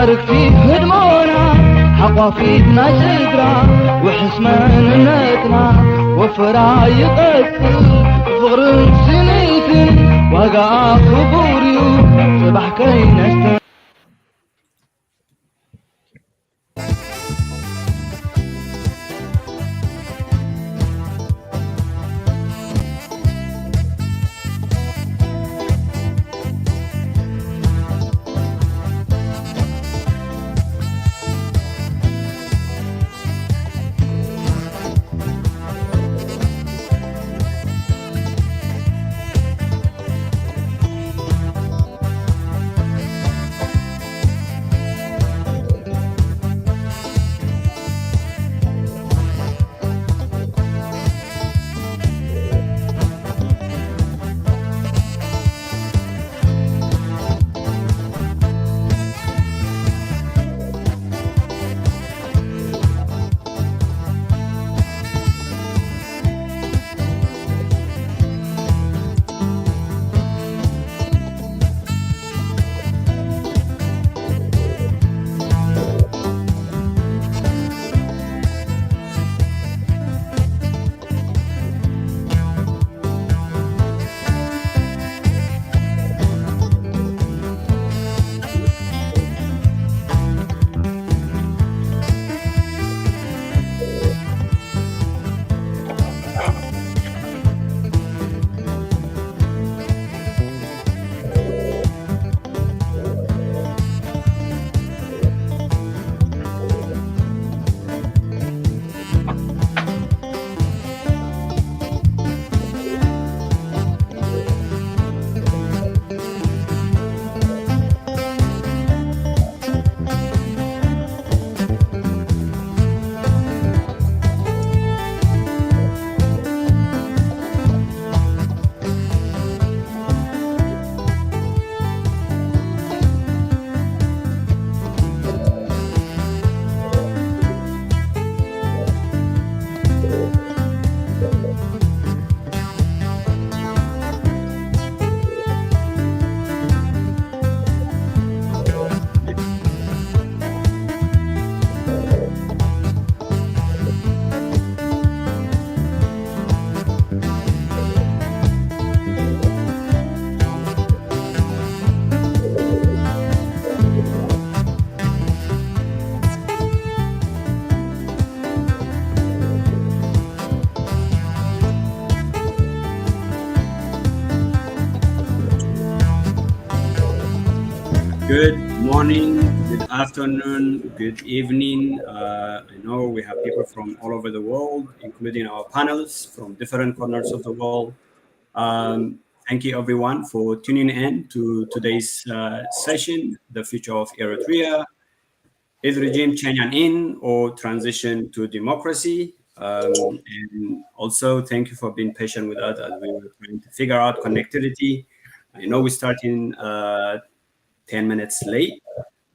نشارك في خدمونا حقا فينا جدرا وحسمانتنا وفرا يقتل فغر سنيت وقع خبوريو صبح كينست. Good morning, good afternoon, good evening. I know we have people from all over the world, including our panelists from different corners of the world. Thank you everyone for tuning in to today's session, The Future of Eritrea. Is regime changing in or transition to democracy? And also thank you for being patient with us as we were trying to figure out connectivity. I know we're starting 10 minutes late.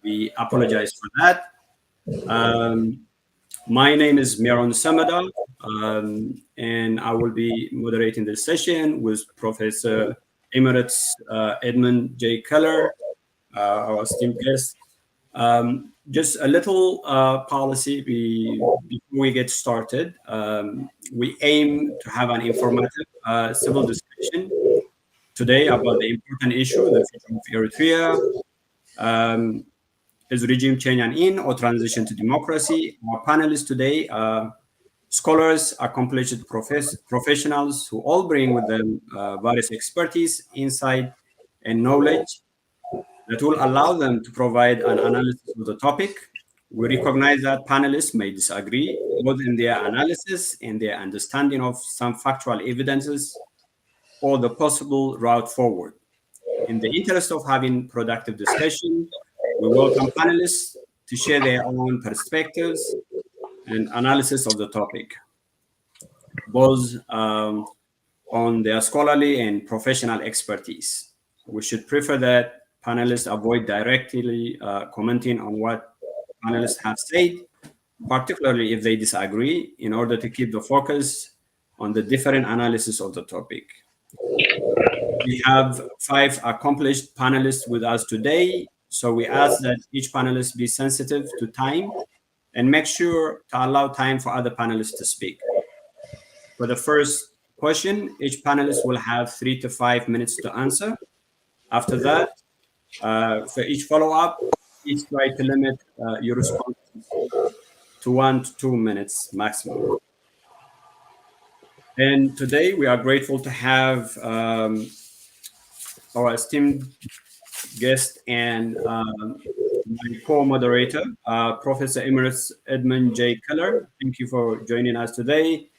We apologize for that. My name is Miron Samada, and I will be moderating this session with Professor Emeritus Edmund J. Keller, our esteemed guest. Just a little policy before we get started. We aim to have an informative civil discussion today about the important issue, the future of Eritrea. Is regime change in or transition to democracy? Our panelists today are scholars, accomplished professionals who all bring with them various expertise, insight, and knowledge that will allow them to provide an analysis of the topic. We recognize that panelists may disagree both in their analysis and their understanding of some factual evidences or the possible route forward. In the interest of having productive discussion, we welcome panelists to share their own perspectives and analysis of the topic, both on their scholarly and professional expertise. We should prefer that panelists avoid directly commenting on what panelists have said, particularly if they disagree, in order to keep the focus on the different analysis of the topic. We have 5 accomplished panelists with us today. So we ask that each panelist be sensitive to time and make sure to allow time for other panelists to speak. For the first question, each panelist will have 3 to 5 minutes to answer. After that, for each follow-up, please try to limit your responses to 1 to 2 minutes maximum. And today we are grateful to have our esteemed guest and my co-moderator, Professor Emeritus Edmund J. Keller. Thank you for joining us today.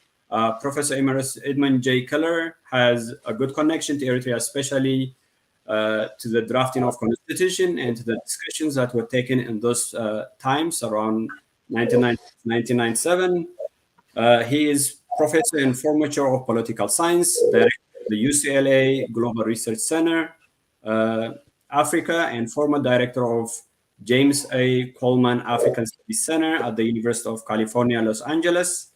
Professor Emeritus Edmund J. Keller has a good connection to Eritrea, especially to the drafting of constitution and to the discussions that were taken in those times around 1997. He is professor and former chair of political science, director of the UCLA Global Research Center, Africa, and former director of James A. Coleman African Studies Center at the University of California, Los Angeles.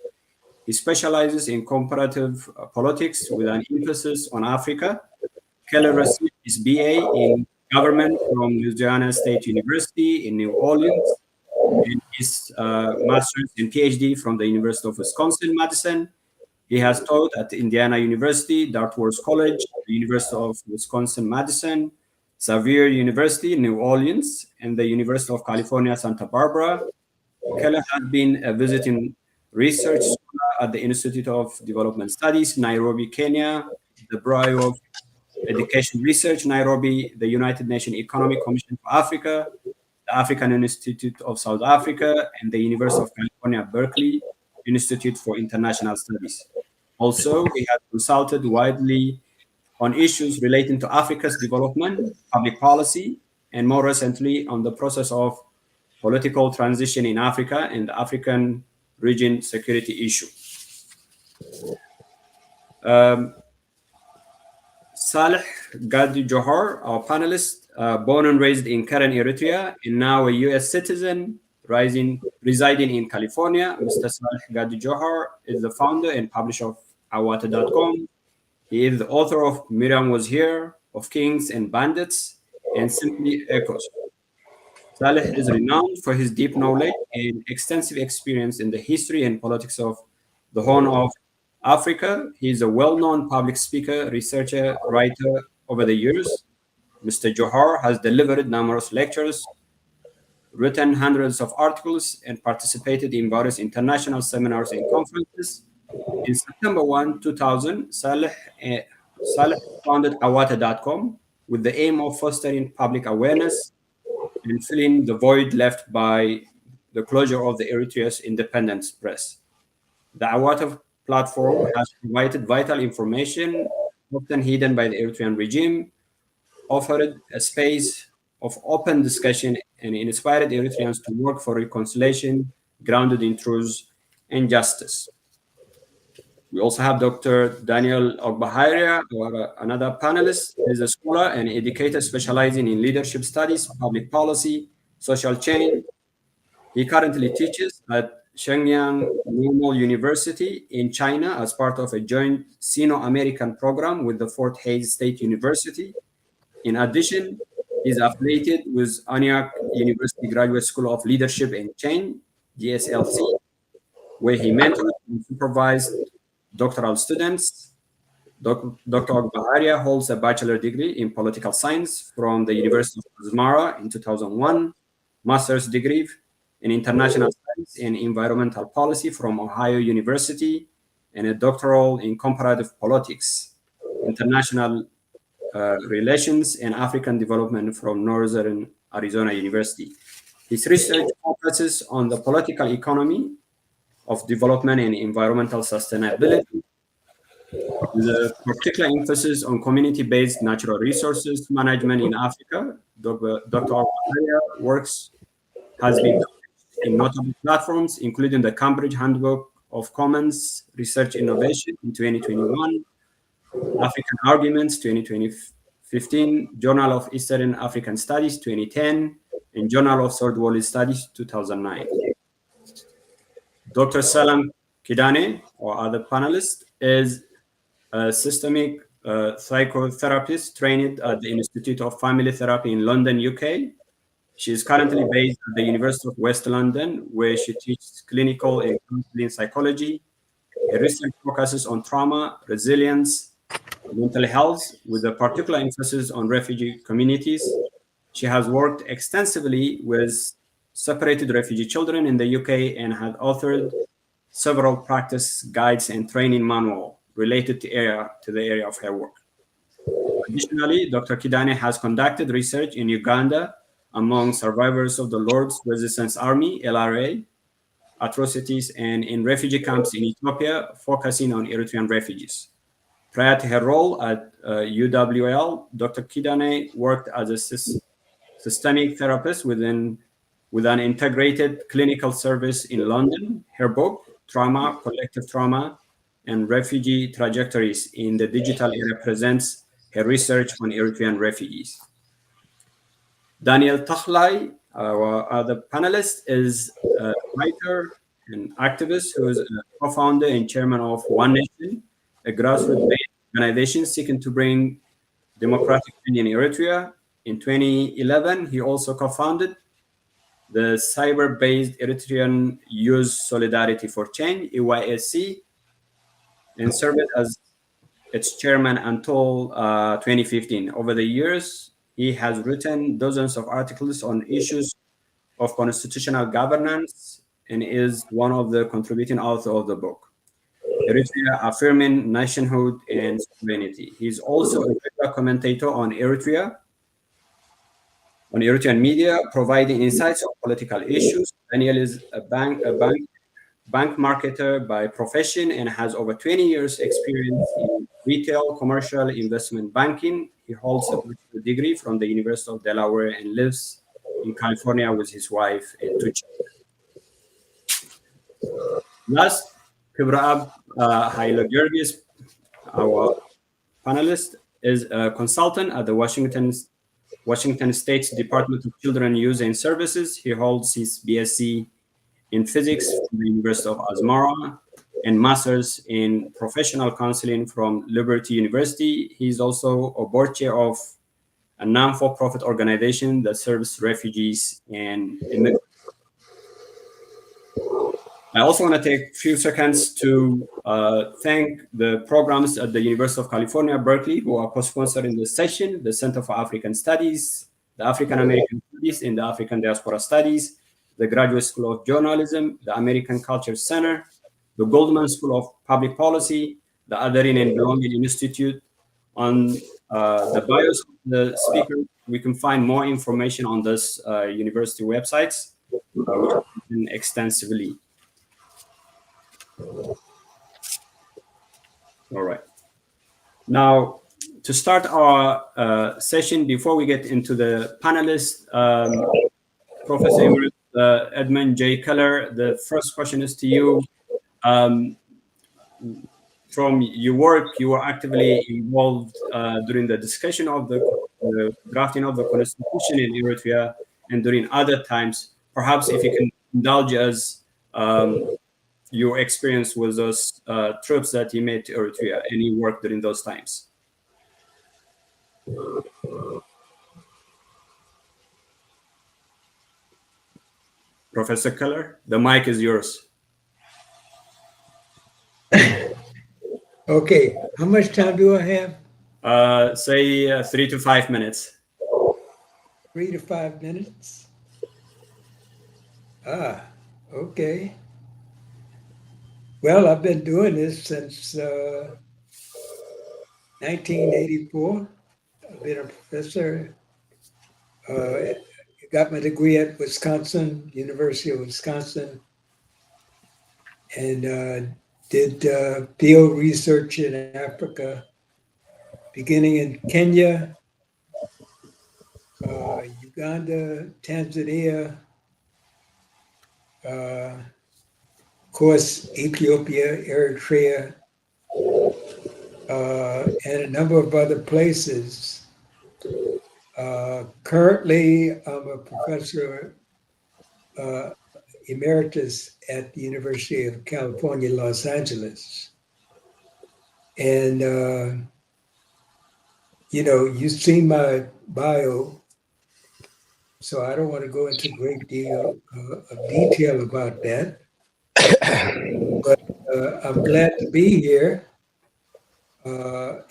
He specializes in comparative politics with an emphasis on Africa. Keller received his BA in government from Louisiana State University in New Orleans, and his master's and PhD from the University of Wisconsin-Madison. He has taught at Indiana University, Dartmouth College, the University of Wisconsin-Madison, Xavier University, New Orleans, and the University of California, Santa Barbara. Keller has been a visiting research scholar at the Institute of Development Studies, Nairobi, Kenya, the Bureau of Education Research, Nairobi, the United Nations Economic Commission for Africa, the African Institute of South Africa, and the University of California, Berkeley Institute for International Studies. Also, he has consulted widely on issues relating to Africa's development, public policy, and more recently on the process of political transition in Africa and the African region security issue. Salih GadJohar, our panelist, born and raised in Keren, Eritrea, and now a U.S. citizen residing in California. Mr. Salih GadJohar is the founder and publisher of Awata.com. He is the author of Miriam Was Here, of Kings and Bandits, and Simply Echoes. Salih is renowned for his deep knowledge and extensive experience in the history and politics of the Horn of Africa. He is a well-known public speaker, researcher, writer over the years. Mr. Johar has delivered numerous lectures, written hundreds of articles, and participated in various international seminars and conferences. In September 1, 2000, Salih founded Awata.com with the aim of fostering public awareness and filling the void left by the closure of the Eritrea's independent press. The Awata platform has provided vital information, often hidden by the Eritrean regime, offered a space of open discussion, and inspired Eritreans to work for reconciliation grounded in truth and justice. We also have Dr. Daniel Ogbaharya, another panelist. He is a scholar and educator specializing in leadership studies, public policy, social change. He currently teaches at Shenyang Normal University in China as part of a joint Sino-American program with the Fort Hays State University. In addition, he's affiliated with Antioch University Graduate School of Leadership and Change, GSLC, where he mentored and supervised doctoral students. Dr. Ogbaharya holds a bachelor degree in political science from the University of Asmara in 2001, master's degree in international studies and environmental policy from Ohio University, and a doctoral in comparative politics, international relations, and African development from Northern Arizona University. His research focuses on the political economy of development and environmental sustainability, with a particular emphasis on community-based natural resources management in Africa. Dr. Ogbaharya works has been in notable platforms, including the Cambridge Handbook of Commons Research Innovation in 2021, African Arguments 2015, Journal of Eastern African Studies 2010, and Journal of Third World Studies 2009. Dr. Selam Kidane, our other panelist, is a systemic psychotherapist trained at the Institute of Family Therapy in London, UK. She is currently based at the University of West London, where she teaches clinical and counseling psychology. Her research focuses on trauma, resilience, mental health, with a particular emphasis on refugee communities. She has worked extensively with separated refugee children in the UK and has authored several practice guides and training manual related to the area of her work. Additionally, Dr. Kidane has conducted research in Uganda among survivors of the Lord's Resistance Army, LRA, atrocities, and in refugee camps in Ethiopia, focusing on Eritrean refugees. Prior to her role at UWL, Dr. Kidane worked as a systemic therapist with an integrated clinical service in London. Her book, Trauma, Collective Trauma, and Refugee Trajectories in the Digital Era presents her research on Eritrean refugees. Daniel Teklai, our other panelist, is a writer and activist who is a co-founder and chairman of One Nation, a grassroots-based organization seeking to bring democratic change in Eritrea. In 2011, he also co-founded the cyber-based Eritrean Youth Solidarity for Change, EYSC, and served as its chairman until 2015. Over the years, he has written dozens of articles on issues of constitutional governance and is one of the contributing authors of the book, Eritrea Affirming Nationhood and Sovereignty. He's also a regular commentator on Eritrean media, providing insights on political issues. Daniel is a bank marketer by profession and has over 20 years experience in retail, commercial, investment banking. He holds a bachelor's degree from the University of Delaware and lives in California with his wife and two children. Last, Kebreab Hailegiorgis, our panelist, is a consultant at the Washington State's Department of Children Youth and Services. He holds his BSc in physics from the University of Asmara and master's in professional counseling from Liberty University. He's also a board chair of a non-for-profit organization that serves refugees and immigrants. I also want to take a few seconds to thank the programs at the University of California, Berkeley, who are co-sponsoring this session, the Center for African Studies, the African American Studies, and the African Diaspora Studies, the Graduate School of Journalism, the American Culture Center, the Goldman School of Public Policy, the Othering and Belonging Institute. On the bios of the speaker, we can find more information on this university websites, which are written extensively. All right. Now, to start our session, before we get into the panelists, Professor Edmund J. Keller, the first question is to you. From your work, you were actively involved during the discussion of the drafting of the Constitution in Eritrea and during other times. Perhaps if you can indulge us your experience with those trips that you made to Eritrea, any work during those times. Professor Keller, the mic is yours. Okay, how much time do I have? Say 3 to 5 minutes. 3 to 5 minutes. Okay. Well, I've been doing this since 1984. I've been a professor. Got my degree at Wisconsin, University of Wisconsin, and did field research in Africa, beginning in Kenya, Uganda, Tanzania, of course, Ethiopia, Eritrea, and a number of other places. Currently, I'm a professor emeritus at the University of California, Los Angeles. And, you've seen my bio. So I don't want to go into a great deal of detail about that. But I'm glad to be here.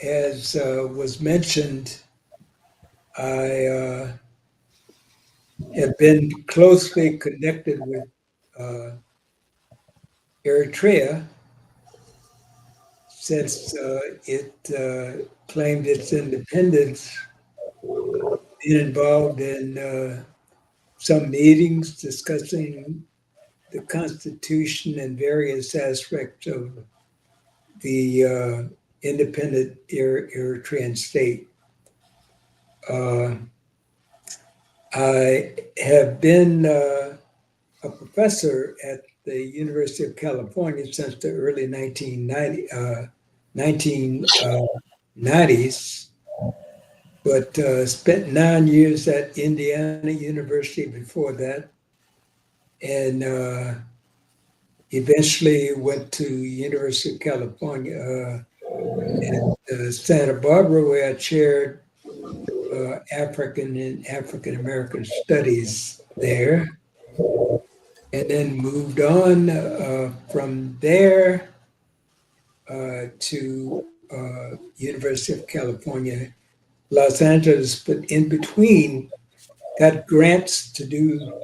As was mentioned, I have been closely connected with Eritrea since it claimed its independence, been involved in some meetings discussing the Constitution and various aspects of the independent Eritrean state. I have been a professor at the University of California since the early 1990s, but spent 9 years at Indiana University before that, and eventually went to University of California at Santa Barbara, where I chaired African and African American studies there, and then moved on from there to University of California, Los Angeles, but in between got grants to do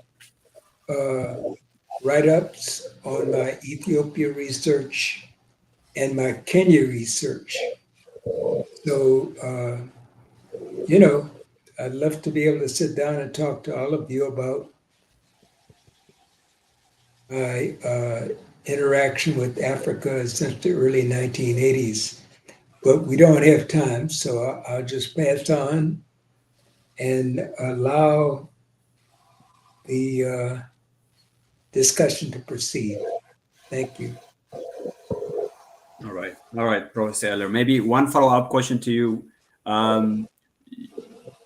write-ups on my Ethiopia research and my Kenya research. So, I'd love to be able to sit down and talk to all of you about my interaction with Africa since the early 1980s. But we don't have time, so I'll just pass on and allow the discussion to proceed. Thank you. All right, Professor Eller. Maybe one follow-up question to you.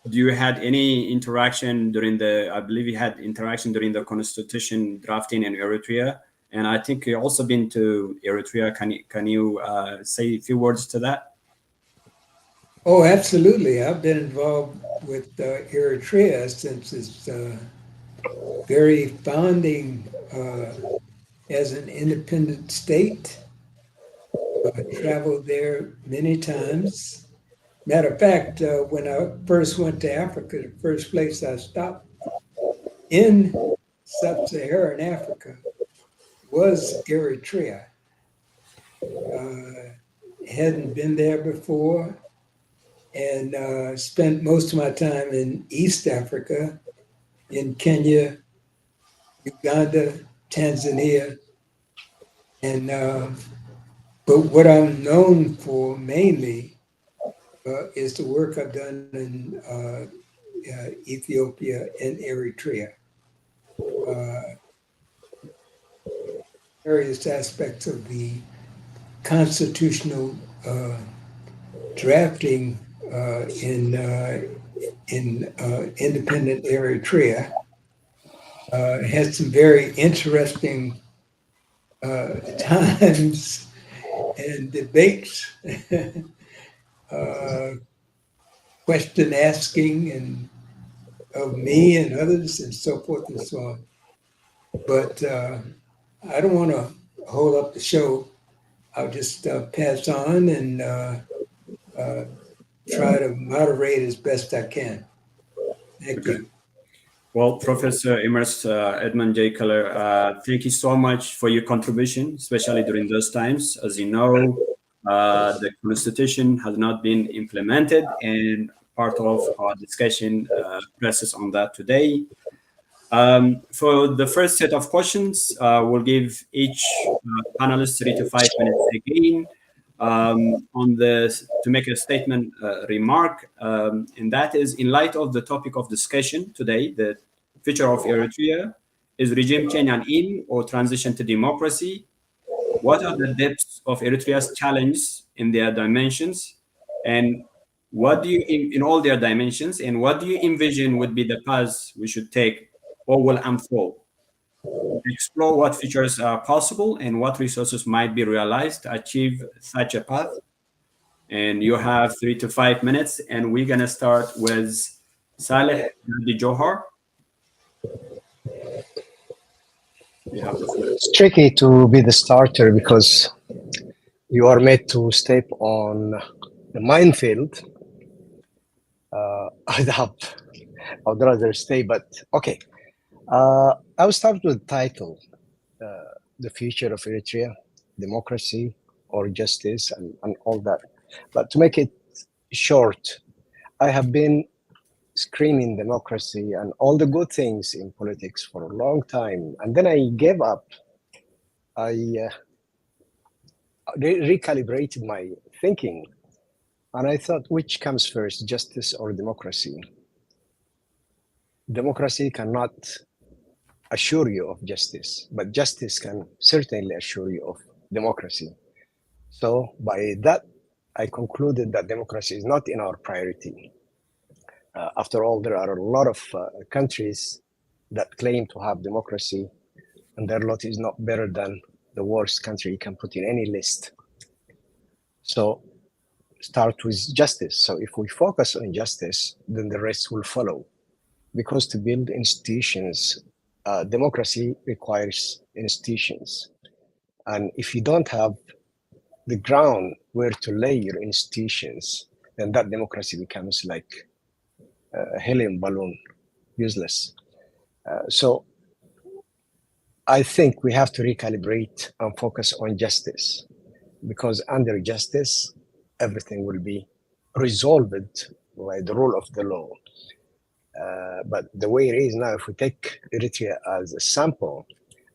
Do you had any interaction during I believe you had interaction during the constitution drafting in Eritrea, and I think you also been to Eritrea. Can you say a few words to that? Oh, absolutely. I've been involved with Eritrea since its very founding as an independent state. I traveled there many times. Matter of fact, when I first went to Africa, the first place I stopped in sub-Saharan Africa was Eritrea. Hadn't been there before, and spent most of my time in East Africa, in Kenya, Uganda, Tanzania, and but what I'm known for mainly is the work I've done in Ethiopia and Eritrea. Various aspects of the constitutional drafting in independent Eritrea had some very interesting times and debates. Question asking and of me and others and so forth and so on. But I don't want to hold up the show. I'll just pass on and try to moderate as best I can. Thank you. Well, Professor Edmund J. Keller, thank you so much for your contribution, especially during those times. As you know, the Constitution has not been implemented, and part of our discussion presses on that today. For the first set of questions, we'll give each panelist 3 to 5 minutes again to make a statement remark, and that is, in light of the topic of discussion today, the future of Eritrea, is regime change an in or transition to democracy? What are the depths of Eritrea's challenges in their dimensions, and what do you, in all their dimensions, and what do you envision would be the paths we should take or will unfold? Explore what features are possible and what resources might be realized to achieve such a path. And you have 3 to 5 minutes, and we're gonna start with Salih GadJohar. You have the floor. It's tricky to be the starter because you are made to step on the minefield. I would rather stay, but okay. I'll start with the title, The Future of Eritrea, Democracy or Justice, and all that. But to make it short, I have been screaming democracy and all the good things in politics for a long time. And then I gave up. I recalibrated my thinking. And I thought, which comes first, justice or democracy? Democracy cannot assure you of justice, but justice can certainly assure you of democracy. So by that, I concluded that democracy is not in our priority. After all, there are a lot of countries that claim to have democracy, and their lot is not better than the worst country you can put in any list. So start with justice. So if we focus on justice, then the rest will follow. Because to build institutions, democracy requires institutions. And if you don't have the ground where to lay your institutions, then that democracy becomes like a helium balloon, useless. So I think we have to recalibrate and focus on justice, because under justice, everything will be resolved by the rule of the law. But the way it is now, if we take Eritrea as a sample,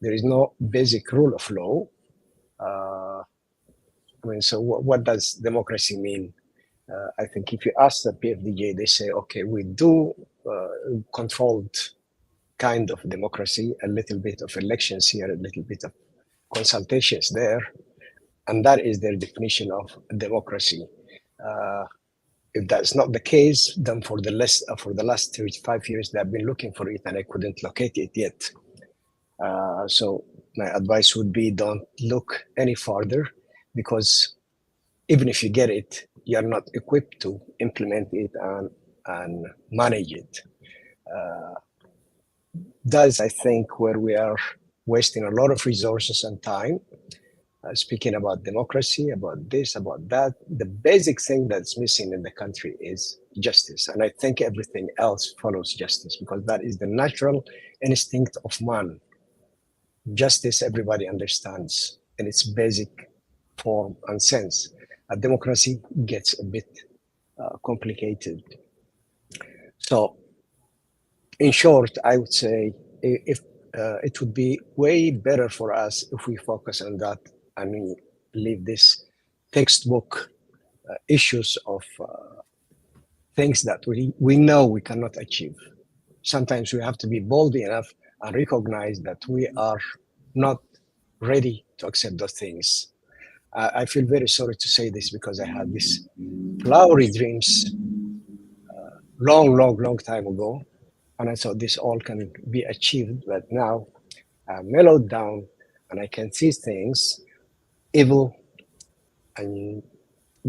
there is no basic rule of law. So what does democracy mean? I think if you ask the PFDJ, they say, okay, we do controlled kind of democracy, a little bit of elections here, a little bit of consultations there, and that is their definition of democracy. If that's not the case, then for the last 35 years, they've been looking for it and I couldn't locate it yet. So my advice would be don't look any farther, because even if you get it, you're not equipped to implement it and manage it. That's, I think, where we are wasting a lot of resources and time. Speaking about democracy, about this, about that, the basic thing that's missing in the country is justice. And I think everything else follows justice, because that is the natural instinct of man. Justice, everybody understands in its basic form and sense. A democracy gets a bit complicated. So, in short, I would say if it would be way better for us if we focus on that and we leave this textbook issues of things that we know we cannot achieve. Sometimes we have to be bold enough and recognize that we are not ready to accept those things. I feel very sorry to say this, because I had these flowery dreams long time ago, and I thought this all can be achieved, but now I'm mellowed down and I can see things, evil and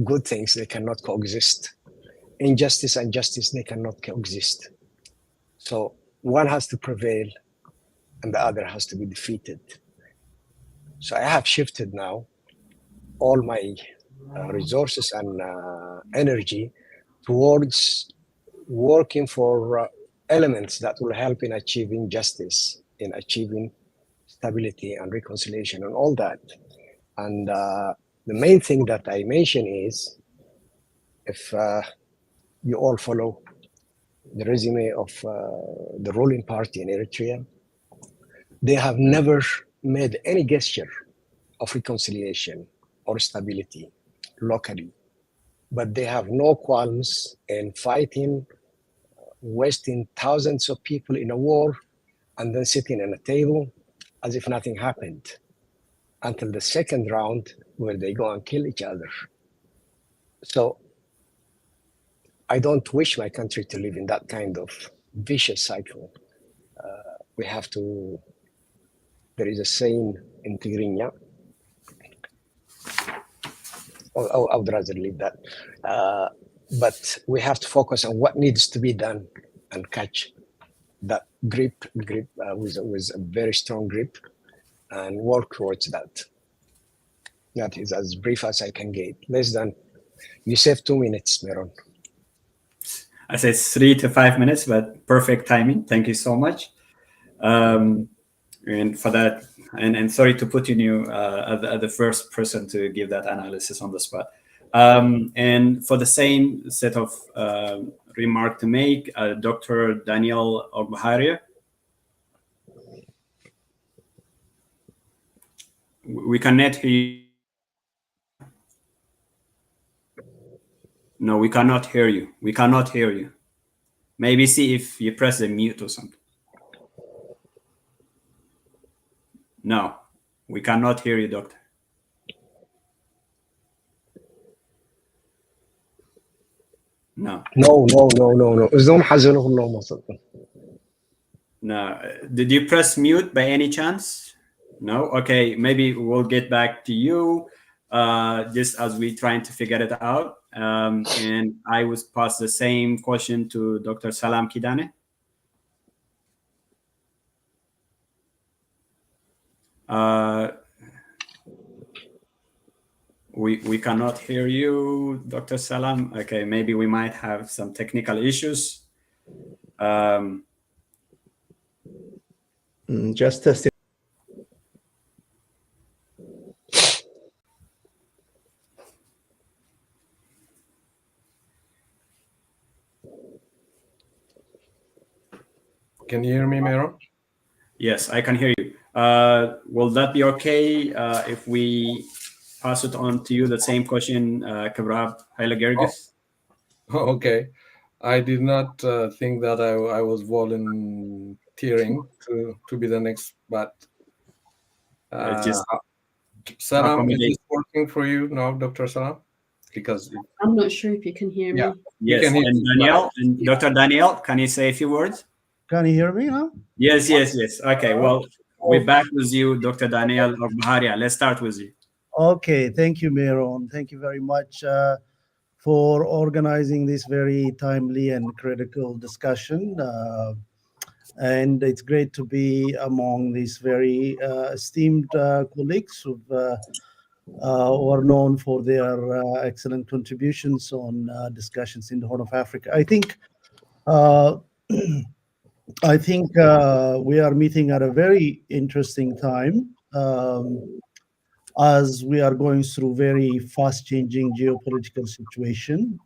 good things, they cannot coexist. Injustice and justice, they cannot coexist. So one has to prevail and the other has to be defeated. So I have shifted now all my resources and energy towards working for elements that will help in achieving justice, in achieving stability and reconciliation and all that. And the main thing that I mention is, if you all follow the resume of the ruling party in Eritrea, they have never made any gesture of reconciliation or stability locally, but they have no qualms in fighting, wasting thousands of people in a war, and then sitting at a table as if nothing happened until the second round, where they go and kill each other. So I don't wish my country to live in that kind of vicious cycle. We have to, there is a saying in Tigrinya, I would rather leave that. But we have to focus on what needs to be done and catch that grip with a very strong grip, and work towards that. That is as brief as I can get. Less than, you save 2 minutes, Meron. I said 3 to 5 minutes, but perfect timing. Thank you so much. And for that, and sorry to put you at the first person to give that analysis on the spot. And for the same set of remark to make, Dr. Daniel Ogbaharya. We cannot hear you. No, we cannot hear you. We cannot hear you. Maybe see if you press the mute or something. No, we cannot hear you, doctor. No. No. No. Did you press mute by any chance? No? Okay, maybe we'll get back to you just as we're trying to figure it out. And I would pass the same question to Dr. Selam Kidane. We cannot hear you, Dr. Salam. Okay, maybe we might have some technical issues. Just a second. Can you hear me, Meron? Yes, I can hear you. Will that be okay if we pass it on to you, the same question, Kebreab Hailegiorgis? Oh, okay. I did not think that I was volunteering to be the next, but Just Salam, is this working for you now, Dr. Salam? Because I'm not sure if you can hear me. yes, can hear and Daniel, and Dr. Daniel, can you say a few words? Can you hear me now? Yes. Okay, well, we're back with you, Dr. Daniel Ogbaharya. Let's start with you. Okay, thank you, Meron. Thank you very much for organizing this very timely and critical discussion. And it's great to be among these very esteemed colleagues who are known for their excellent contributions on discussions in the Horn of Africa. I think we are meeting at a very interesting time as we are going through very fast-changing geopolitical situation.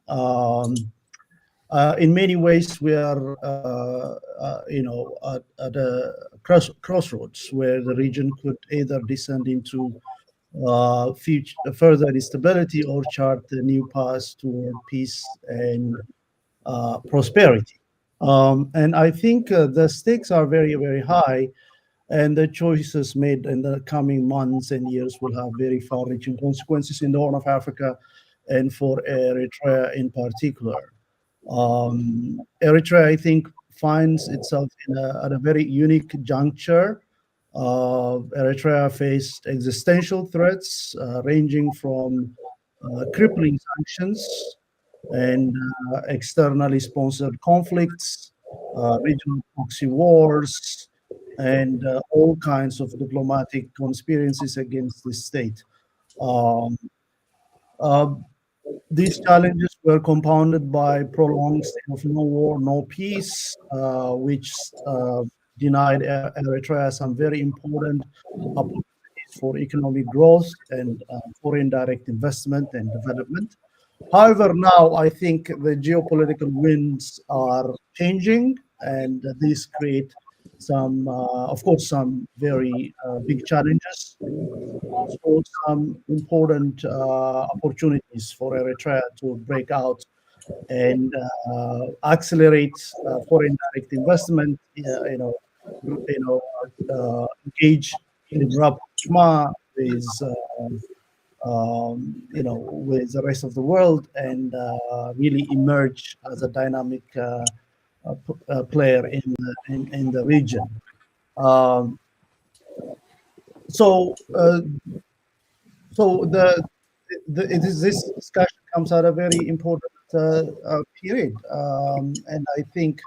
In many ways, we are, at a crossroads where the region could either descend into further instability or chart a new path toward peace and prosperity. And I think the stakes are very, very high, and the choices made in the coming months and years will have very far-reaching consequences in the Horn of Africa and for Eritrea in particular. Eritrea, I think, finds itself at a very unique juncture. Eritrea faced existential threats ranging from crippling sanctions and externally sponsored conflicts, regional proxy wars, and all kinds of diplomatic conspiracies against the state. These challenges were compounded by prolonged state of no war, no peace, which denied Eritrea some very important opportunities for economic growth and foreign direct investment and development. However, now I think the geopolitical winds are changing, and these create some, of course, some very big challenges, also some important opportunities for Eritrea to break out and accelerate foreign direct investment. Engage in rapprochement with the rest of the world and really emerge as a dynamic player in the region. This discussion comes at a very important period, and I think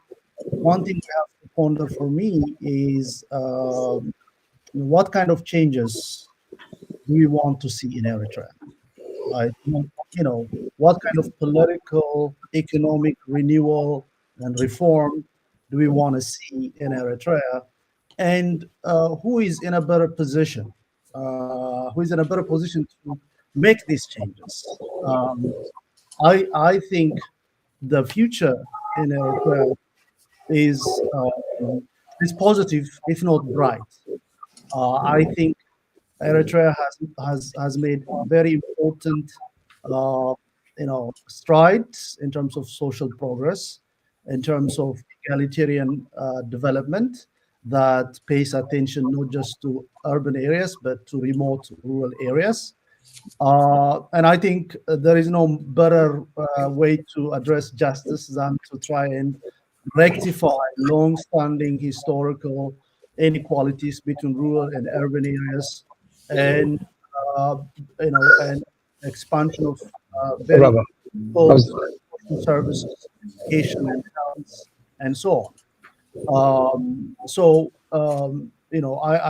one thing we have to ponder for me is what kind of changes do we want to see in Eritrea? Right? What kind of political, economic renewal and reform do we want to see in Eritrea? And who is in a better position? Who is in a better position to make these changes? I think the future in Eritrea is positive, if not bright. I think Eritrea has made very important strides in terms of social progress, in terms of egalitarian development that pays attention not just to urban areas but to remote rural areas. And I think there is no better way to address justice than to try and rectify long-standing historical inequalities between rural and urban areas, and and expansion of very Bravo. good social services, education, and health, and so on.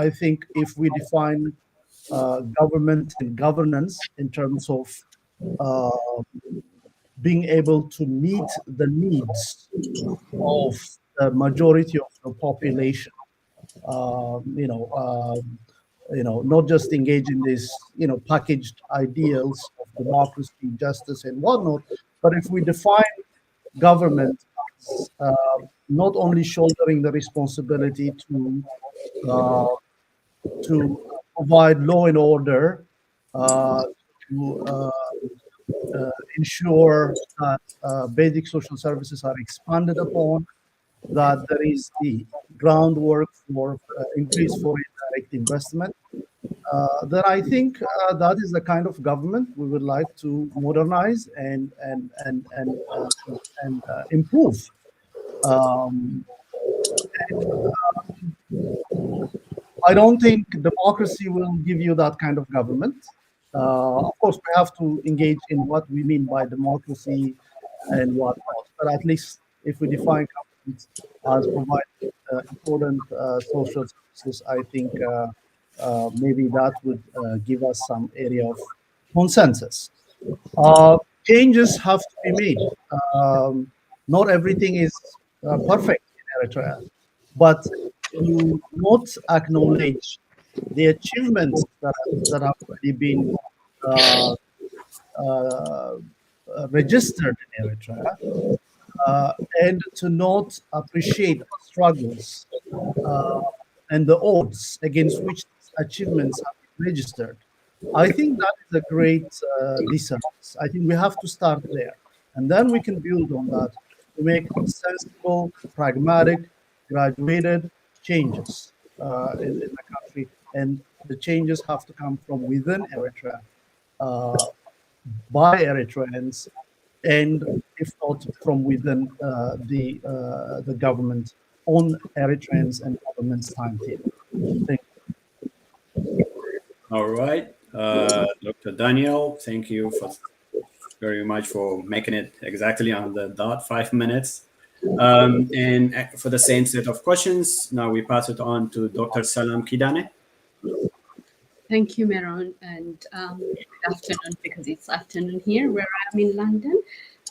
I think if we define government and governance in terms of uh, being able to meet the needs of the majority of the population, not just engage in these, packaged ideals of democracy, justice, and whatnot, but if we define government as not only shouldering the responsibility uh, to provide law and order, to ensure that basic social services are expanded upon, that there is the groundwork for increased foreign direct investment, then I think that is the kind of government we would like to modernize and improve. Um, I don't think democracy will give you that kind of government. Of course, we have to engage in what we mean by democracy and whatnot. But at least if we define government as providing important social services, I think maybe that would give us some area of consensus. Changes have to be made. Not everything is perfect in Eritrea, but to not acknowledge the achievements that have already been uh, uh, registered in Eritrea, and to not appreciate the struggles uh, and the odds against which these achievements have been registered. I think that is a great dissonance. I think we have to start there, and then we can build on that to make sensible, pragmatic, graduated changes in the country. And the changes have to come from within Eritrea, uh, by Eritreans, and if not from within the government on Eritreans and government's timetable. Thank you. All right. Dr. Daniel, thank you very much for making it exactly on the dot 5 minutes. And for the same set of questions, now we pass it on to Dr. Selam Kidane. Thank you, Meron, and good afternoon, because it's afternoon here where I'm in London.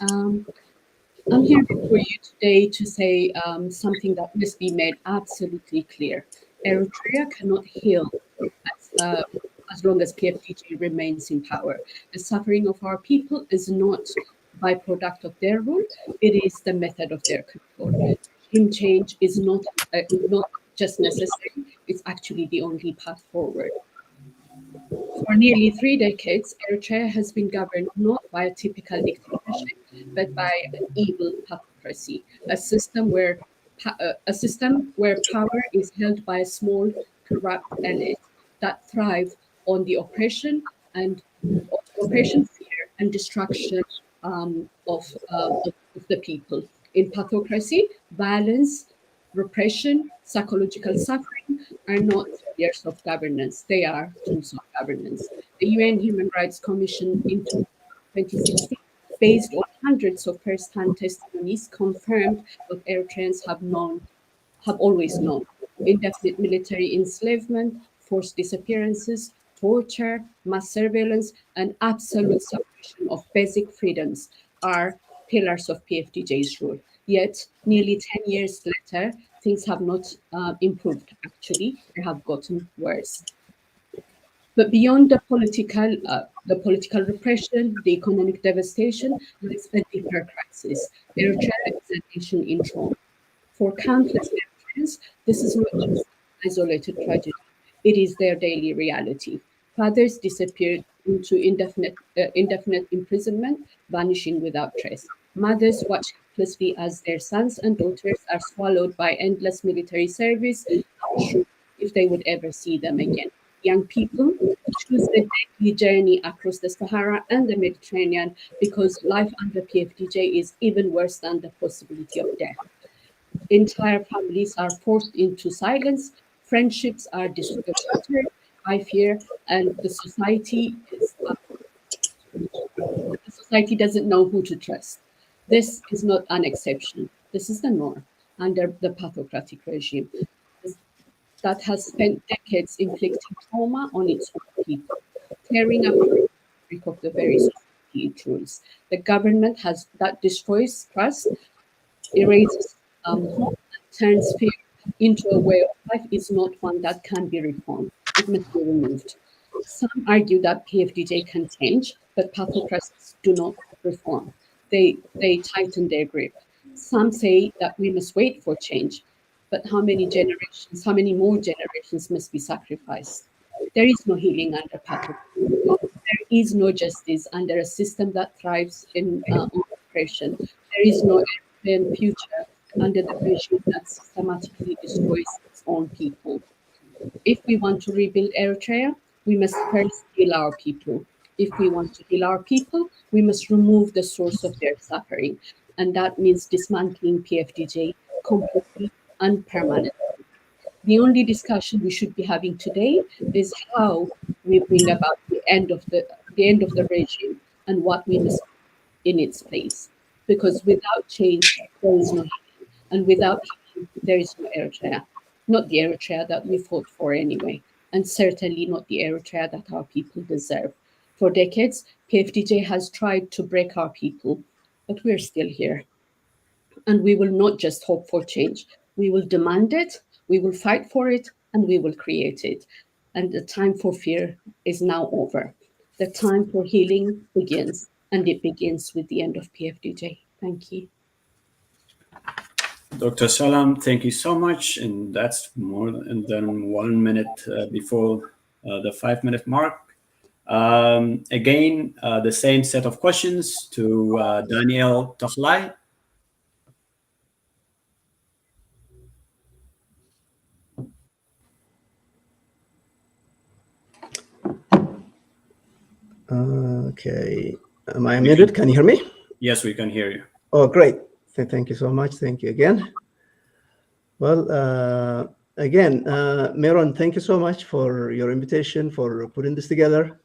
I'm here before you today to say something that must be made absolutely clear. Eritrea cannot heal as long as PFDG remains in power. The suffering of our people is not byproduct of their rule; it is the method of their control. Regime change is not just necessary; it's actually the only path forward. For nearly 3 decades, Eritrea has been governed not by a typical dictatorship, but by an evil pathocracy, a system where power is held by a small, corrupt elite that thrive on the oppression, fear, and destruction of the people. In pathocracy, violence, repression, psychological suffering are not failures of governance, they are tools of governance. The UN Human Rights Commission in 2016, based on hundreds of first-hand testimonies, confirmed what Eritreans have known have always known. Indefinite military enslavement, forced disappearances, torture, mass surveillance, and absolute suppression of basic freedoms are pillars of PFDJ's rule. Yet, nearly 10 years later, things have not improved. Actually, they have gotten worse. But beyond the political repression, the economic devastation, lies a deeper crisis. Eritrea is a nation in trauma. For countless Eritreans, this is not just an isolated tragedy, it is their daily reality. Fathers disappeared into indefinite imprisonment, vanishing without trace. Mothers watch helplessly as their sons and daughters are swallowed by endless military service, unsure if they would ever see them again. Young people choose the deadly journey across the Sahara and the Mediterranean because life under PFDJ is even worse than the possibility of death. Entire families are forced into silence, friendships are shattered by fear, and the society doesn't know who to trust. This is not an exception. This is the norm under the pathocratic regime that has spent decades inflicting trauma on its own people, tearing apart the fabric of the very society it rules. The government that destroys trust, erases hope, and turns fear into a way of life is not one that can be reformed. It must be removed. Some argue that PFDJ can change, but pathocracies do not reform. They tighten their grip. Some say that we must wait for change, but how many more generations must be sacrificed? There is no healing under pathocracy. There is no justice under a system that thrives on oppression. There is no European future under the regime that systematically destroys its own people. If we want to rebuild Eritrea, we must first heal our people. If we want to heal our people, we must remove the source of their suffering. And that means dismantling PFDJ completely and permanently. The only discussion we should be having today is how we bring about the end of the regime and what we must do in its place. Because without change, there is no healing. And without healing, there is no Eritrea. Not the Eritrea that we fought for anyway, and certainly not the Eritrea that our people deserve. For decades, PFDJ has tried to break our people, but we're still here. And we will not just hope for change. We will demand it, we will fight for it, and we will create it. And the time for fear is now over. The time for healing begins, and it begins with the end of PFDJ. Thank you. Dr. Salam, thank you so much. And that's more than 1 minute before the 5-minute mark. Again, the same set of questions to Daniel Teklai. Okay. Am I muted? Can you hear me? Yes, we can hear you. Oh, great. Thank you so much. Thank you again. Well, again, Meron, thank you so much for your invitation, for putting this together.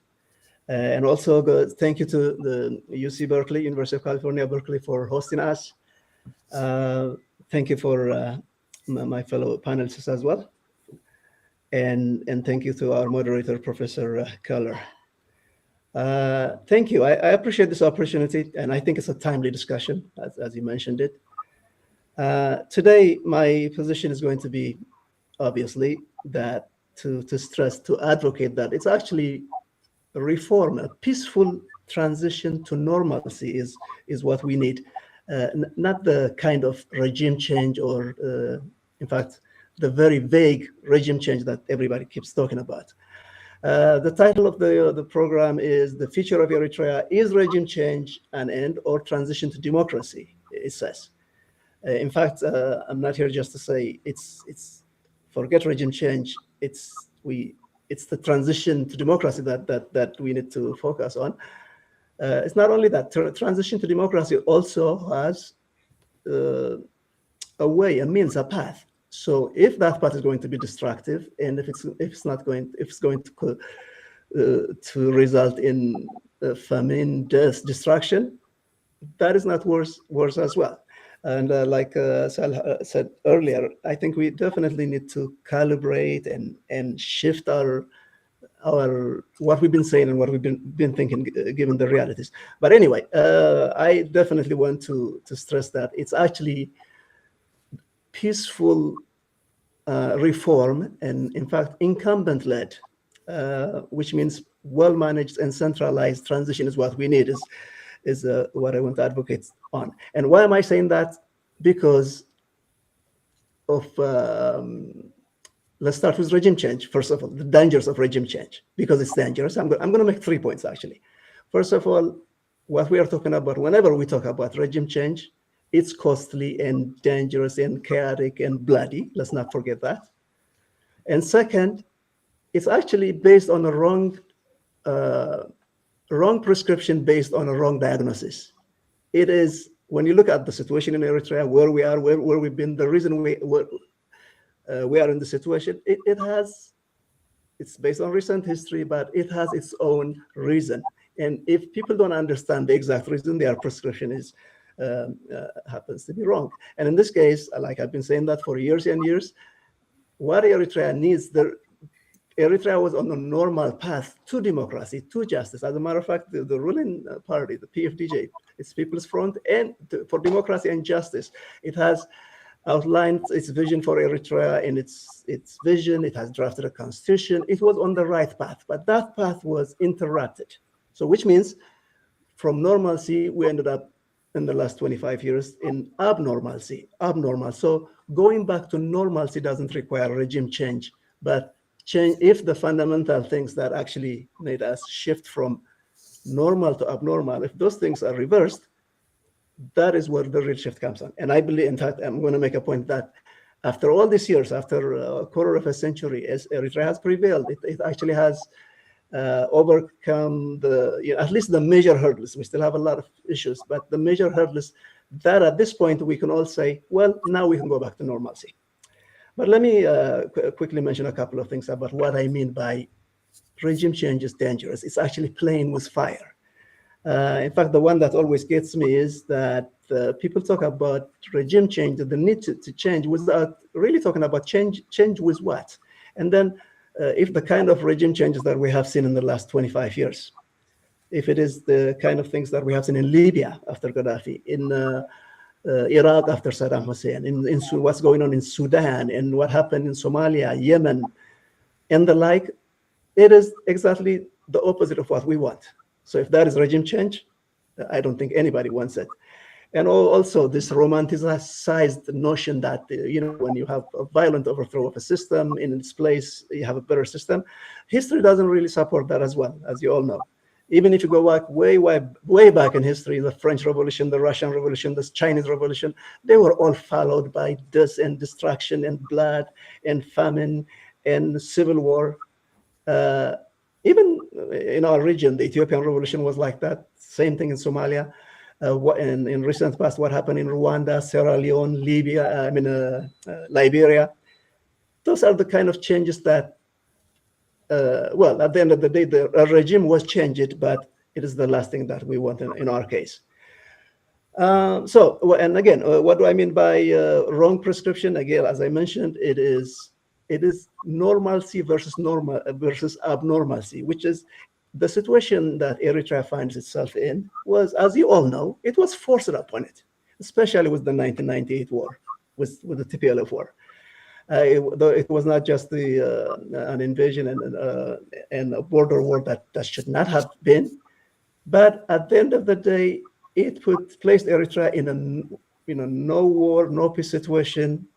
And also thank you to the UC Berkeley, University of California, Berkeley, for hosting us. Thank you for my fellow panelists as well. And thank you to our moderator, Professor Keller. Thank you. I appreciate this opportunity, and I think it's a timely discussion, as you mentioned it. Today, my position is going to be, obviously, that to stress, to advocate that it's actually a reform, a peaceful transition to normalcy is what we need, not the kind of regime change or, in fact, the very vague regime change that everybody keeps talking about. The title of the program is "The Future of Eritrea is Regime Change an End or Transition to Democracy," it says. In fact, I'm not here just to say it's forget regime change. It's the transition to democracy that we need to focus on. It's not only that transition to democracy also has a way, a means, a path. So if that path is going to be destructive, and if it's going to result in famine, death, destruction, that is not worse as well. And like Salih said earlier, I think we definitely need to calibrate and shift our what we've been saying and what we've been thinking, given the realities. But anyway, I definitely want to stress that it's actually peaceful reform, and in fact incumbent-led, which means well-managed and centralized transition is what we need, is what I want to advocate on. And why am I saying that? Because of let's start with regime change. First of all, the dangers of regime change, because it's dangerous. I'm going to make 3 points, actually. First of all, what we are talking about, whenever we talk about regime change, it's costly and dangerous and chaotic and bloody. Let's not forget that. And second, it's actually based on a wrong prescription based on a wrong diagnosis. It is, when you look at the situation in Eritrea, where we are, where we've been, the reason we are in the situation, it's based on recent history, but it has its own reason. And if people don't understand the exact reason, their prescription is happens to be wrong. And in this case, like I've been saying that for years and years, what Eritrea needs, Eritrea was on a normal path to democracy, to justice. As a matter of fact, the ruling party, the PFDJ, it's People's Front and for Democracy and Justice. It has outlined its vision for Eritrea and its vision. It has drafted a constitution. It was on the right path, but that path was interrupted. So which means from normalcy, we ended up in the last 25 years in abnormalcy, abnormal. So going back to normalcy doesn't require regime change, but change if the fundamental things that actually made us shift from normal to abnormal, if those things are reversed, that is where the real shift comes on. And I believe, in fact, I'm going to make a point that after all these years, after a quarter of a century, as Eritrea has prevailed, it actually has overcome at least the major hurdles. We still have a lot of issues, but the major hurdles that at this point we can all say, well, now we can go back to normalcy. But let me quickly mention a couple of things about what I mean by regime change is dangerous. It's actually playing with fire. In fact, the one that always gets me is that people talk about regime change, the need to change, without really talking about change with what? And then if the kind of regime changes that we have seen in the last 25 years, if it is the kind of things that we have seen in Libya after Gaddafi, in Iraq after Saddam Hussein, in what's going on in Sudan, and what happened in Somalia, Yemen, and the like, it is exactly the opposite of what we want. So if that is regime change, I don't think anybody wants it. And also this romanticized notion that, when you have a violent overthrow of a system, in its place, you have a better system. History doesn't really support that as well, as you all know. Even if you go back way back in history, the French Revolution, the Russian Revolution, the Chinese Revolution, they were all followed by death and destruction and blood and famine and civil war. Even in our region, the Ethiopian Revolution was like that. Same thing in Somalia. In recent past, what happened in Rwanda, Sierra Leone, Libya, Liberia. Those are the kind of changes that, at the end of the day, the regime was changed, but it is the last thing that we want in our case. And again, what do I mean by wrong prescription? Again, as I mentioned, it is normalcy versus abnormalcy, which is the situation that Eritrea finds itself in was, as you all know, it was forced upon it, especially with the 1998 war, with the TPLF war. It was not just an invasion and a border war that should not have been, but at the end of the day, it placed Eritrea in a no war, no peace situation,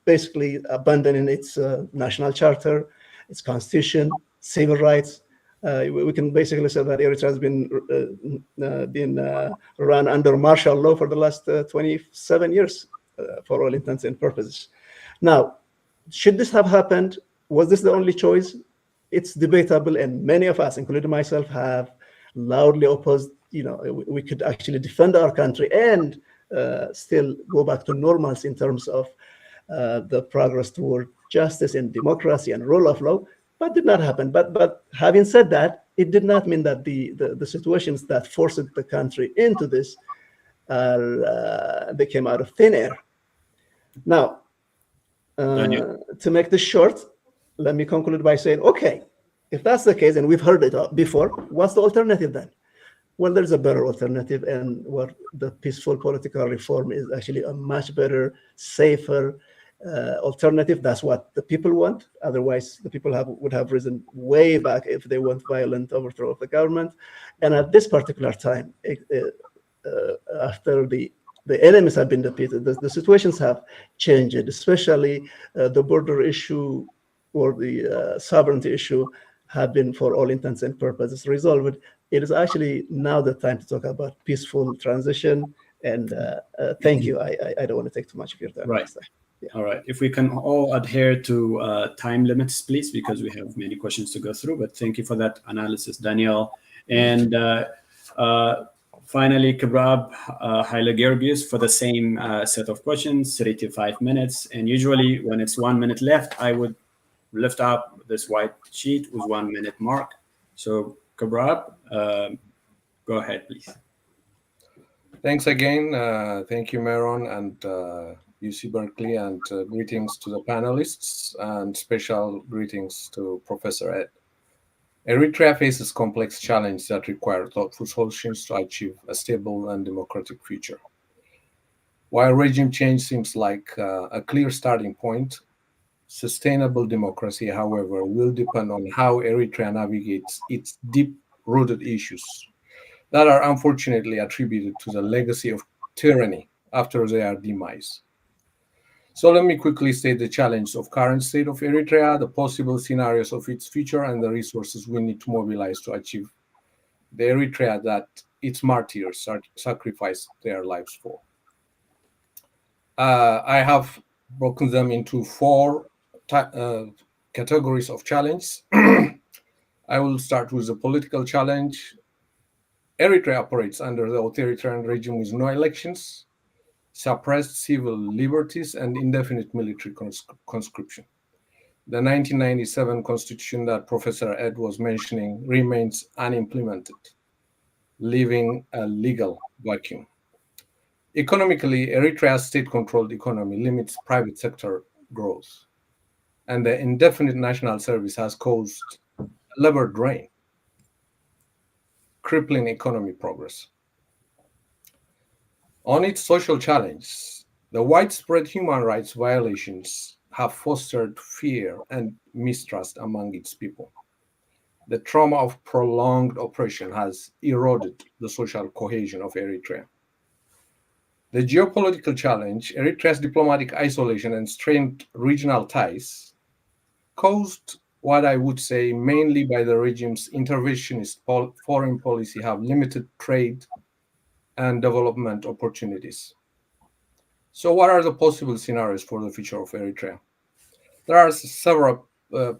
basically abandoning its national charter, its constitution, civil rights. We can basically say that Eritrea has been run under martial law for the last 27 years, for all intents and purposes. Now, should this have happened? Was this the only choice? It's debatable, and many of us, including myself, have loudly opposed. We could actually defend our country and still go back to normalcy in terms of the progress toward justice and democracy and rule of law, but did not happen. But having said that, it did not mean that the situations that forced the country into this they came out of thin air. Now, to make this short, let me conclude by saying, okay, if that's the case, and we've heard it before, what's the alternative then? Well, there's a better alternative, and what the peaceful political reform is actually a much better, safer alternative. That's what the people want. Otherwise, the people would have risen way back if they want violent overthrow of the government. And at this particular time, after the enemies have been defeated, the situations have changed, especially the border issue or the sovereignty issue have been, for all intents and purposes, resolved. It is actually now the time to talk about peaceful transition. And thank you. I don't want to take too much of your time. Right. Yeah. All right. If we can all adhere to time limits, please, because we have many questions to go through. But thank you for that analysis, Daniel. And finally, Kebreab Hailegiorgis for the same set of questions, 3 to 5 minutes. And usually when it's 1 minute left, I would lift up this white sheet with 1 minute mark. So Kebreab, go ahead, please. Thanks again. Thank you, Meron and UC Berkeley, and greetings to the panelists, and special greetings to Professor Ed. Eritrea faces complex challenges that require thoughtful solutions to achieve a stable and democratic future. While regime change seems like a clear starting point, sustainable democracy, however, will depend on how Eritrea navigates its deep-rooted issues that are unfortunately attributed to the legacy of tyranny after their demise. So let me quickly state the challenge of current state of Eritrea, the possible scenarios of its future, and the resources we need to mobilize to achieve the Eritrea that its martyrs sacrificed their lives for. I have broken them into 4 categories of challenge. I will start with the political challenge. Eritrea operates under the authoritarian regime with no elections, suppressed civil liberties, and indefinite military conscription. The 1997 constitution that Professor Ed was mentioning remains unimplemented, leaving a legal vacuum. Economically, Eritrea's state-controlled economy limits private sector growth, and the indefinite national service has caused a labor drain, crippling economic progress. On its social challenge, the widespread human rights violations have fostered fear and mistrust among its people. The trauma of prolonged oppression has eroded the social cohesion of Eritrea. The geopolitical challenge, Eritrea's diplomatic isolation and strained regional ties, caused what I would say mainly by the regime's interventionist foreign policy, have limited trade and development opportunities. So what are the possible scenarios for the future of Eritrea? There are several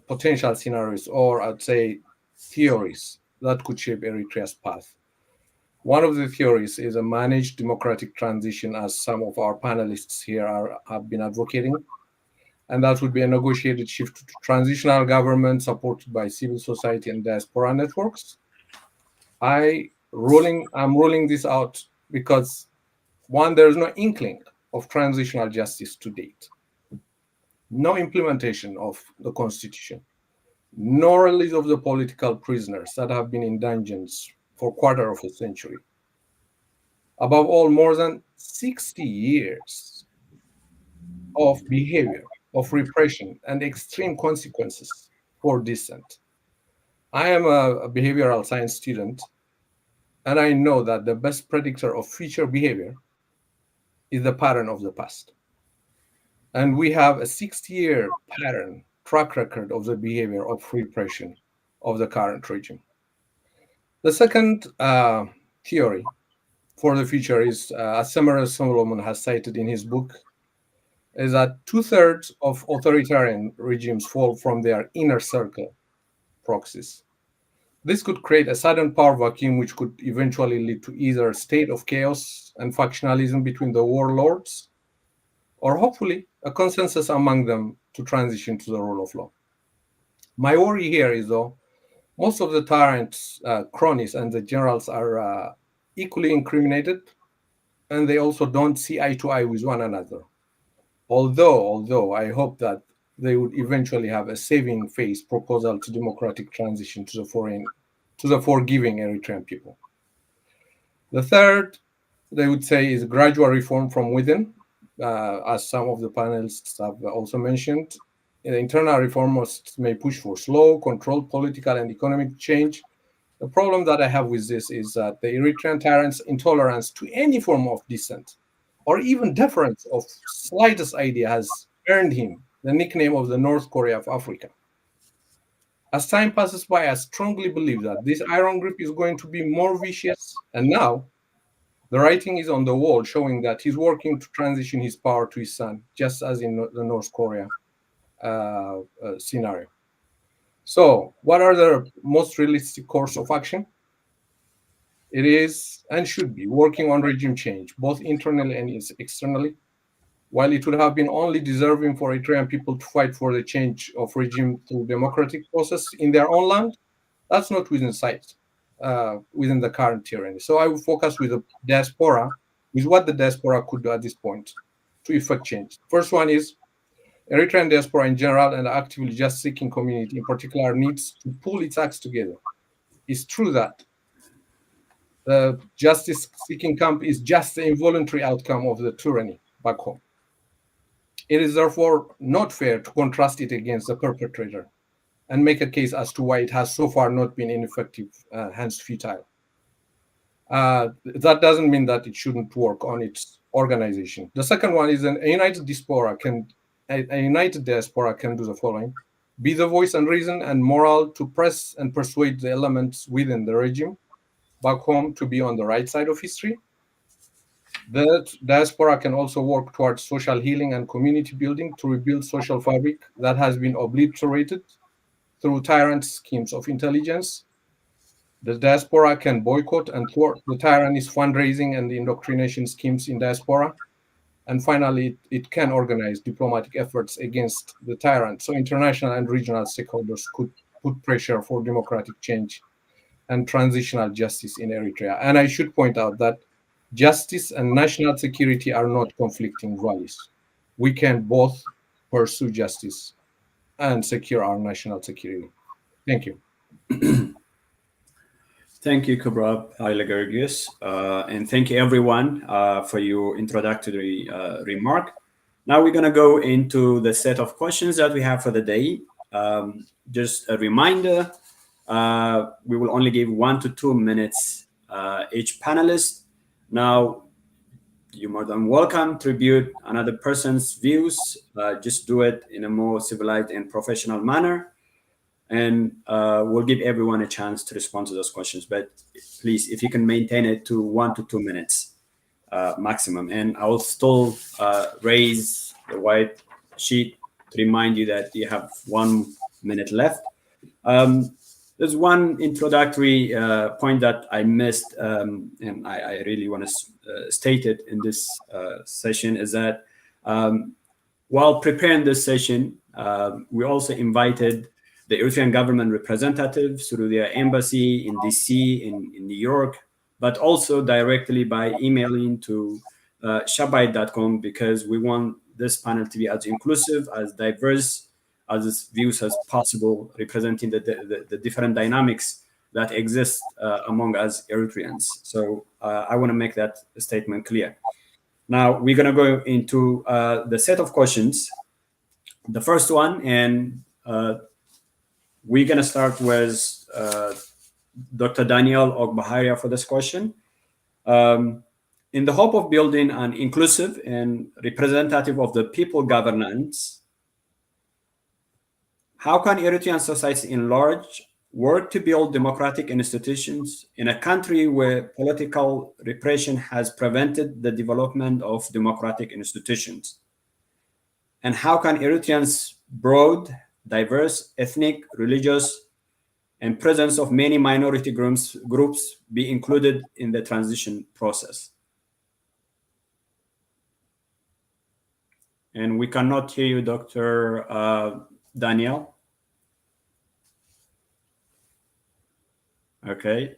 potential scenarios, or I'd say theories, that could shape Eritrea's path. One of the theories is a managed democratic transition, as some of our panelists here have been advocating, and that would be a negotiated shift to transitional government supported by civil society and diaspora networks. I'm ruling this out because, one, there is no inkling of transitional justice to date, no implementation of the constitution, no release of the political prisoners that have been in dungeons for a quarter of a century. Above all, more than 60 years of behavior, of repression, and extreme consequences for dissent. I am a behavioral science student, and I know that the best predictor of future behavior is the pattern of the past. And we have a 60-year pattern, track record of the behavior of repression of the current regime. The second theory for the future is, as Samuel Solomon has cited in his book, is that 2/3 of authoritarian regimes fall from their inner circle proxies. This could create a sudden power vacuum, which could eventually lead to either a state of chaos and factionalism between the warlords, or hopefully a consensus among them to transition to the rule of law. My worry here is, though, most of the tyrants, cronies, and the generals are equally incriminated, and they also don't see eye to eye with one another. Although I hope that they would eventually have a saving face proposal to democratic transition to the forgiving Eritrean people. The third, they would say, is gradual reform from within, as some of the panelists have also mentioned. Internal reformers may push for slow, controlled political and economic change. The problem that I have with this is that the Eritrean tyrant's intolerance to any form of dissent or even deference of slightest idea has earned him the nickname of the North Korea of Africa. As time passes by, I strongly believe that this iron grip is going to be more vicious, and now the writing is on the wall showing that he's working to transition his power to his son, just as in the North Korea scenario. So, what are the most realistic course of action? It is and should be working on regime change, both internally and externally. While it would have been only deserving for Eritrean people to fight for the change of regime through democratic process in their own land, that's not within sight, within the current tyranny. So I will focus with the diaspora, with what the diaspora could do at this point to effect change. First one is Eritrean diaspora in general and the actively justice-seeking community in particular needs to pull its acts together. It's true that the justice-seeking camp is just the involuntary outcome of the tyranny back home. It is therefore not fair to contrast it against the perpetrator and make a case as to why it has so far not been ineffective, hence futile. That doesn't mean that it shouldn't work on its organization. The second one is a united diaspora can do the following: be the voice and reason and moral to press and persuade the elements within the regime back home to be on the right side of history. The diaspora can also work towards social healing and community building to rebuild social fabric that has been obliterated through tyrant schemes of intelligence. The diaspora can boycott and thwart the tyranny's fundraising and indoctrination schemes in diaspora. And finally, it can organize diplomatic efforts against the tyrant, so international and regional stakeholders could put pressure for democratic change and transitional justice in Eritrea. And I should point out that justice and national security are not conflicting values. We can both pursue justice and secure our national security. Thank you. Thank you, Kebreab Hailegiorgis, and thank you everyone for your introductory remark. Now we're going to go into the set of questions that we have for the day. Just a reminder, we will only give 1 to 2 minutes each panelist. Now, you're more than welcome to tribute another person's views. Just do it in a more civilized and professional manner. And we'll give everyone a chance to respond to those questions. But please, if you can maintain it to 1 to 2 minutes maximum. And I will still raise the white sheet to remind you that you have 1 minute left. There's one introductory point that I missed, and I really want to state it in this session, is that while preparing this session, we also invited the Eritrean government representatives through their embassy in DC, in New York, but also directly by emailing to shabai.com, because we want this panel to be as inclusive, as diverse, as views as possible, representing the different dynamics that exist among us Eritreans. So I want to make that statement clear. Now we're going to go into the set of questions. The first one, and we're going to start with Dr. Daniel Ogbaharya for this question. In the hope of building an inclusive and representative of the people governance, how can Eritrean society in large work to build democratic institutions in a country where political repression has prevented the development of democratic institutions? And how can Eritreans' broad, diverse, ethnic, religious, and presence of many minority groups be included in the transition process? And we cannot hear you, Dr. Daniel. Okay,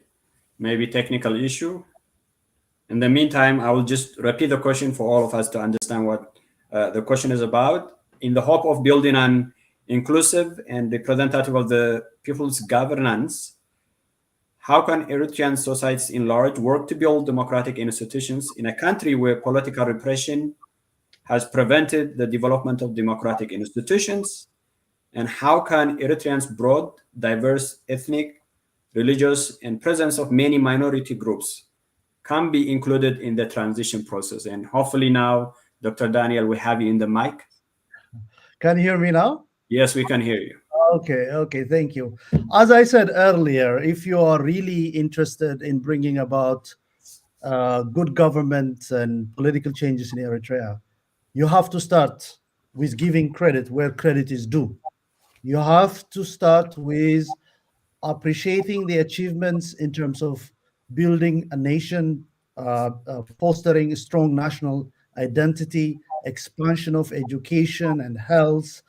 maybe technical issue. In the meantime, I will just repeat the question for all of us to understand what the question is about. In the hope of building an inclusive and representative of the people's governance, how can Eritrean societies in large work to build democratic institutions in a country where political repression has prevented the development of democratic institutions? And how can Eritreans' broad, diverse ethnic, religious, and presence of many minority groups can be included in the transition process? And hopefully now, Dr. Daniel, we have you in the mic. Can you hear me now? Yes, we can hear you. Okay, thank you. As I said earlier, if you are really interested in bringing about good government and political changes in Eritrea, you have to start with giving credit where credit is due. You have to start with appreciating the achievements in terms of building a nation, fostering a strong national identity, expansion of education and health,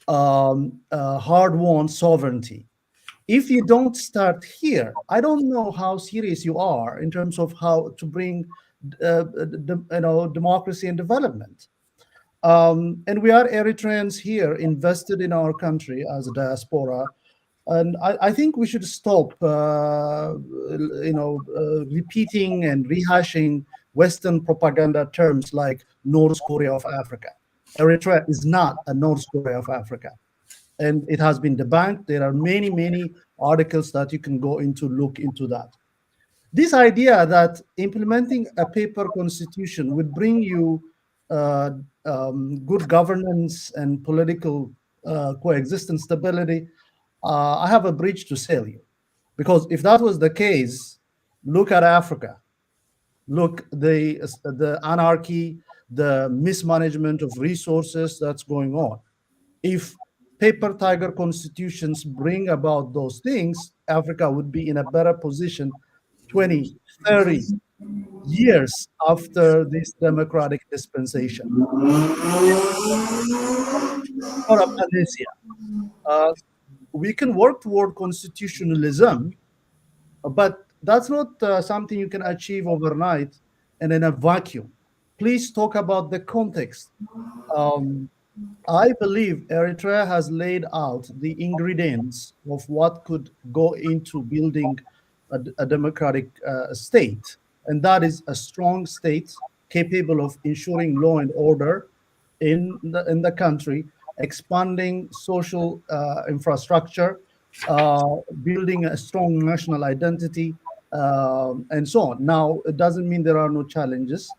hard-won sovereignty. If you don't start here, I don't know how serious you are in terms of how to bring democracy and development. And we are Eritreans here invested in our country as a diaspora. And I think we should stop, repeating and rehashing Western propaganda terms like North Korea of Africa. Eritrea is not a North Korea of Africa. And it has been debunked. There are many, many articles that you can go into, look into that. This idea that implementing a paper constitution would bring you good governance and political coexistence stability, I have a bridge to sail you. Because if that was the case, look at Africa. Look, the anarchy, the mismanagement of resources that's going on. If paper tiger constitutions bring about those things, Africa would be in a better position 20, 30 years after this democratic dispensation. Or a panacea. We can work toward constitutionalism, but that's not something you can achieve overnight and in a vacuum. Please talk about the context. I believe Eritrea has laid out the ingredients of what could go into building a democratic state, and that is a strong state capable of ensuring law and order in the country, expanding social infrastructure, building a strong national identity, and so on. Now, it doesn't mean there are no challenges,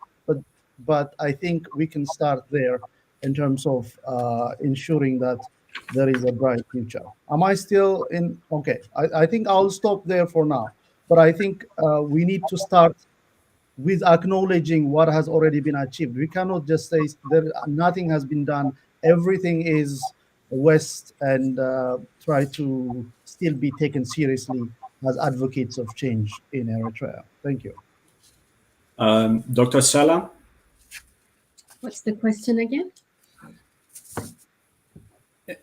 but I think we can start there in terms of ensuring that there is a bright future. Am I still in? Okay, I think I'll stop there for now. But I think we need to start with acknowledging what has already been achieved. We cannot just say nothing has been done, everything is West, and try to still be taken seriously as advocates of change in Eritrea. Thank you. Dr. Salam? What's the question again?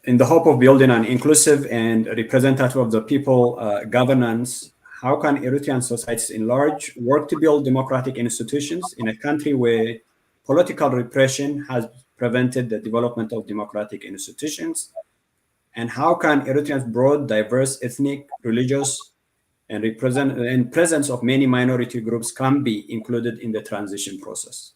In the hope of building an inclusive and representative of the people governance, how can Eritrean societies in large work to build democratic institutions in a country where political repression has prevented the development of democratic institutions? And how can Eritreans' broad, diverse ethnic, religious, and presence of many minority groups can be included in the transition process?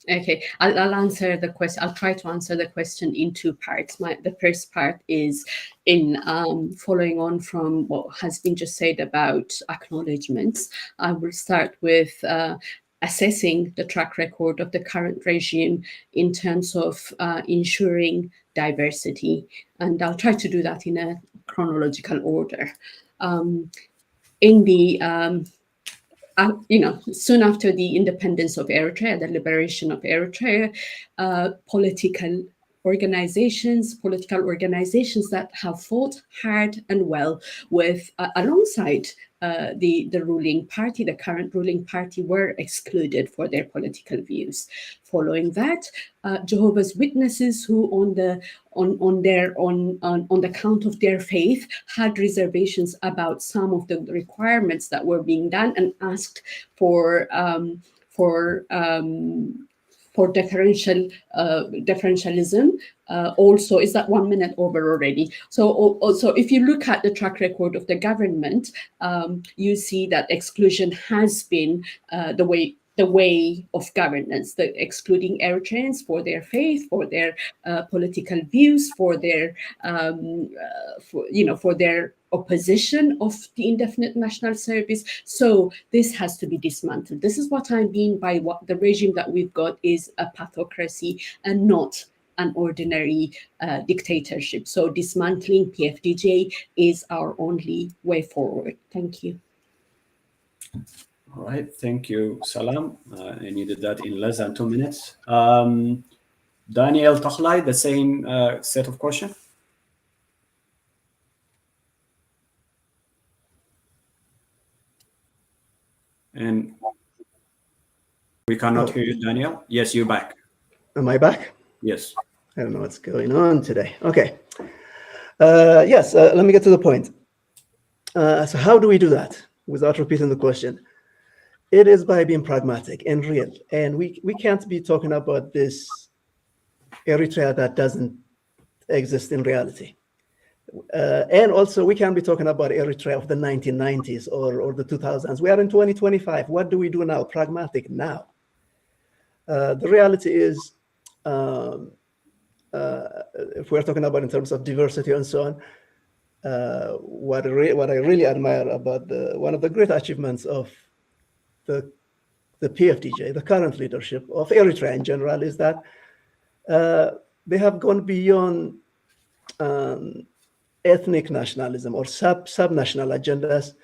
Okay, I'll answer the question. I'll try to answer the question in two parts. The first part is in following on from what has been just said about acknowledgements. I will start with assessing the track record of the current regime in terms of ensuring diversity. And I'll try to do that in a chronological order. In the soon after the independence of Eritrea, the liberation of Eritrea, political organizations, political organizations that have fought hard and well with alongside the ruling party, the current ruling party, were excluded for their political views. Following that, Jehovah's Witnesses, who on the count of their faith had reservations about some of the requirements that were being done and asked for differentialism. Also, is that 1 minute over already? So also, if you look at the track record of the government, you see that exclusion has been the way of governance, excluding Eritreans for their faith, for their political views, for their for their opposition of the indefinite national service. So this has to be dismantled. This is what I mean by what the regime that we've got is a pathocracy and not an ordinary dictatorship. So dismantling PFDJ is our only way forward. Thank you. All right, thank you, Salam. I needed that in less than 2 minutes. Daniel Teklai, the same set of questions. And we cannot hear you, Daniel. Yes, you're back. Am I back? Yes. I don't know what's going on today. Okay. Yes, let me get to the point. So how do we do that without repeating the question? It is by being pragmatic and real. And we can't be talking about this Eritrea that doesn't exist in reality. And also, we can't be talking about Eritrea of the 1990s or the 2000s. We are in 2025. What do we do now? Pragmatic now. The reality is, if we're talking about in terms of diversity and so on, what I really admire about one of the great achievements of the PFDJ, the current leadership of Eritrea in general, is that they have gone beyond ethnic nationalism or sub-national agendas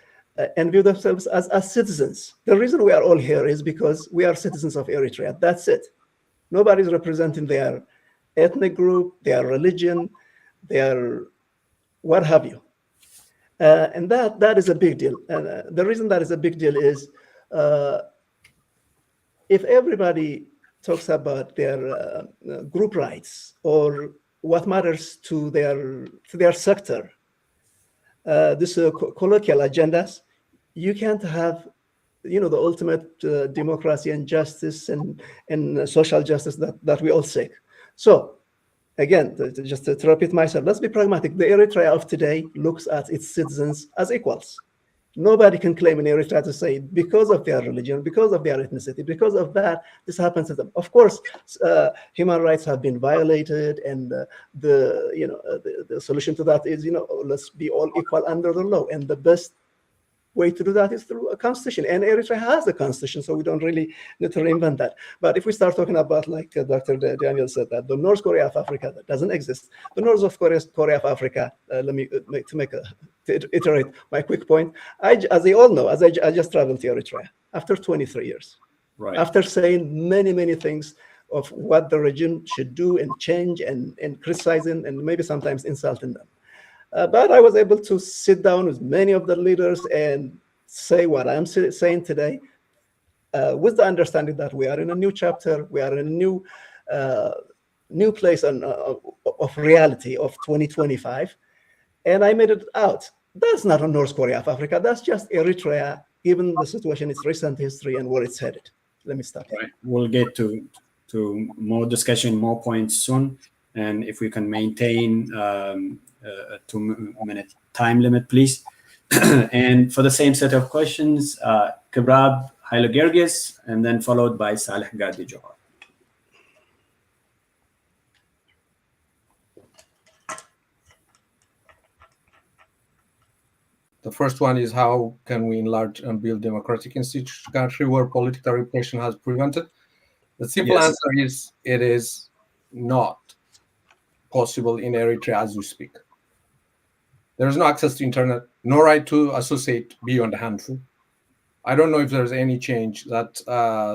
and view themselves as citizens. The reason we are all here is because we are citizens of Eritrea. That's it. Nobody's representing their ethnic group, their religion, their what have you. And that is a big deal. And the reason that is a big deal is if everybody talks about their group rights or what matters to their sector, this colloquial agendas, you can't have, the ultimate democracy and justice and social justice that we all seek. So, again, just to repeat myself, let's be pragmatic. The Eritrea of today looks at its citizens as equals. Nobody can claim in Eritrea to say because of their religion, because of their ethnicity, because of that, this happens to them. Of course, human rights have been violated, and the solution to that is, let's be all equal under the law. And the best way to do that is through a constitution. And Eritrea has a constitution, so we don't really need to reinvent that. But if we start talking about, like Dr. Daniel said, that the North Korea of Africa, that doesn't exist. The North of Korea of Africa, let me iterate my quick point. As they all know, I just traveled to Eritrea after 23 years. Right. After saying many, many things of what the regime should do and change and criticizing and maybe sometimes insulting them. But I was able to sit down with many of the leaders and say what I'm saying today, with the understanding that we are in a new chapter, we are in a new place of reality of 2025, and I made it out. That's not a North Korea of Africa. That's just Eritrea, given the situation, its recent history, and where it's headed. Let me stop. Right. We'll get to more discussion, more points soon, and if we can maintain a 2-minute time limit, please. And for the same set of questions, Kebreab Hailegiorgis, and then followed by Salih GadJohar. The first one is, how can we enlarge and build democratic institutions in a country where political repression has prevented? The simple answer is, it is not possible in Eritrea as we speak. There is no access to internet, no right to associate beyond a handful. I don't know if there's any change that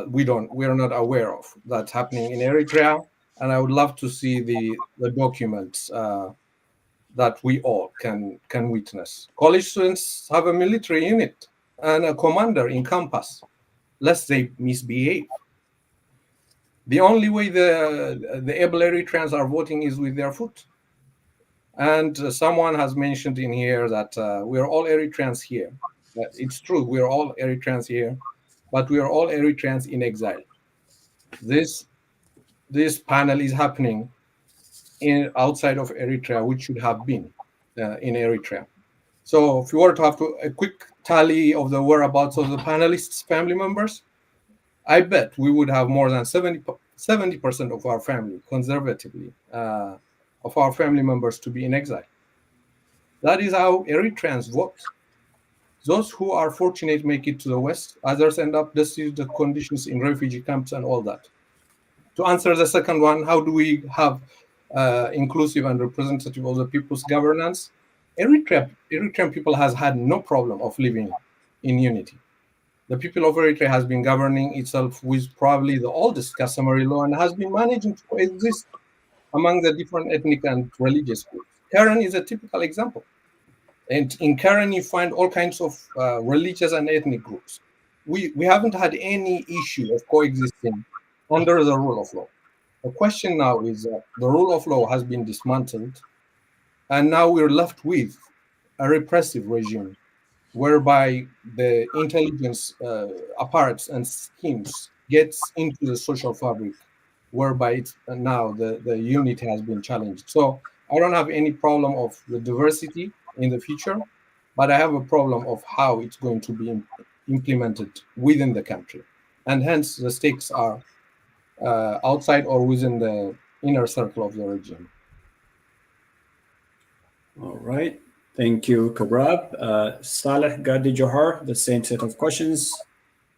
we are not aware of that's happening in Eritrea and I would love to see the documents that we all can witness. College students have a military unit and a commander in campus, lest they misbehave. The only way the able Eritreans are voting is with their foot. And someone has mentioned in here that we are all Eritreans here. It's true, we are all Eritreans here, but we are all Eritreans in exile. This panel is happening outside of Eritrea, which should have been in Eritrea. So if you were to have a quick tally of the whereabouts of the panelists' family members, I bet we would have more than 70% of our family, conservatively, of our family members to be in exile. That is how Eritreans vote. Those who are fortunate make it to the West, others end up destitute the conditions in refugee camps and all that. To answer the second one, how do we have inclusive and representative of the people's governance? Eritrean people has had no problem of living in unity. The people of Eritrea has been governing itself with probably the oldest customary law and has been managing to coexist among the different ethnic and religious groups. Karen is a typical example. And in Karen, you find all kinds of religious and ethnic groups. We haven't had any issue of coexisting under the rule of law. The question now is the rule of law has been dismantled, and now we're left with a repressive regime whereby the intelligence apparatus and schemes gets into the social fabric, whereby now the unity has been challenged. So I don't have any problem of the diversity in the future, but I have a problem of how it's going to be implemented within the country. And hence the stakes are outside or within the inner circle of the regime. All right. Thank you, Kebreab. Salih GadJohar, the same set of questions.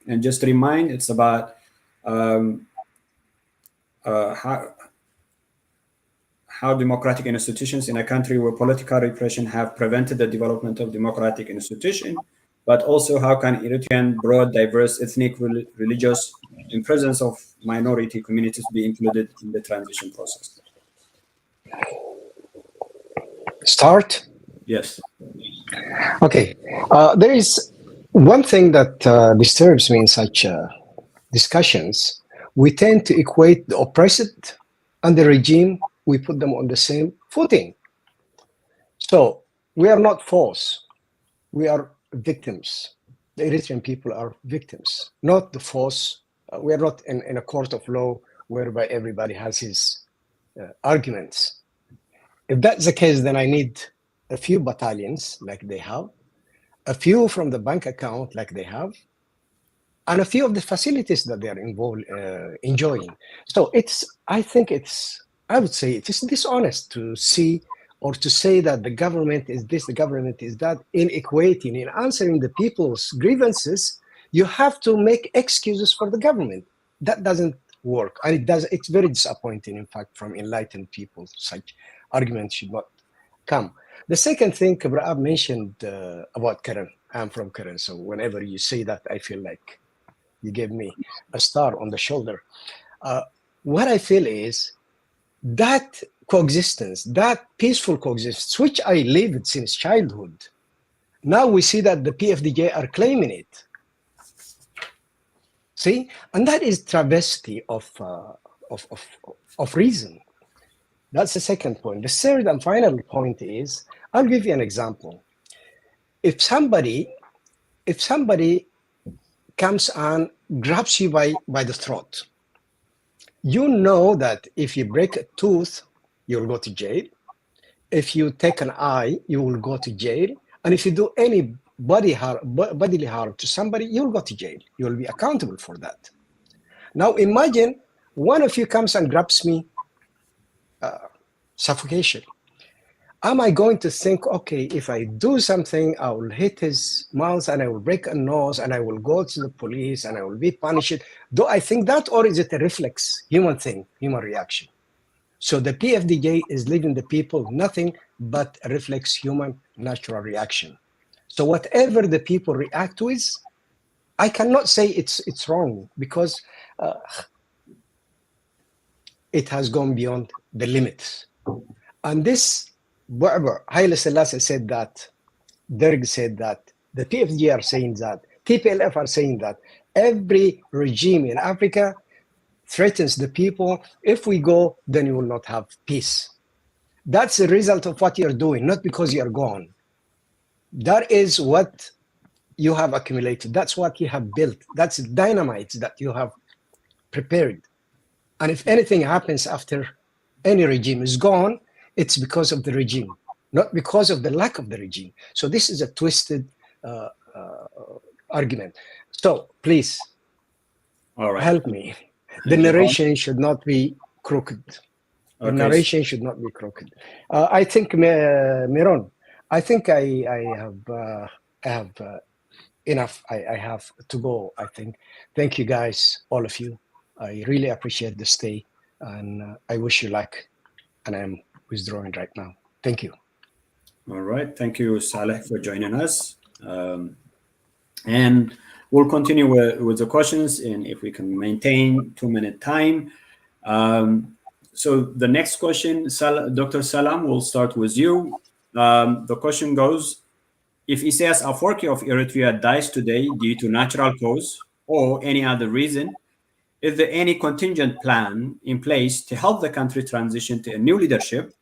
And just to remind, it's about how democratic institutions in a country where political repression have prevented the development of democratic institution, but also how can Eritrean broad, diverse, ethnic, religious, and presence of minority communities be included in the transition process? Start? Yes. Okay. There is one thing that disturbs me in such discussions. We tend to equate the oppressed and the regime, we put them on the same footing. So we are not false. We are victims. The Eritrean people are victims, not the false. We are not in a court of law whereby everybody has his arguments. If that's the case, then I need a few battalions like they have, a few from the bank account like they have, and a few of the facilities that they are involved enjoying. So I would say it is dishonest to see or to say that the government is this, the government is that. In equating, in answering the people's grievances, you have to make excuses for the government. That doesn't work, and it's very disappointing, in fact, from enlightened people. Such arguments should not come. The second thing Kebreab mentioned about Karen, I'm from Karen, so whenever you say that, I feel like you gave me a star on the shoulder. What I feel is that coexistence, that peaceful coexistence, which I lived since childhood, now we see that the PFDJ are claiming it. See, and that is travesty of reason. That's the second point. The third and final point is, I'll give you an example. If somebody comes and grabs you by the throat, you know that if you break a tooth, you'll go to jail. If you take an eye, you will go to jail. And if you do any bodily harm to somebody, you'll go to jail. You'll be accountable for that. Now imagine one of you comes and grabs me, suffocation. Am I going to think, okay, if I do something, I will hit his mouth and I will break a nose and I will go to the police and I will be punished? Do I think that, or is it a reflex, human thing, human reaction? So the PFDJ is leaving the people nothing but a reflex, human, natural reaction. So whatever the people react with, I cannot say it's wrong, because it has gone beyond the limits. And this, whatever, Haile Selassie said that, Derg said that, the PFG are saying that, TPLF are saying that, every regime in Africa threatens the people. If we go, then you will not have peace. That's the result of what you're doing, not because you're gone. That is what you have accumulated. That's what you have built. That's dynamite that you have prepared. And if anything happens after any regime is gone, it's because of the regime, not because of the lack of the regime. So this is a twisted argument. So please, All right. help me. The narration should not be crooked. The Okay. narration should not be crooked. I think, Miron, I think I have enough. I have to go, I think. Thank you guys, all of you. I really appreciate the stay, and I wish you luck. And I'm withdrawing right now. Thank you. All right. Thank you, Salih, for joining us. And we'll continue with the questions, and if we can maintain 2-minute time. So the next question, Dr. Salam, we'll start with you. The question goes, if Isaias Afwerki of Eritrea dies today due to natural cause or any other reason, is there any contingent plan in place to help the country transition to a new leadership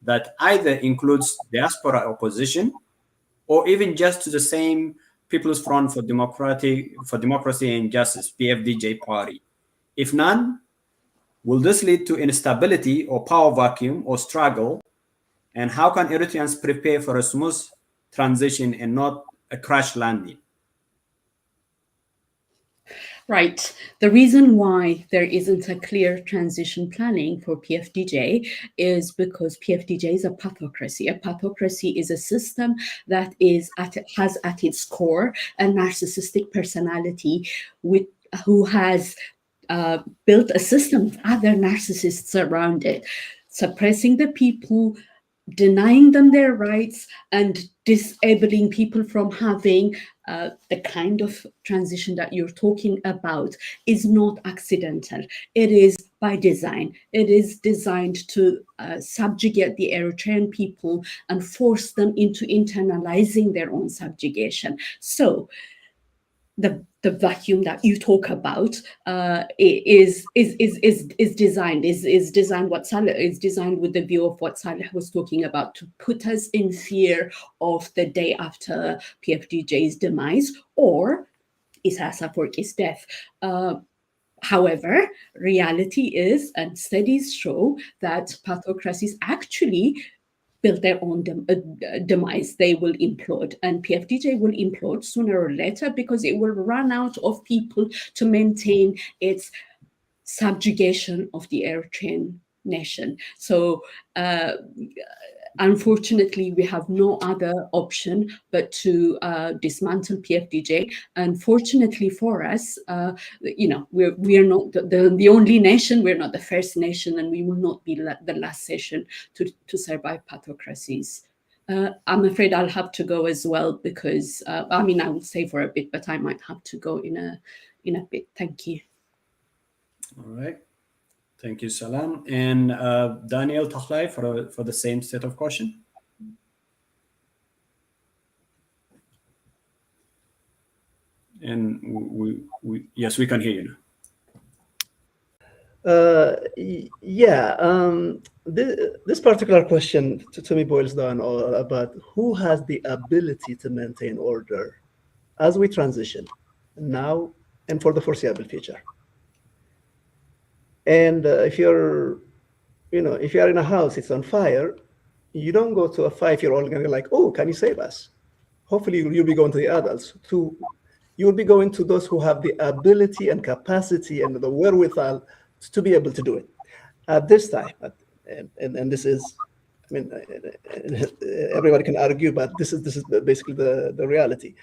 that either includes diaspora opposition or even just to the same People's Front for Democracy and Justice, PFDJ party? If none, will this lead to instability or power vacuum or struggle? And how can Eritreans prepare for a smooth transition and not a crash landing? Right. The reason why there isn't a clear transition planning for PFDJ is because PFDJ is a pathocracy. A pathocracy is a system that has at its core a narcissistic personality who has built a system of other narcissists around it, suppressing the people, denying them their rights, and disabling people from having the kind of transition that you're talking about is not accidental. It is by design. It is designed to subjugate the Eritrean people and force them into internalizing their own subjugation. So the vacuum that you talk about is designed what Salih is designed with the view of what Salih was talking about, to put us in fear of the day after PFDJ's demise or Isaias Afwerki's death. However, reality is, and studies show, that pathocracies actually build their own demise. They will implode, and PFDJ will implode sooner or later because it will run out of people to maintain its subjugation of the Eritrean nation. So unfortunately, we have no other option but to dismantle PFDJ. Unfortunately for us, we are not the only nation. We're not the first nation, and we will not be the last nation to survive pathocracies. I'm afraid I'll have to go as well because I will stay for a bit, but I might have to go in a bit. Thank you. All right. Thank you, Salam. And Daniel Teklai for the same set of question. And yes, we can hear you now. This particular question to me boils down about who has the ability to maintain order as we transition now and for the foreseeable future. And if you're in a house, it's on fire, you don't go to a 5-year-old and be like, oh, can you save us? Hopefully you'll be going to the adults. You'll be going to those who have the ability and capacity and the wherewithal to be able to do it. At this time, and this is, everybody can argue, but this is basically the reality.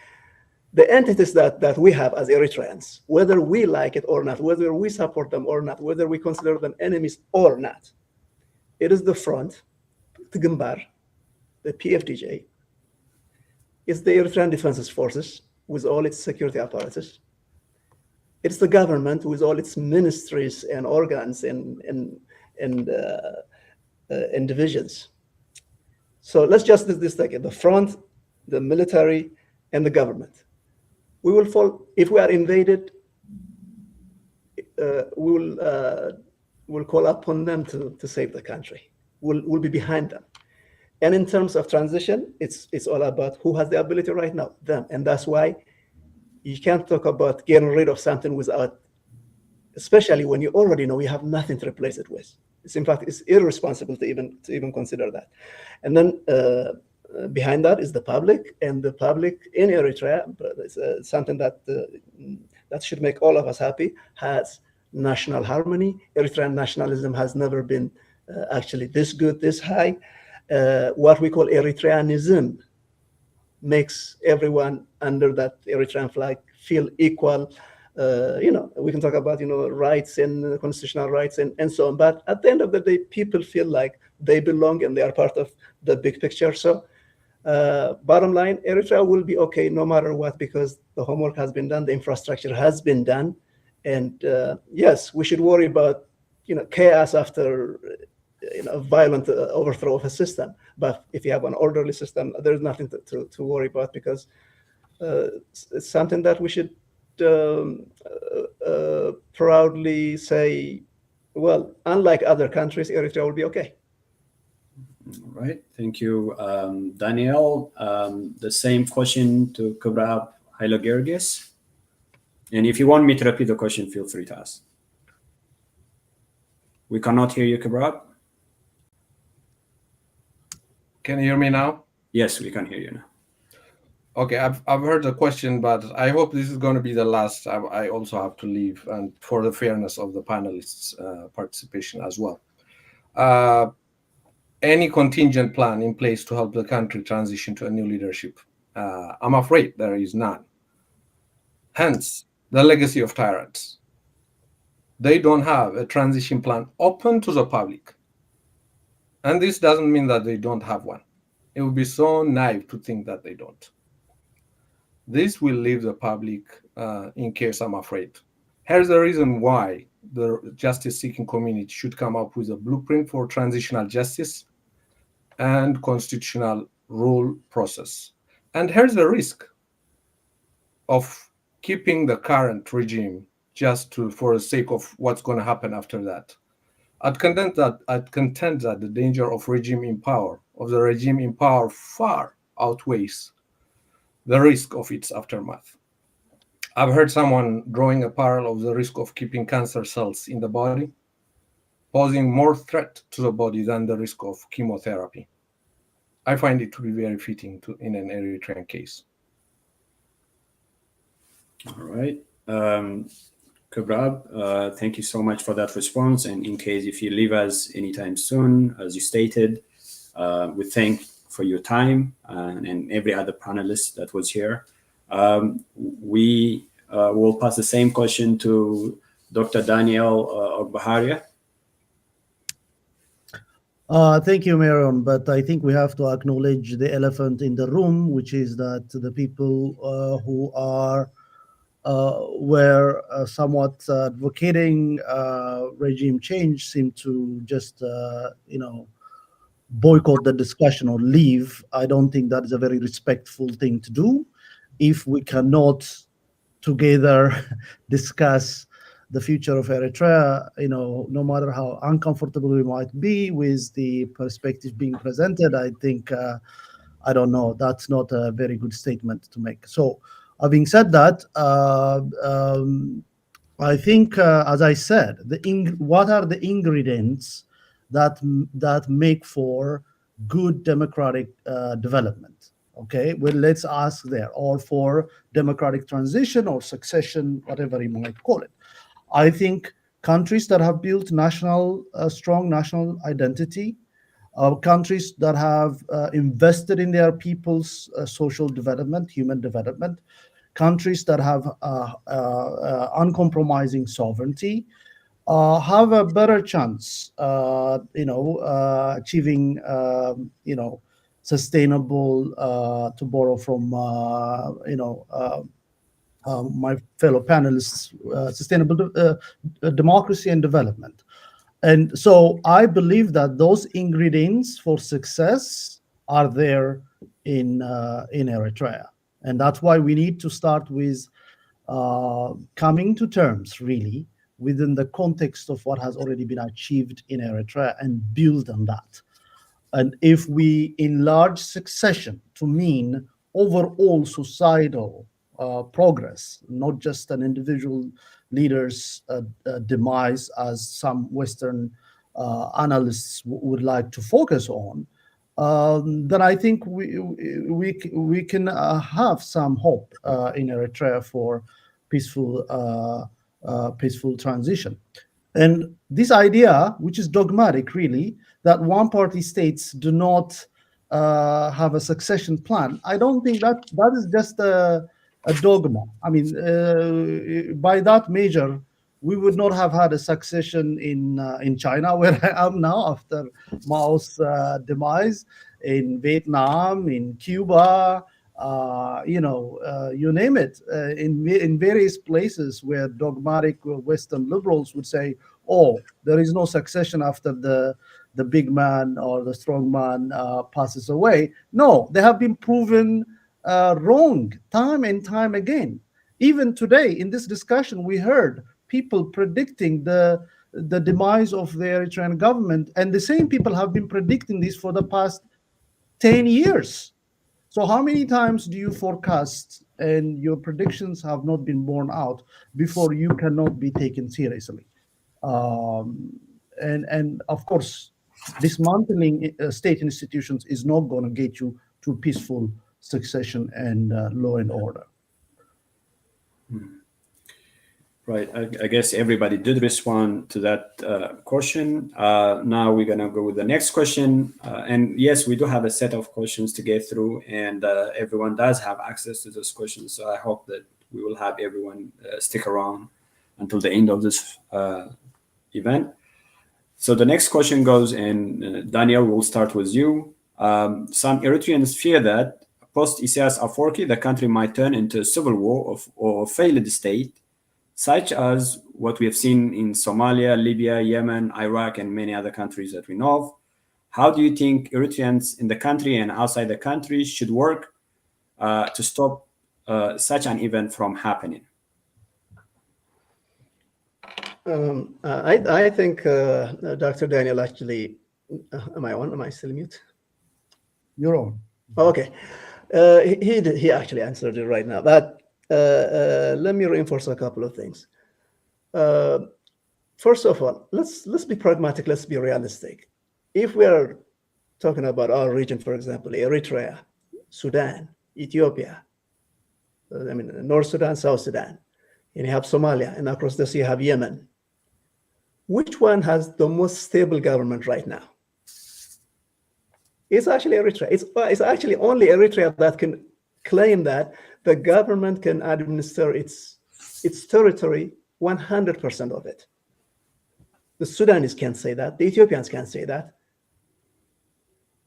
The entities that we have as Eritreans, whether we like it or not, whether we support them or not, whether we consider them enemies or not, it is the front, the Gembar, the PFDJ, it's the Eritrean Defense Forces with all its security apparatus, it's the government with all its ministries and organs and and divisions. So let's just this like the front, the military, and the government. We will fall if we are invaded. We'll call upon them to save the country. We'll be behind them. And in terms of transition, it's all about who has the ability right now, them. And that's why you can't talk about getting rid of something without, especially when you already know you have nothing to replace it with. In fact, it's irresponsible to even consider that. And then behind that is the public, and the public in Eritrea, but it's something that should make all of us happy, has national harmony. Eritrean nationalism has never been actually this good, this high. What we call Eritreanism makes everyone under that Eritrean flag feel equal. We can talk about, rights and constitutional rights and so on. But at the end of the day, people feel like they belong and they are part of the big picture. So bottom line, Eritrea will be okay no matter what, because the homework has been done, the infrastructure has been done. And yes, we should worry about, chaos after a violent overthrow of a system. But if you have an orderly system, there's nothing to worry about, because it's something that we should proudly say, well, unlike other countries, Eritrea will be okay. All right. Thank you, Daniel. The same question to Kebreab Hailegiorgis. And if you want me to repeat the question, feel free to ask. We cannot hear you, Kebreab. Can you hear me now? Yes, we can hear you now. Okay, I've heard the question, but I hope this is going to be the last. I also have to leave, and for the fairness of the panelists' participation as well. Any contingent plan in place to help the country transition to a new leadership? I'm afraid there is none. Hence, the legacy of tyrants. They don't have a transition plan open to the public. And this doesn't mean that they don't have one. It would be so naive to think that they don't. This will leave the public in chaos, I'm afraid. Here's the reason why the justice-seeking community should come up with a blueprint for transitional justice and constitutional rule process. And here's the risk of keeping the current regime just for the sake of what's going to happen after that. I'd contend that the danger of the regime in power far outweighs the risk of its aftermath. I've heard someone drawing a parallel of the risk of keeping cancer cells in the body, posing more threat to the body than the risk of chemotherapy. I find it to be very fitting in an Eritrean case. All right. Kebreab, thank you so much for that response. And in case if you leave us anytime soon, as you stated, we thank for your time and every other panelist that was here. We will pass the same question to Dr. Daniel Ogbaharya. Thank you, Marion. But I think we have to acknowledge the elephant in the room, which is that the people who were somewhat advocating regime change seem to just, boycott the discussion or leave. I don't think that is a very respectful thing to do. If we cannot together discuss the future of Eritrea, no matter how uncomfortable we might be with the perspective being presented, I think, I don't know, that's not a very good statement to make. So, having said that, I think, as I said, what are the ingredients that make for good democratic development? Okay, well, let's ask there, or for democratic transition or succession, whatever you might call it. I think countries that have built strong national identity, countries that have invested in their people's social development, human development, countries that have uncompromising sovereignty, have a better chance, achieving, sustainable, to borrow from, my fellow panelists, sustainable democracy and development. And so I believe that those ingredients for success are there in Eritrea, and that's why we need to start with coming to terms, really, within the context of what has already been achieved in Eritrea and build on that. And if we enlarge succession to mean overall societal progress, not just an individual leader's demise, as some Western analysts would like to focus on, then I think we can have some hope in Eritrea for peaceful transition. And this idea, which is dogmatic, really, that one-party states do not have a succession plan, I don't think that is just a dogma. I mean, by that measure, we would not have had a succession in China, where I am now after Mao's demise, in Vietnam, in Cuba, you name it, in various places where dogmatic Western liberals would say, "Oh, there is no succession after the big man or the strong man passes away." No, they have been proven wrong time and time again. Even today, in this discussion, we heard people predicting the demise of the Eritrean government, and the same people have been predicting this for the past 10 years. So how many times do you forecast and your predictions have not been borne out before you cannot be taken seriously? And of course, dismantling state institutions is not going to get you to peaceful succession and law and order. Right. I guess everybody did respond to that question. Now we're going to go with the next question. And yes, we do have a set of questions to get through, and everyone does have access to those questions. So I hope that we will have everyone stick around until the end of this event. So the next question goes, and Daniel, we'll start with you. Some Eritreans fear that post-Isaias Afwerki, the country might turn into a civil war or a failed state, such as what we have seen in Somalia, Libya, Yemen, Iraq, and many other countries that we know of. How do you think Eritreans in the country and outside the country should work to stop such an event from happening? I think Dr. Daniel actually, am I on? Am I still mute? You're on. Okay. He actually answered it right now. But let me reinforce a couple of things. First of all, let's be pragmatic. Let's be realistic. If we are talking about our region, for example, Eritrea, Sudan, Ethiopia, North Sudan, South Sudan, and you have Somalia, and across the sea you have Yemen. Which one has the most stable government right now? It's actually Eritrea. It's actually only Eritrea that can claim that the government can administer its territory 100% of it. The Sudanese can't say that. The Ethiopians can't say that.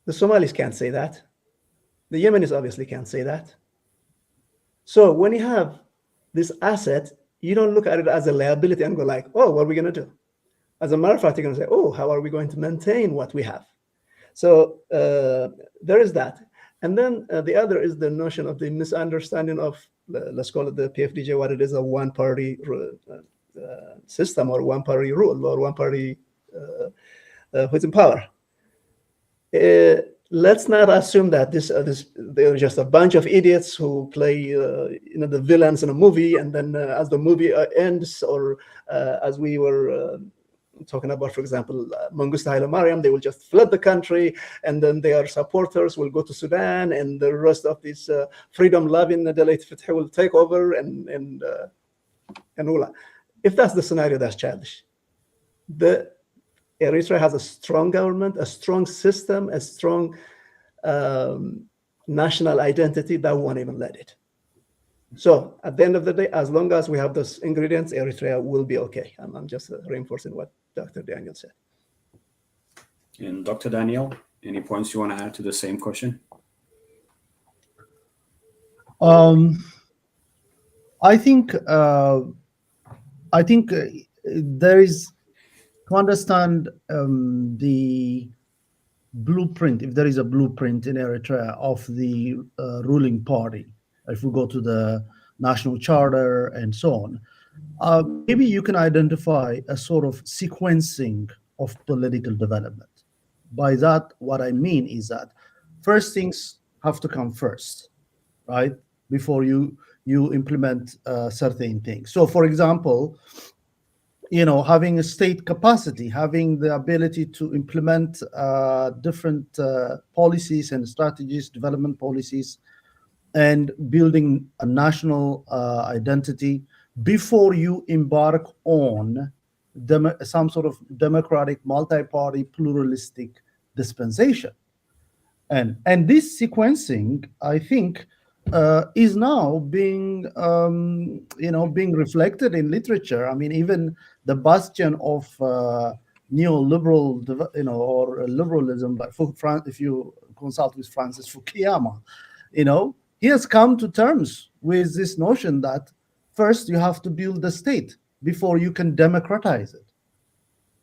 The Somalis can't say that. The Yemenis obviously can't say that. So when you have this asset, you don't look at it as a liability and go like, oh, what are we going to do? As a matter of fact, you're going to say, oh, how are we going to maintain what we have? So there is that. And then the other is the notion of the misunderstanding of, let's call it the PFDJ, what it is, a one-party system or one-party rule or one-party who's in power. Let's not assume that they're just a bunch of idiots who play the villains in a movie, and then as the movie ends, or as we were talking about, for example, Mengistu Haile Mariam, they will just flood the country, and then their supporters will go to Sudan, and the rest of these freedom-loving Dalit Fatah will take over, and if that's the scenario, that's childish. Eritrea has a strong government, a strong system, a strong national identity that won't even let it. So at the end of the day, as long as we have those ingredients, Eritrea will be okay. I'm just reinforcing what Dr. Daniel said. And Dr. Daniel, any points you want to add to the same question? I think there is to understand the blueprint, if there is a blueprint in Eritrea of the ruling party, if we go to the national charter and so on, maybe you can identify a sort of sequencing of political development. By that, what I mean is that first things have to come first, right? Before you implement certain things. So, for example, having a state capacity, having the ability to implement different policies and strategies, development policies, and building a national identity before you embark on some sort of democratic, multi-party, pluralistic dispensation. And this sequencing, I think, is now being being reflected in literature. I mean, even the bastion of neoliberal, or liberalism, like if you consult with Francis Fukuyama, he has come to terms with this notion that first you have to build the state before you can democratize it,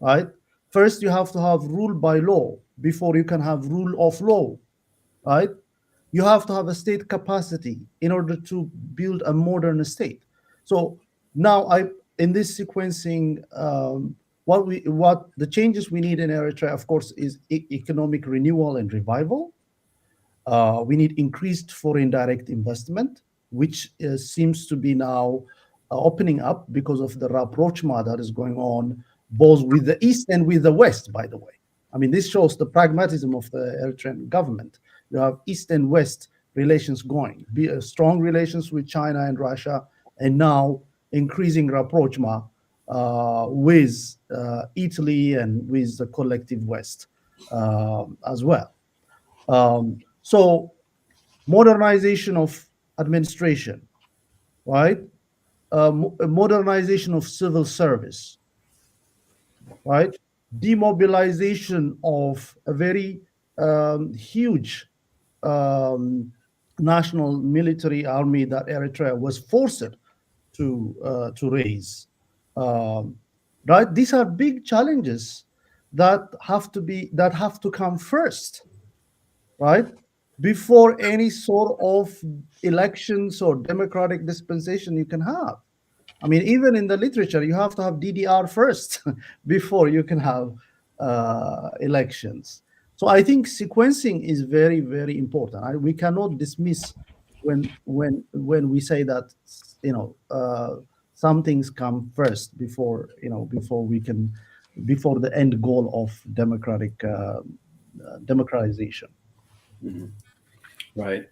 right? First, you have to have rule by law before you can have rule of law, right? You have to have a state capacity in order to build a modern state. So now, in this sequencing, what the changes we need in Eritrea, of course, is economic renewal and revival. We need increased foreign direct investment, which seems to be now opening up because of the rapprochement that is going on both with the East and with the West, by the way. I mean, this shows the pragmatism of the Eritrean government. You have East and West relations going, strong relations with China and Russia, and now increasing rapprochement with Italy and with the collective West as well. So modernization of administration, right? Modernization of civil service, right? Demobilization of a very huge national military army that Eritrea was forced to raise, right? These are big challenges that have to come first, right? Before any sort of elections or democratic dispensation you can have. I mean, even in the literature, you have to have DDR first before you can have elections. So I think sequencing is very, very important. We cannot dismiss when we say that some things come first before before the end goal of democratization. Mm-hmm. Right.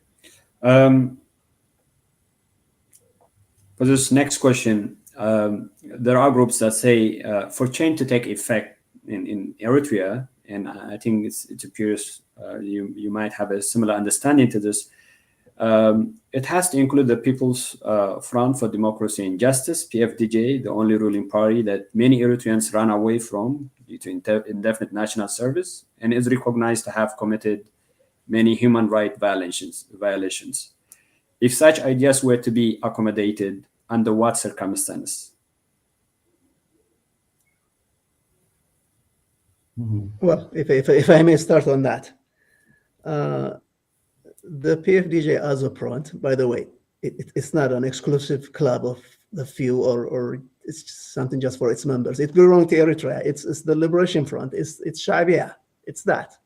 For this next question, there are groups that say for change to take effect in Eritrea, and I think it appears you might have a similar understanding to this. It has to include the People's Front for Democracy and Justice, PFDJ, the only ruling party that many Eritreans run away from due to indefinite national service, and is recognized to have committed many human rights violations. If such ideas were to be accommodated, under what circumstances? Mm-hmm. Well, if I may start on that, the PFDJ as a front, by the way, it's not an exclusive club of the few or it's something just for its members. It belongs to Eritrea. It's the Liberation Front. It's Shabia. It's that.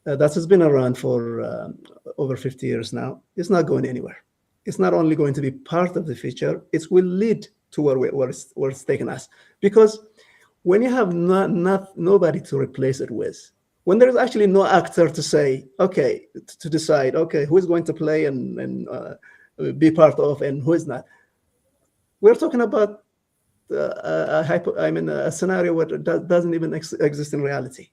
That has been around for over 50 years now. It's not going anywhere. It's not only going to be part of the future, it will lead to where it's taken us. Because when you have nobody to replace it with, when there is actually no actor to say, okay, to decide, okay, who is going to play and be part of and who is not, we're talking about a scenario where it doesn't even exist in reality.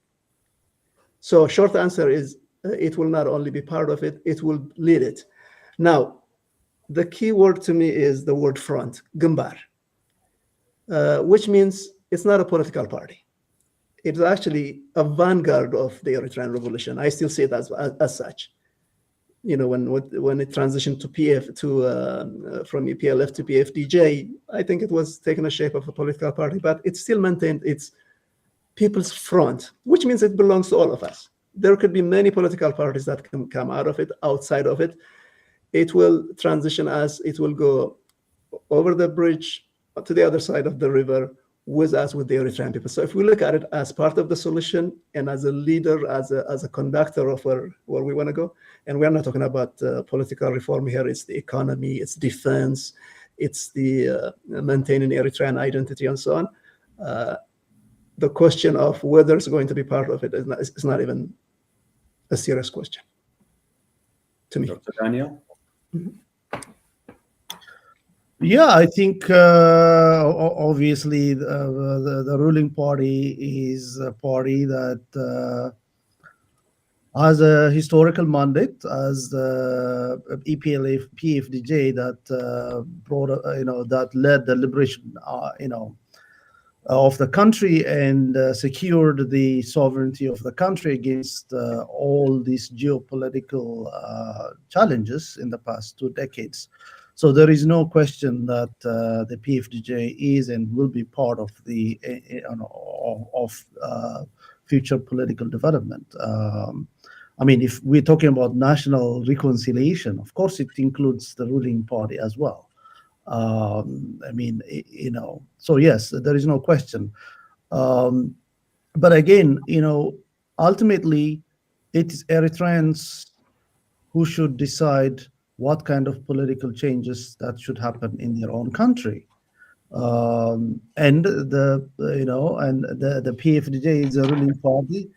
So short answer is it will not only be part of it, it will lead it. Now, the key word to me is the word front, Gumbar, which means it's not a political party. It's actually a vanguard of the Eritrean revolution. I still see it as such. You know, when it transitioned to from EPLF to PFDJ, I think it was taking a shape of a political party, but it still maintained its People's Front, which means it belongs to all of us. There could be many political parties that can come out of it, outside of it. It will transition as it will go over the bridge to the other side of the river with us, with the Eritrean people. So if we look at it as part of the solution and as a leader, as a conductor of where we want to go, and we're not talking about political reform here, it's the economy, it's defense, it's the maintaining Eritrean identity and so on. The question of whether it's going to be part of it is not even a serious question to me. Dr. Daniel? Yeah, I think obviously the ruling party is a party that has a historical mandate as the EPLF PFDJ that brought that led the liberation of the country and secured the sovereignty of the country against all these geopolitical challenges in the past 2 decades. So there is no question that the PFDJ is and will be part of the future political development. I mean, if we're talking about national reconciliation, of course, it includes the ruling party as well. I mean, so yes, there is no question. But again, ultimately, it is Eritreans who should decide what kind of political changes that should happen in their own country. And the PFDJ is a ruling party.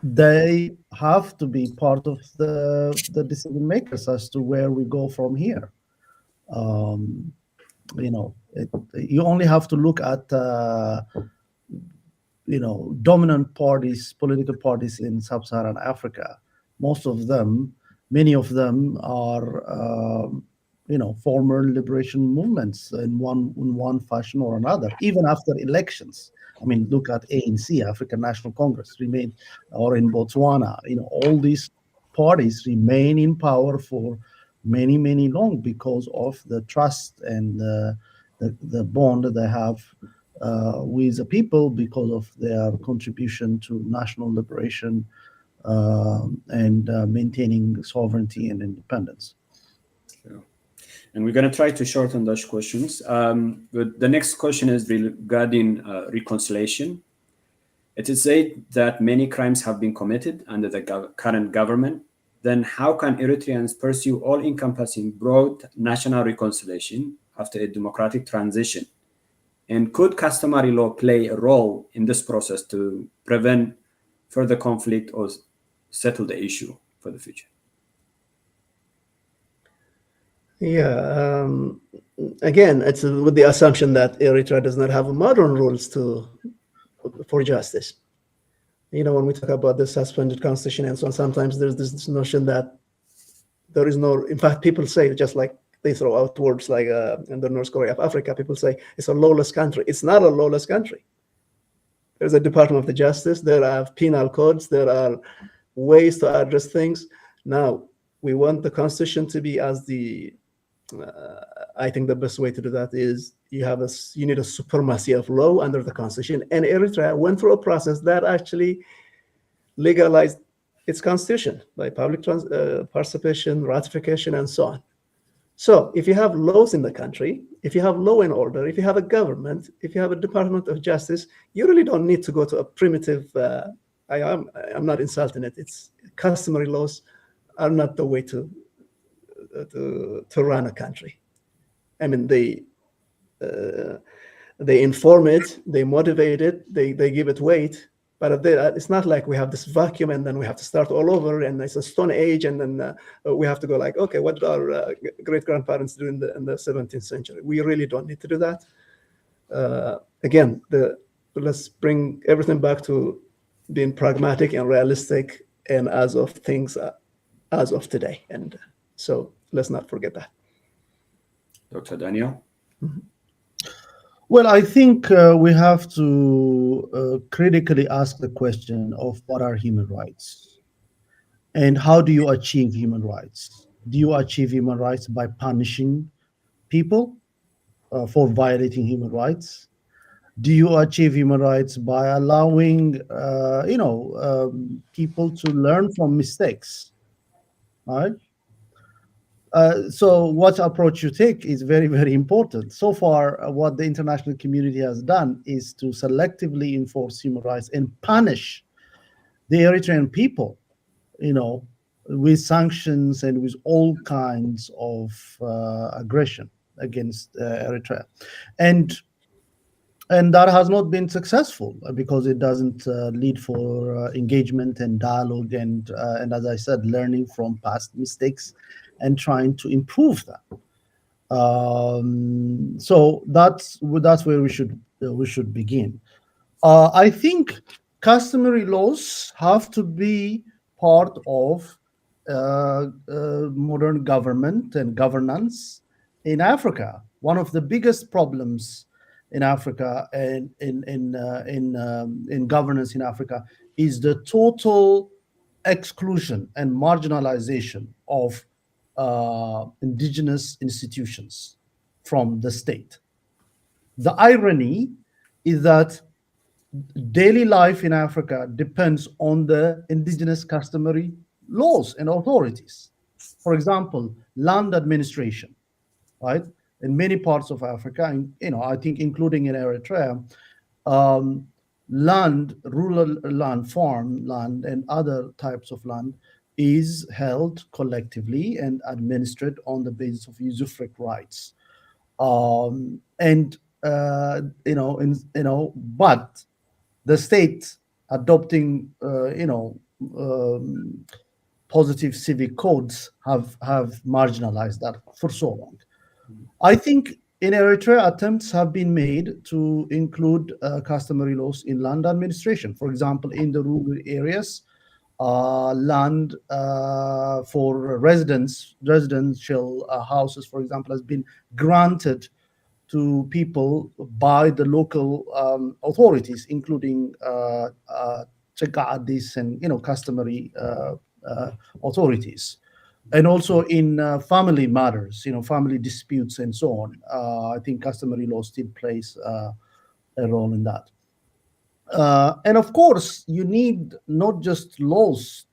They have to be part of the decision makers as to where we go from here. You only have to look at dominant parties, political parties in sub-Saharan Africa. Many of them are former liberation movements in one fashion or another, even after elections. I mean, look at ANC, African National Congress, or in Botswana. All these parties remain in power for many, many long because of the trust and the bond they have with the people because of their contribution to national liberation and maintaining sovereignty and independence. And we're going to try to shorten those questions. But the next question is regarding reconciliation. It is said that many crimes have been committed under the current government. Then how can Eritreans pursue all-encompassing broad national reconciliation after a democratic transition? And could customary law play a role in this process to prevent further conflict or settle the issue for the future? Yeah, again, it's with the assumption that Eritrea does not have modern rules for justice. When we talk about the suspended constitution and so on, sometimes there's this notion that there is no, in fact, people say, just like they throw out words like in the North Korea of Africa, people say it's a lawless country. It's not a lawless country. There's a Department of Justice, there are penal codes, there are ways to address things. Now, we want the constitution to be as I think the best way to do that is you need a supremacy of law under the constitution. And Eritrea went through a process that actually legalized its constitution by public participation, ratification, and so on. So if you have laws in the country, if you have law and order, if you have a government, if you have a Department of Justice, you really don't need to go to a primitive, I'm not insulting it, it's customary laws are not the way to run a country. I mean, they inform it, they motivate it, they give it weight, but it's not like we have this vacuum and then we have to start all over and it's a stone age and then we have to go like, okay, what did our great-grandparents do in the 17th century? We really don't need to do that. Again, let's bring everything back to being pragmatic and realistic and as of today. And so let's not forget that. Dr. Daniel? Mm-hmm. Well, I think we have to critically ask the question of what are human rights and how do you achieve human rights? Do you achieve human rights by punishing people for violating human rights? Do you achieve human rights by allowing, people to learn from mistakes, right? So what approach you take is very, very important. So far, what the international community has done is to selectively enforce human rights and punish the Eritrean people, with sanctions and with all kinds of aggression against Eritrea. And that has not been successful because it doesn't lead for engagement and dialogue and as I said, learning from past mistakes and trying to improve that. So that's where we should begin. I think customary laws have to be part of modern government and governance in Africa. One of the biggest problems in Africa and in governance in Africa is the total exclusion and marginalization of indigenous institutions from the state. The irony is that daily life in Africa depends on the indigenous customary laws and authorities. For example, land administration, right? In many parts of Africa, and I think including in Eritrea, land, rural land, farm land, and other types of land is held collectively and administered on the basis of usufruct rights. But the state adopting, positive civic codes have marginalized that for so long. I think in Eritrea, attempts have been made to include customary laws in land administration. For example, in the rural areas, land for residential houses, for example, has been granted to people by the local authorities, including Chekadis and customary authorities, and also in family matters, family disputes and so on. I think customary law still plays a role in that. And of course, you need not just laws,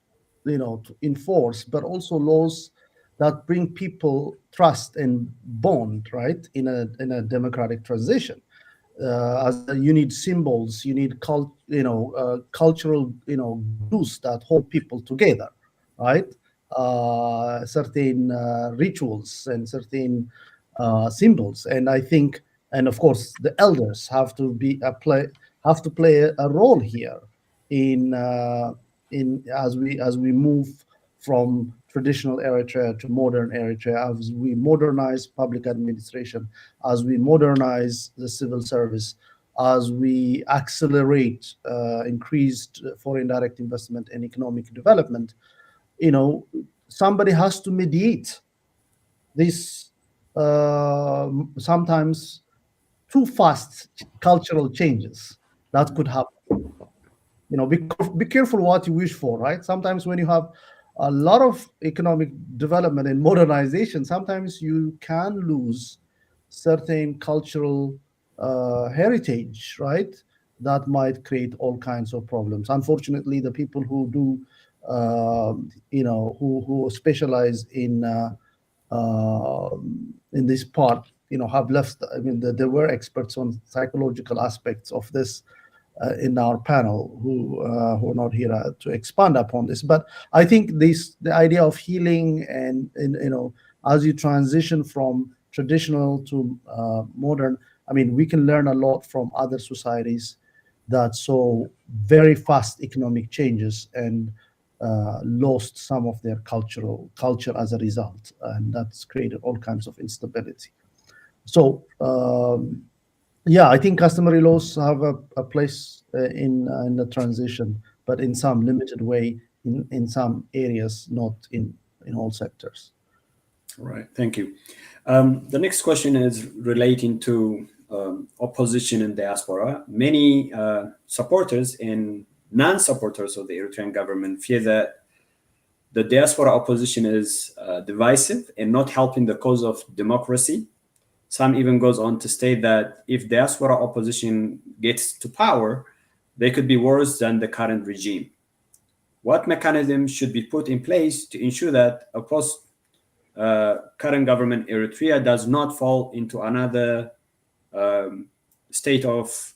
to enforce, but also laws that bring people trust and bond, right, in a democratic transition. As you need symbols, you need cultural, glues that hold people together, right? Certain rituals and certain symbols, and I think, and of course, the elders have to play a role here in as we move from traditional Eritrea to modern Eritrea, as we modernize public administration, as we modernize the civil service, as we accelerate increased foreign direct investment and economic development. Somebody has to mediate this sometimes too fast cultural changes that could happen. Be careful what you wish for, right? Sometimes when you have a lot of economic development and modernization, sometimes you can lose certain cultural heritage, right? That might create all kinds of problems. Unfortunately, the people who do, who specialize in this part, have left. I mean, there were experts on psychological aspects of this in our panel who are not here to expand upon this. But I think the idea of healing and as you transition from traditional to modern, I mean, we can learn a lot from other societies that saw very fast economic changes and lost some of their culture as a result, and that's created all kinds of instability. So I think customary laws have a place in the transition, but in some limited way, in some areas, not in all sectors. All right, thank you. The next question is relating to opposition in diaspora. Many supporters and non-supporters of the Eritrean government fear that the diaspora opposition is divisive and not helping the cause of democracy some even goes on to state that if diaspora opposition gets to power, they could be worse than the current regime. What mechanism should be put in place to ensure that a post current government Eritrea does not fall into another state of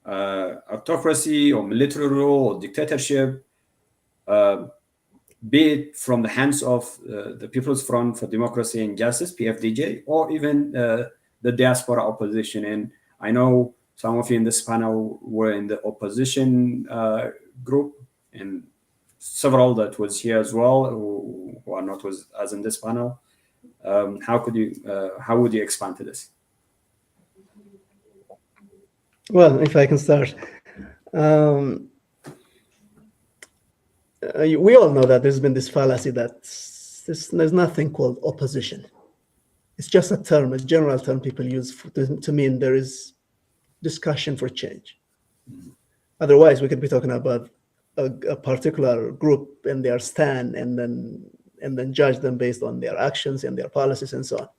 autocracy or military rule or dictatorship, be it from the hands of the People's Front for Democracy and Justice, PFDJ, or even the diaspora opposition? And I know some of you in this panel were in the opposition group, and several that was here as well who are not with us in this panel. How would you expand to this? Well, if I can start. We all know that there's been this fallacy that there's nothing called opposition. It's just a term, a general term people use to mean there is discussion for change. Otherwise, we could be talking about a particular group and their stand, and then judge them based on their actions and their policies and so on.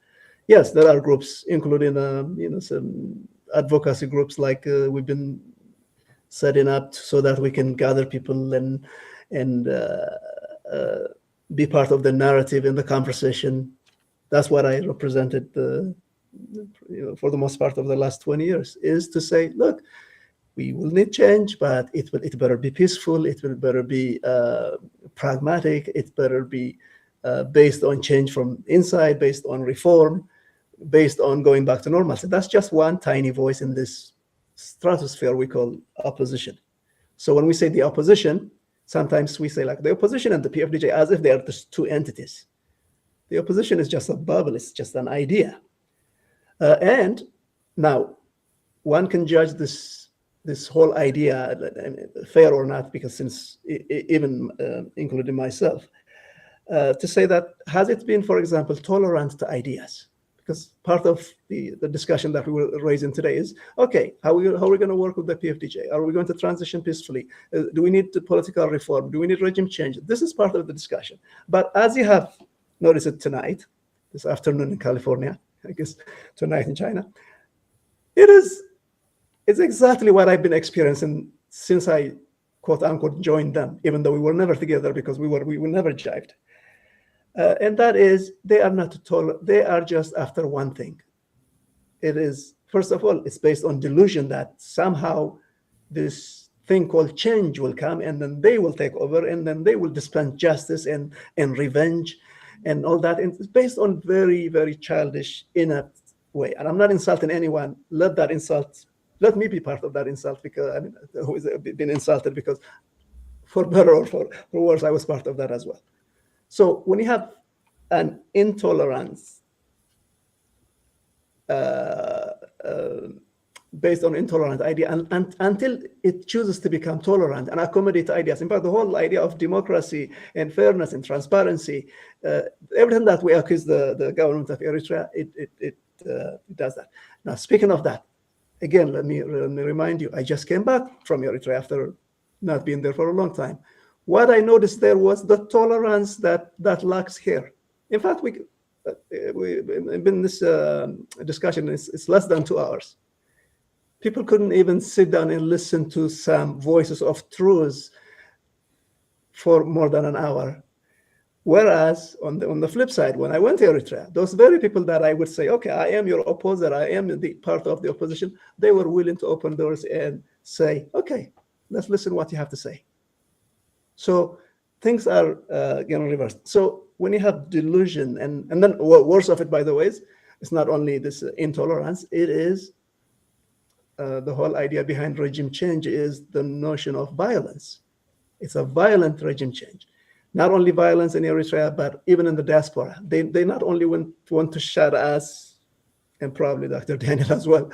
Yes, there are groups, including some advocacy groups like we've been setting up so that we can gather people and be part of the narrative in the conversation. That's what I represented for the most part of the last 20 years, is to say, look, we will need change, but it better be peaceful, it will better be pragmatic, it better be based on change from inside, based on reform, based on going back to normalcy. That's just one tiny voice in this stratosphere we call opposition. So when we say the opposition, sometimes we say like the opposition and the PFDJ as if they are just two entities. The opposition is just a bubble, it's just an idea. And now one can judge this whole idea fair or not, because since even including myself, to say that has it been, for example, tolerant to ideas? Because part of the discussion that we were raising today is, okay, how are we going to work with the PFDJ? Are we going to transition peacefully? Do we need political reform? Do we need regime change? This is part of the discussion. But as you have noticed it tonight, this afternoon in California, I guess tonight in China, it's exactly what I've been experiencing since I, quote unquote, joined them, even though we were never together because we never jived. And that is, they are not they are just after one thing. It is, first of all, it's based on delusion that somehow this thing called change will come, and then they will take over, and then they will dispense justice and revenge and all that. And it's based on very, very childish, inept way. And I'm not insulting anyone. Let me be part of that insult, because who has been insulted, because for better or for worse, I was part of that as well. So when you have an intolerance based on intolerant idea, and until it chooses to become tolerant and accommodate ideas, in fact, the whole idea of democracy and fairness and transparency, everything that we accuse the government of Eritrea, it does that. Now, speaking of that, again, let me remind you, I just came back from Eritrea after not being there for a long time. What I noticed there was the tolerance that lacks here. In fact, we've been in this discussion, it's less than 2 hours. People couldn't even sit down and listen to some voices of truth for more than an hour. Whereas on the flip side, when I went to Eritrea, those very people that I would say, okay, I am your opposer, I am the part of the opposition, they were willing to open doors and say, okay, let's listen what you have to say. So things are getting reversed. So when you have delusion, and then worse of it, by the way, it's not only this intolerance, it is the whole idea behind regime change is the notion of violence. It's a violent regime change. Not only violence in Eritrea, but even in the diaspora. They not only want to shut us, and probably Dr. Daniel as well,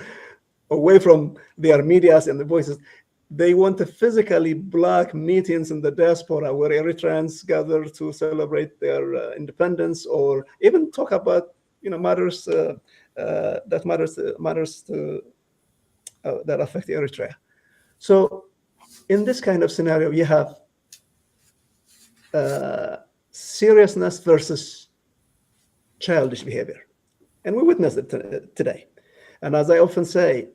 away from their medias and the voices. They want to physically block meetings in the diaspora where Eritreans gather to celebrate their independence, or even talk about matters that affect Eritrea. So in this kind of scenario, you have seriousness versus childish behavior. And we witnessed it today. And as I often say,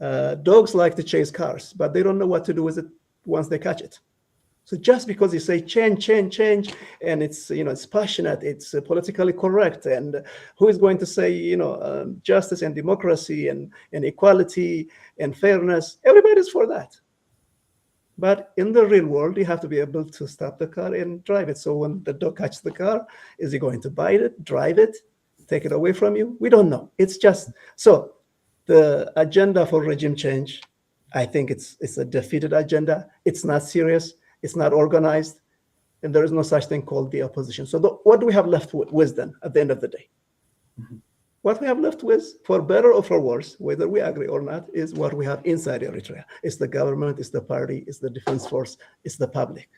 dogs like to chase cars, but they don't know what to do with it once they catch it. So just because you say change, and it's it's passionate, it's politically correct, and who is going to say justice and democracy and equality and fairness? Everybody's for that. But in the real world, you have to be able to stop the car and drive it. So when the dog catches the car, is he going to bite it, drive it, take it away from you? We don't know. It's just so the agenda for regime change, I think it's a defeated agenda. It's not serious. It's not organized, and there is no such thing called the opposition. So what do we have left with then at the end of the day? Mm-hmm. What we have left with, for better or for worse, whether we agree or not, is what we have inside Eritrea. It's the government, it's the party, it's the defense force, it's the public.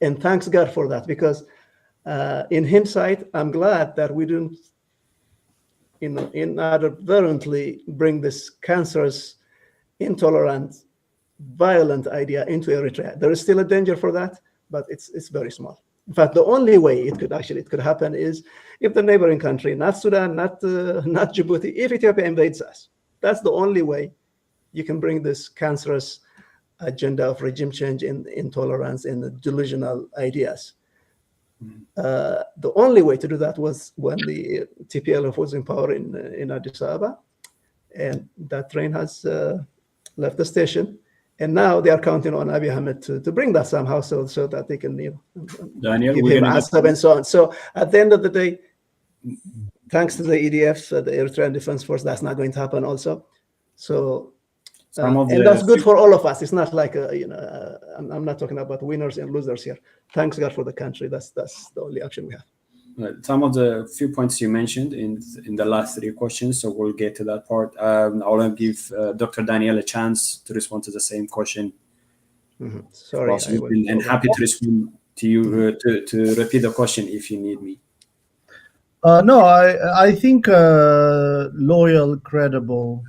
And thanks God for that, because in hindsight, I'm glad that we didn't inadvertently bring this cancerous, intolerant, violent idea into Eritrea. There is still a danger for that, but it's very small. In fact, the only way it could happen is if the neighboring country, not Sudan, not Djibouti, if Ethiopia invades us. That's the only way you can bring this cancerous agenda of regime change and intolerance and the delusional ideas. The only way to do that was when the TPLF was in power in Addis Ababa, and that train has left the station. And now they are counting on Abiy Ahmed to bring that somehow, so that they can Daniel, give him Assad and so on. So at the end of the day, thanks to the EDF, the Eritrean Defense Force, that's not going to happen also. So and that's good for all of us. It's not like I'm not talking about winners and losers here. Thanks God for the country. That's the only action we have. Some of the few points you mentioned in the last three questions, so we'll get to that part. I want to give Dr. Daniel a chance to respond to the same question. Mm-hmm. Sorry, and happy to respond to you to repeat the question if you need me. No, I think loyal, credible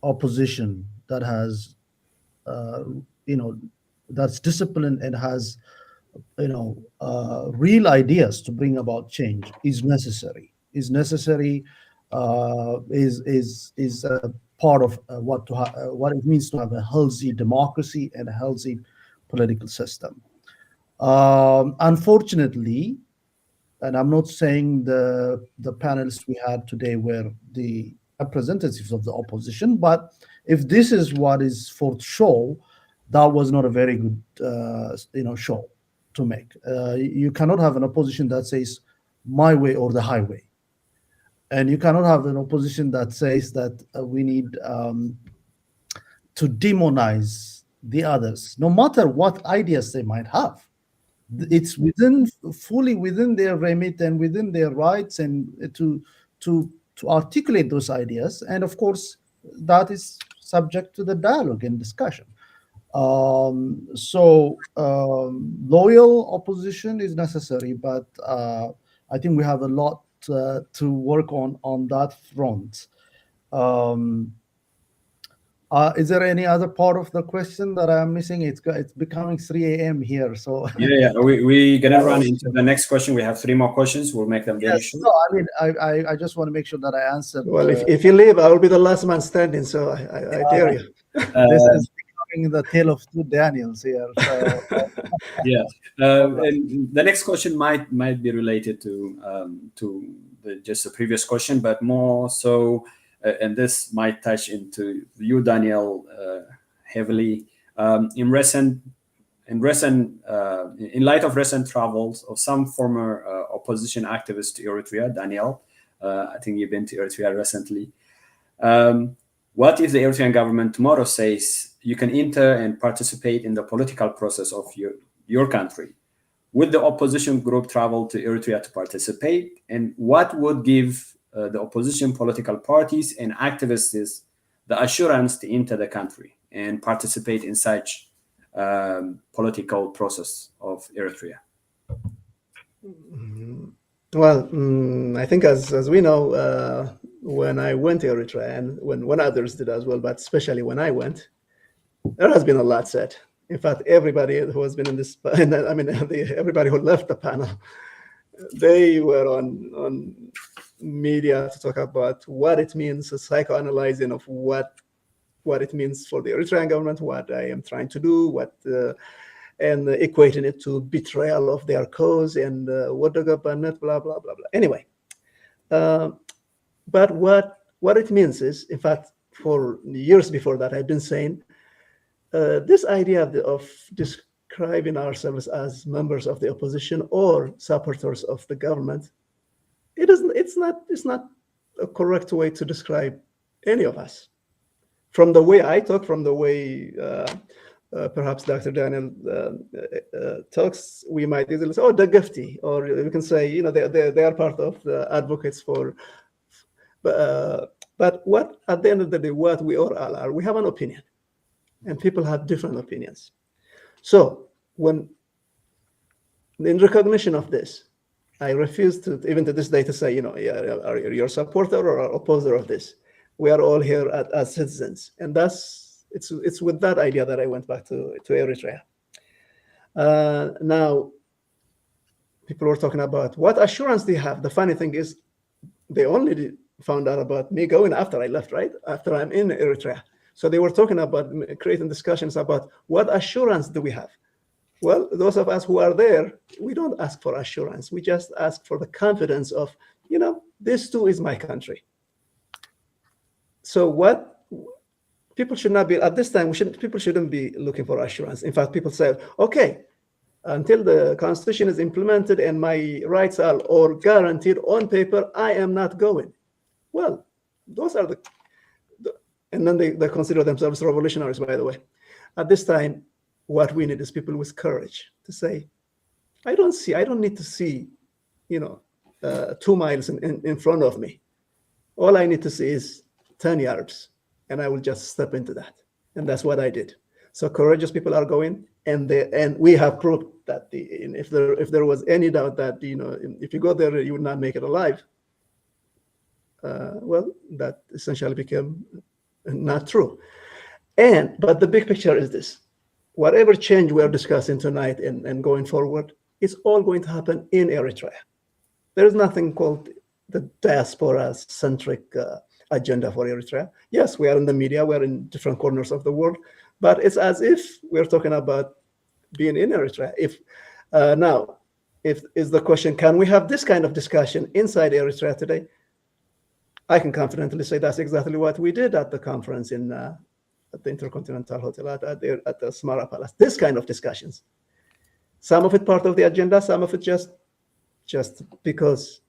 opposition that has that's disciplined and has real ideas to bring about change is necessary. Is a part of what it means to have a healthy democracy and a healthy political system. Unfortunately, and I'm not saying the panelists we had today were the representatives of the opposition, but if this is what is for show, that was not a very good show to make. You cannot have an opposition that says my way or the highway, and you cannot have an opposition that says that we need to demonize the others, no matter what ideas they might have. It's fully within their remit and within their rights, and to articulate those ideas, and of course that is subject to the dialogue and discussion. Loyal opposition is necessary, but I think we have a lot to work on that front. Is there any other part of the question that I'm missing? It's becoming 3 a.m. here, so yeah. We're gonna run into the next question. We have 3 more questions. We'll make them very short. No, I mean, I just want to make sure that I answered. Well, if you leave, I will be the last man standing. So I dare you. This is becoming the tale of two Daniels here. So. Yeah. And the next question might be related to just the previous question, but more so. And this might touch into you, Daniel, heavily. In light of recent travels of some former opposition activists to Eritrea, Daniel, I think you've been to Eritrea recently. What if the Eritrean government tomorrow says you can enter and participate in the political process of your country? Would the opposition group travel to Eritrea to participate? And what would give the opposition political parties and activists the assurance to enter the country and participate in such political process of Eritrea? Well, I think as we know, when I went to Eritrea and when others did as well, but especially when I went, there has been a lot said. In fact, everybody who has been in this, everybody who left the panel they were on media to talk about what it means, a psychoanalyzing of what it means for the Eritrean government, what I am trying to do, and equating it to betrayal of their cause and what the government, blah, blah, blah, blah. Anyway, but what it means is, in fact, for years before that, I've been saying this idea of describing ourselves as members of the opposition or supporters of the government, it's not a correct way to describe any of us. From the way I talk, from the way perhaps Dr. Daniel talks, we might easily say, oh, the Gifty, or we can say, they are part of the advocates for, but what, at the end of the day, what we all are, we have an opinion, and people have different opinions. So when, in recognition of this, I refuse to, even to this day, to say, are you a supporter or an opposer of this? We are all here as citizens, and it's with that idea that I went back to Eritrea. Now, people were talking about what assurance they have. The funny thing is, they only found out about me going after I left, right? After I'm in Eritrea. So they were talking about creating discussions about what assurance do we have? Well, those of us who are there, we don't ask for assurance. We just ask for the confidence of, this too is my country. So what people should not be, at this time, people shouldn't be looking for assurance. In fact, people say, okay, until the constitution is implemented and my rights are all guaranteed on paper, I am not going. Well, those are and then they consider themselves revolutionaries, by the way. At this time, what we need is people with courage to say, I don't need to see, 2 miles in front of me. All I need to see is 10 yards, and I will just step into that. And that's what I did. So courageous people are going, and we have proved that if there was any doubt that, if you go there, you would not make it alive, well, that essentially became not true. But the big picture is this. Whatever change we are discussing tonight and going forward, it's all going to happen in Eritrea. There is nothing called the diaspora-centric agenda for Eritrea. Yes, we are in the media, we're in different corners of the world, but it's as if we're talking about being in Eritrea. Now, is the question, can we have this kind of discussion inside Eritrea today? I can confidently say that's exactly what we did at the conference at the Intercontinental Hotel at the Smara Palace. This kind of discussions. Some of it part of the agenda, some of it just because.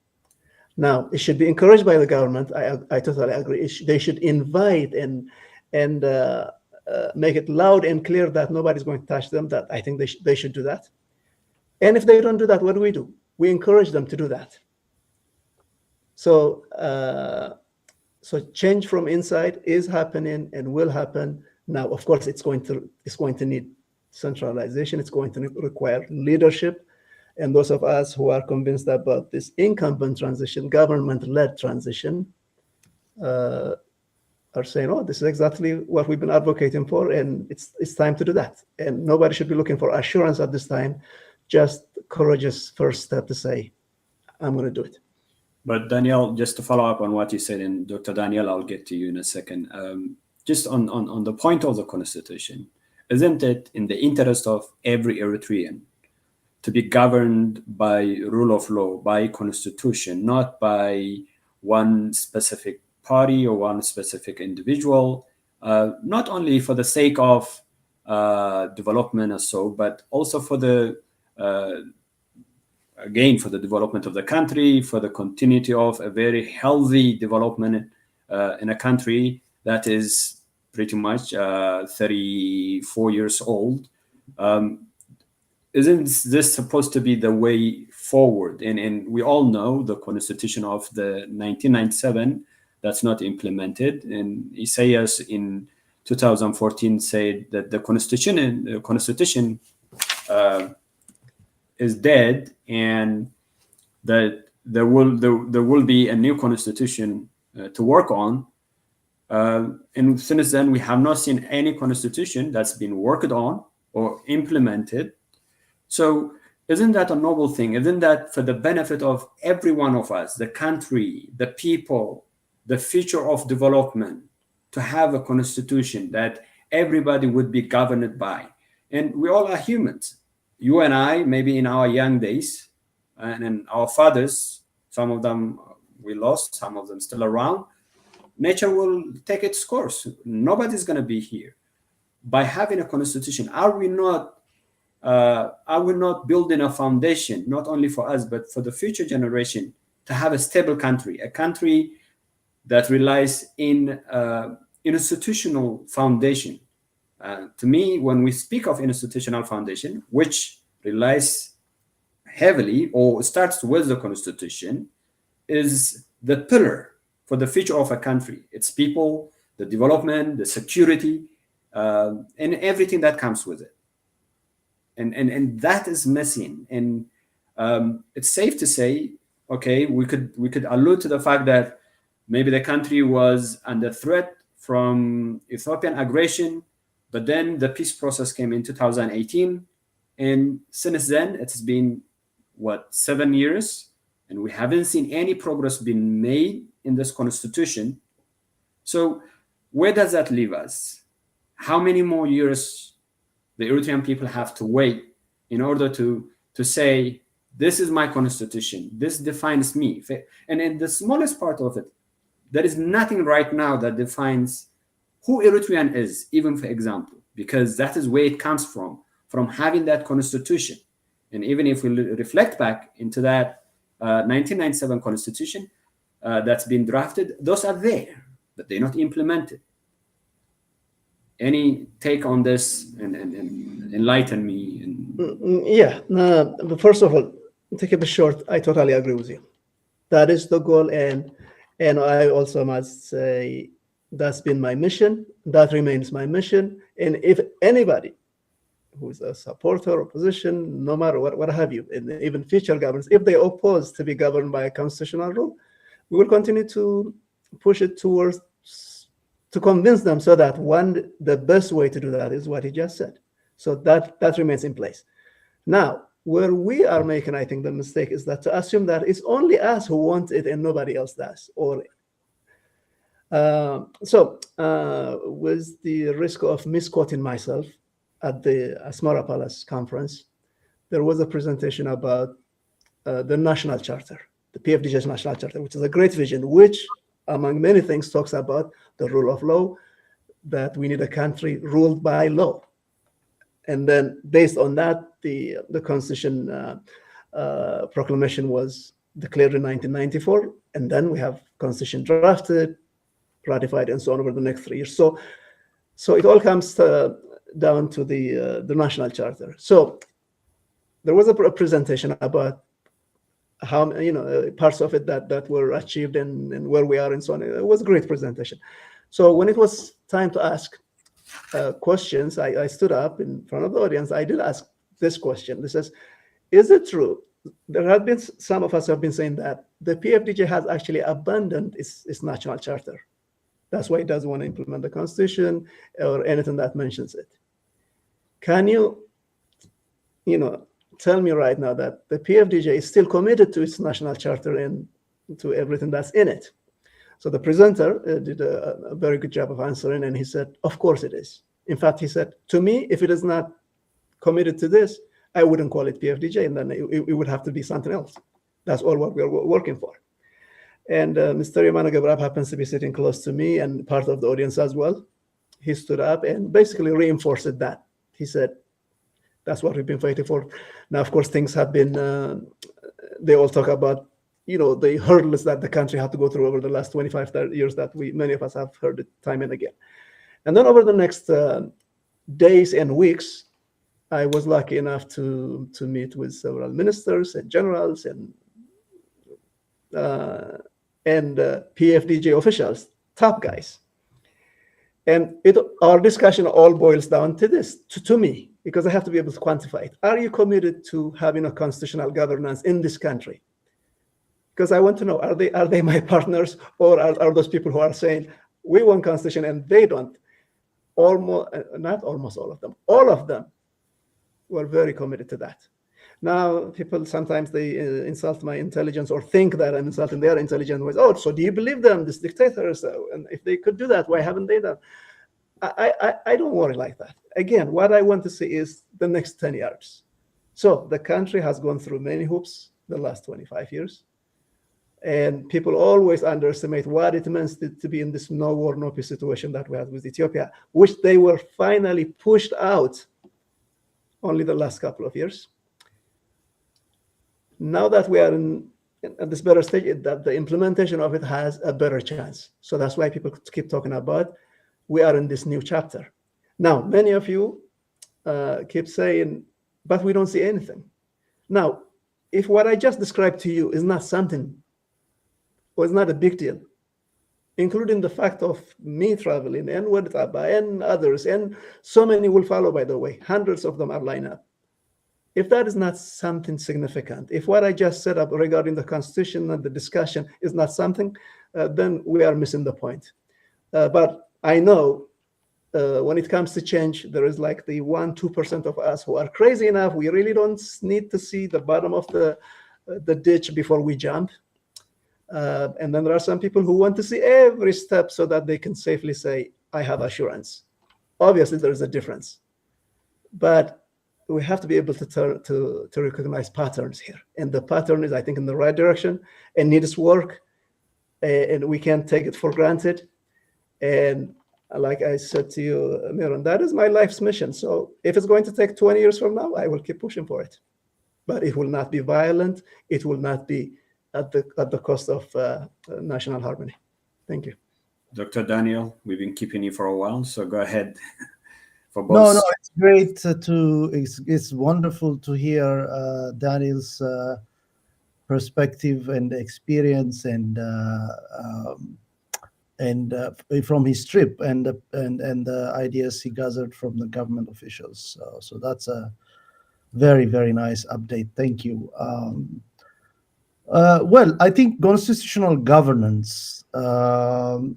Now, it should be encouraged by the government. I totally agree. They should invite and make it loud and clear that nobody's going to touch them. That I think they should do that. And if they don't do that, what do? We encourage them to do that. So change from inside is happening and will happen. Now, of course, it's going to need centralization. It's going to require leadership. And those of us who are convinced about this incumbent transition, government-led transition, are saying, oh, this is exactly what we've been advocating for, and it's time to do that. And nobody should be looking for assurance at this time, just courageous first step to say, I'm going to do it. But Daniel, just to follow up on what you said, and Dr. Daniel, I'll get to you in a second. Just on the point of the Constitution, isn't it in the interest of every Eritrean to be governed by rule of law, by Constitution, not by one specific party or one specific individual, not only for the sake of development or so, but also for the again, for the development of the country, for the continuity of a very healthy development in a country that is pretty much 34 years old. Isn't this supposed to be the way forward? And we all know the Constitution of the 1997 that's not implemented. And Isaias in 2014 said that the Constitution is dead, and that there will be a new Constitution to work on. And since then, we have not seen any Constitution that's been worked on or implemented. So Isn't that a noble thing? Isn't that for the benefit of every one of us, the country, the people, the future of development, to have a constitution that everybody would be governed by? And we all are humans. You and I, maybe in our young days, and our fathers, some of them we lost, some of them still around. Nature will take its course. Nobody's going to be here. By having a constitution, are we not building a foundation, not only for us, but for the future generation, to have a stable country, a country that relies in institutional foundation? To me, when we speak of institutional foundation, which relies heavily or starts with the constitution, is the pillar for the future of a country. It's people, the development, the security, and everything that comes with it. And that is missing. And it's safe to say, okay, we could allude to the fact that maybe the country was under threat from Ethiopian aggression, but then the peace process came in 2018, and since then it's been 7 years, and we haven't seen any progress being made in this constitution. So where does that leave us? How many more years the Eritrean people have to wait in order to say, this is my constitution, this defines me? And in the smallest part of it, there is nothing right now that defines who Eritrean is, even for example, because that is where it comes from having that constitution. And even if we reflect back into that 1997 constitution that's been drafted, those are there, but they're not implemented. Any take on this, and enlighten me? Yeah. But first of all, to keep it short, I totally agree with you. That is the goal, and I also must say that's been my mission. That remains my mission. And if anybody who's a supporter, opposition, no matter what have you, and even future governments, if they oppose to be governed by a constitutional rule, we will continue to push it towards, to convince them, so that the best way to do that is what he just said. So that remains in place. Now, where we are making, I think, the mistake is that to assume that it's only us who want it and nobody else does. With the risk of misquoting myself, at the Asmara Palace conference, there was a presentation about the national charter, the PFDJ's national charter, which is a great vision, which, among many things, talks about the rule of law, that we need a country ruled by law. And then based on that, the Constitution proclamation was declared in 1994. And then we have Constitution drafted, ratified, and so on over the next 3 years. So it all comes down to the national charter. So there was a presentation about how, parts of it that were achieved and where we are and so on. It was a great presentation. So when it was time to ask questions, I stood up in front of the audience. I did ask this question. This is it true? There have been some of us have been saying that the PFDJ has actually abandoned its national charter. That's why it doesn't want to implement the Constitution or anything that mentions it. Can you, tell me right now that the PFDJ is still committed to its national charter and to everything that's in it? So the presenter did a very good job of answering, and he said, of course it is. In fact, he said, to me, if it is not committed to this, I wouldn't call it PFDJ, and then it would have to be something else. That's all what we're working for. And Mr. Yamana Kebreab happens to be sitting close to me and part of the audience as well. He stood up and basically reinforced that. He said, that's what we've been fighting for. Now, of course, things have been, they all talk about, the hurdles that the country had to go through over the last 25, 30 years that many of us have heard it time and again. And then over the next days and weeks, I was lucky enough to meet with several ministers and generals and PFDJ officials, top guys. And our discussion all boils down to this, to me, because I have to be able to quantify it. Are you committed to having a constitutional governance in this country? Because I want to know, are they my partners, or are those people who are saying, we want constitution and they don't? Not almost all of them. All of them were very committed to that. Now people sometimes they insult my intelligence or think that I'm insulting their intelligence. Oh, so do you believe them, these dictators? And if they could do that, why haven't they done? I don't worry like that. Again, what I want to see is the next 10 years. So the country has gone through many hoops the last 25 years. And people always underestimate what it means to be in this no war, no peace situation that we had with Ethiopia, which they were finally pushed out only the last couple of years. Now that we are at this better stage, that the implementation of it has a better chance. So that's why people keep talking about we are in this new chapter. Now, many of you keep saying, but we don't see anything. Now, if what I just described to you is not something, or it's not a big deal, including the fact of me traveling and Wadtaba and others, and so many will follow, by the way, hundreds of them are lined up. If that is not something significant, if what I just set up regarding the Constitution and the discussion is not something, then we are missing the point. But I know when it comes to change, there is like the 1-2% of us who are crazy enough. We really don't need to see the bottom of the ditch before we jump. And then there are some people who want to see every step so that they can safely say, I have assurance. Obviously, there is a difference. But we have to be able to recognize patterns here. And the pattern is, I think, in the right direction and needs work. And we can't take it for granted. And like I said to you, Miran, that is my life's mission. So if it's going to take 20 years from now, I will keep pushing for it. But it will not be violent. It will not be at the cost of national harmony. Thank you. Dr. Daniel, we've been keeping you for a while, so go ahead. For both. No, it's great it's wonderful to hear Daniel's perspective and experience and from his trip and the ideas he gathered from the government officials. So that's a very, very nice update. Thank you. Well, I think constitutional governance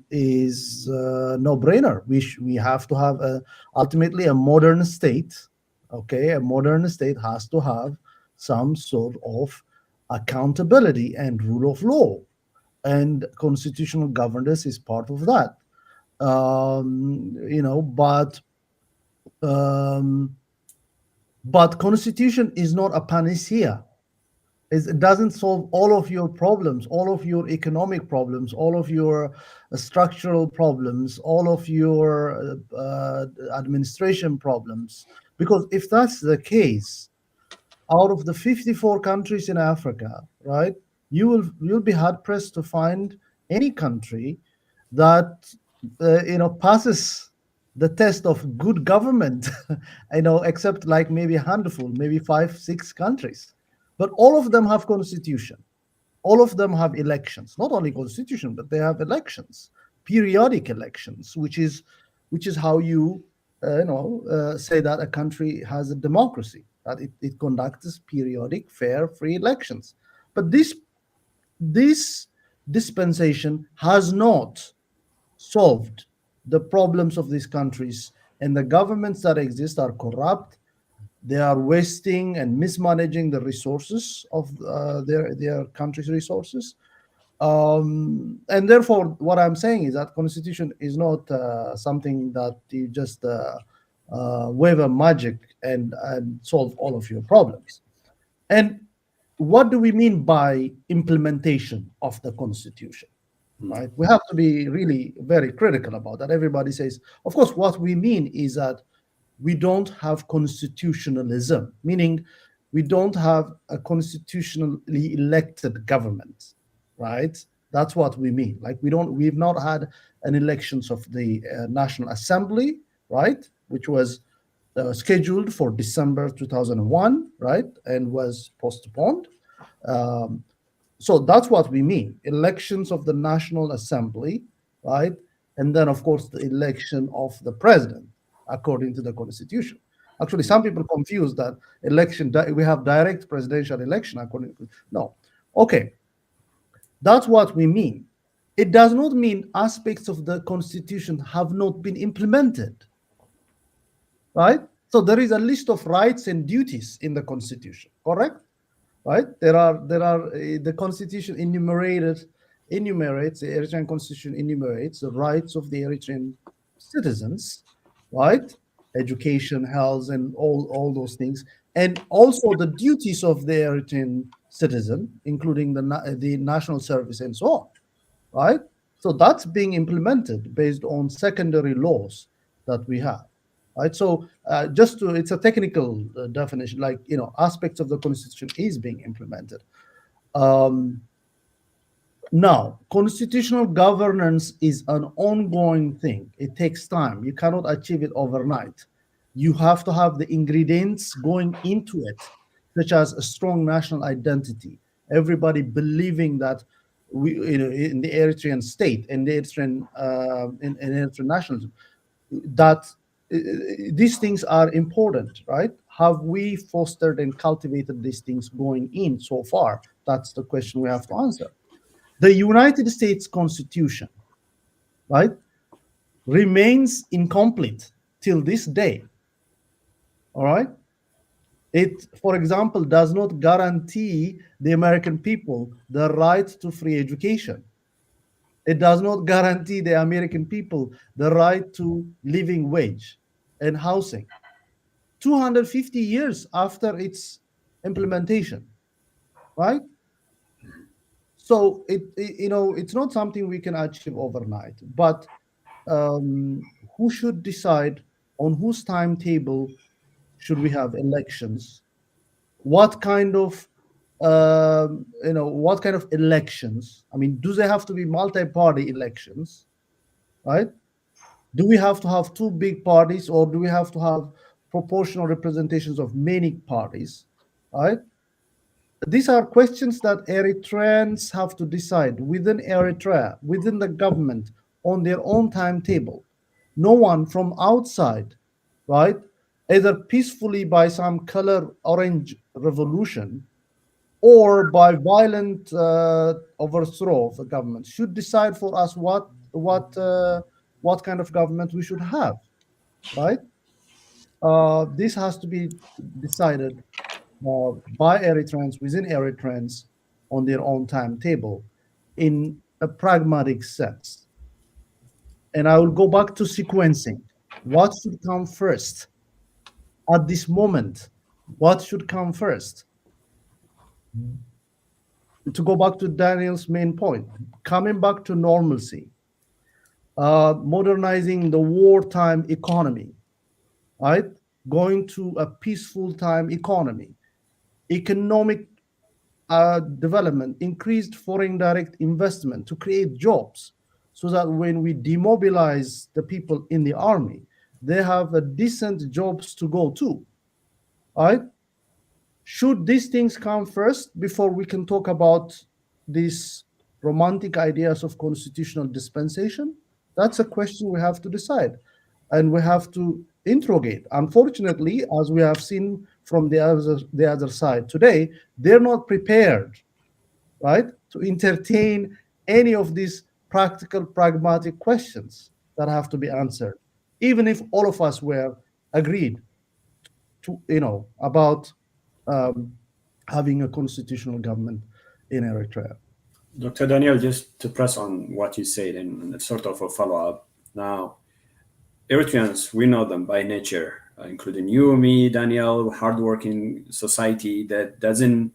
is a no-brainer. We have to have ultimately a modern state. Okay, a modern state has to have some sort of accountability and rule of law, and constitutional governance is part of that. But constitution is not a panacea. It doesn't solve all of your problems, all of your economic problems, all of your structural problems, all of your administration problems. Because if that's the case, out of the 54 countries in Africa, right, you'll be hard pressed to find any country that passes the test of good government, except like maybe a handful, maybe 5-6 countries. But all of them have constitution. All of them have elections. Not only constitution, but they have elections, periodic elections, which is how you say that a country has a democracy, that it conducts periodic, fair, free elections. But this dispensation has not solved the problems of these countries, and the governments that exist are corrupt. They are wasting and mismanaging the resources of their country's resources. And therefore, what I'm saying is that constitution is not something that you just wave a magic and solve all of your problems. And what do we mean by implementation of the constitution? Right? We have to be really very critical about that. Everybody says, of course, what we mean is that we don't have constitutionalism, meaning we don't have a constitutionally elected government, right? That's what we mean. Like we've not had an elections of the National Assembly, right? Which was scheduled for December 2001, right? And was postponed. So that's what we mean. Elections of the National Assembly, right? And then, of course, the election of the president, according to the constitution. Actually, some people confuse that election. We have direct presidential election according to no. Okay, that's what we mean. It does not mean aspects of the constitution have not been implemented, right? So there is a list of rights and duties in the constitution, correct? Right? The constitution enumerates, the Eritrean constitution enumerates the rights of the Eritrean citizens, right? Education, health, and all those things, and also the duties of the Eritrean citizen, including the national service and so on, right? So that's being implemented based on secondary laws that we have, right? So it's a technical definition, like, aspects of the constitution is being implemented. Now, constitutional governance is an ongoing thing. It takes time. You cannot achieve it overnight. You have to have the ingredients going into it, such as a strong national identity, everybody believing that in the Eritrean state, in the Eritrean in Eritrean nationalism, that these things are important, right? Have we fostered and cultivated these things going in so far? That's the question we have to answer. The United States Constitution, right, remains incomplete till this day. All right? It, for example, does not guarantee the American people the right to free education. It does not guarantee the American people the right to living wage and housing. 250 years after its implementation, right? So it's not something we can achieve overnight. But who should decide on whose timetable should we have elections? What kind of elections? I mean, do they have to be multi-party elections, right? Do we have to have two big parties, or do we have to have proportional representations of many parties, right? These are questions that Eritreans have to decide within Eritrea, within the government, on their own timetable. No one from outside, right, either peacefully by some color orange revolution or by violent overthrow of the government, should decide for us what kind of government we should have, right? This has to be decided by Eritreans, within Eritreans, on their own timetable in a pragmatic sense. And I will go back to sequencing. What should come first? At this moment, what should come first? To go back to Daniel's main point, coming back to normalcy, modernizing the wartime economy, right? Going to a peaceful time economy, economic development, increased foreign direct investment to create jobs, so that when we demobilize the people in the army, they have a decent jobs to go to, right? Should these things come first before we can talk about these romantic ideas of constitutional dispensation? That's a question we have to decide, and we have to interrogate. Unfortunately, as we have seen from the other side today, they're not prepared, right, to entertain any of these practical, pragmatic questions that have to be answered, even if all of us were agreed to, about having a constitutional government in Eritrea. Dr. Daniel, just to press on what you said and sort of a follow-up. Now, Eritreans, we know them by nature, including you, me, Daniel, hardworking society that doesn't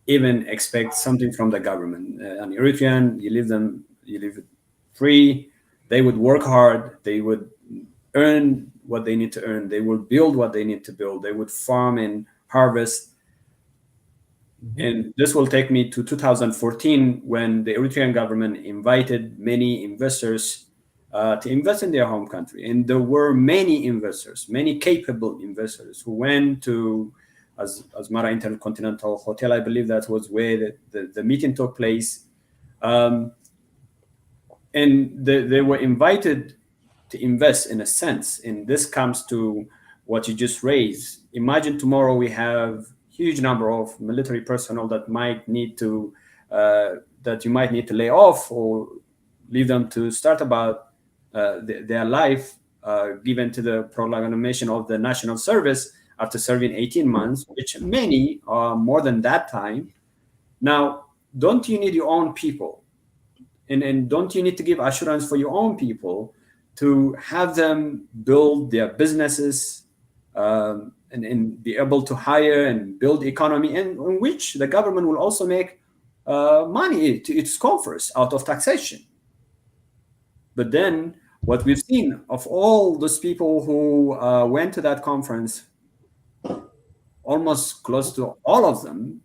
even expect something from the government. An Eritrean, you live free. They would work hard. They would earn what they need to earn. They would build what they need to build. They would farm and harvest. And this will take me to 2014, when the Eritrean government invited many investors to invest in their home country. And there were many investors, many capable investors, who went to Asmara Intercontinental Hotel. I believe that was where the meeting took place. And they were invited to invest, in a sense. And this comes to what you just raised. Imagine tomorrow we have huge number of military personnel that might need to that you might need to lay off or leave them to start about their life given to the prolongation of the national service after serving 18 months, which many are more than that time. Now, don't you need your own people? And don't you need to give assurance for your own people to have them build their businesses, and be able to hire and build economy, and in which the government will also make money to its coffers out of taxation. But then what we've seen of all those people who went to that conference, almost close to all of them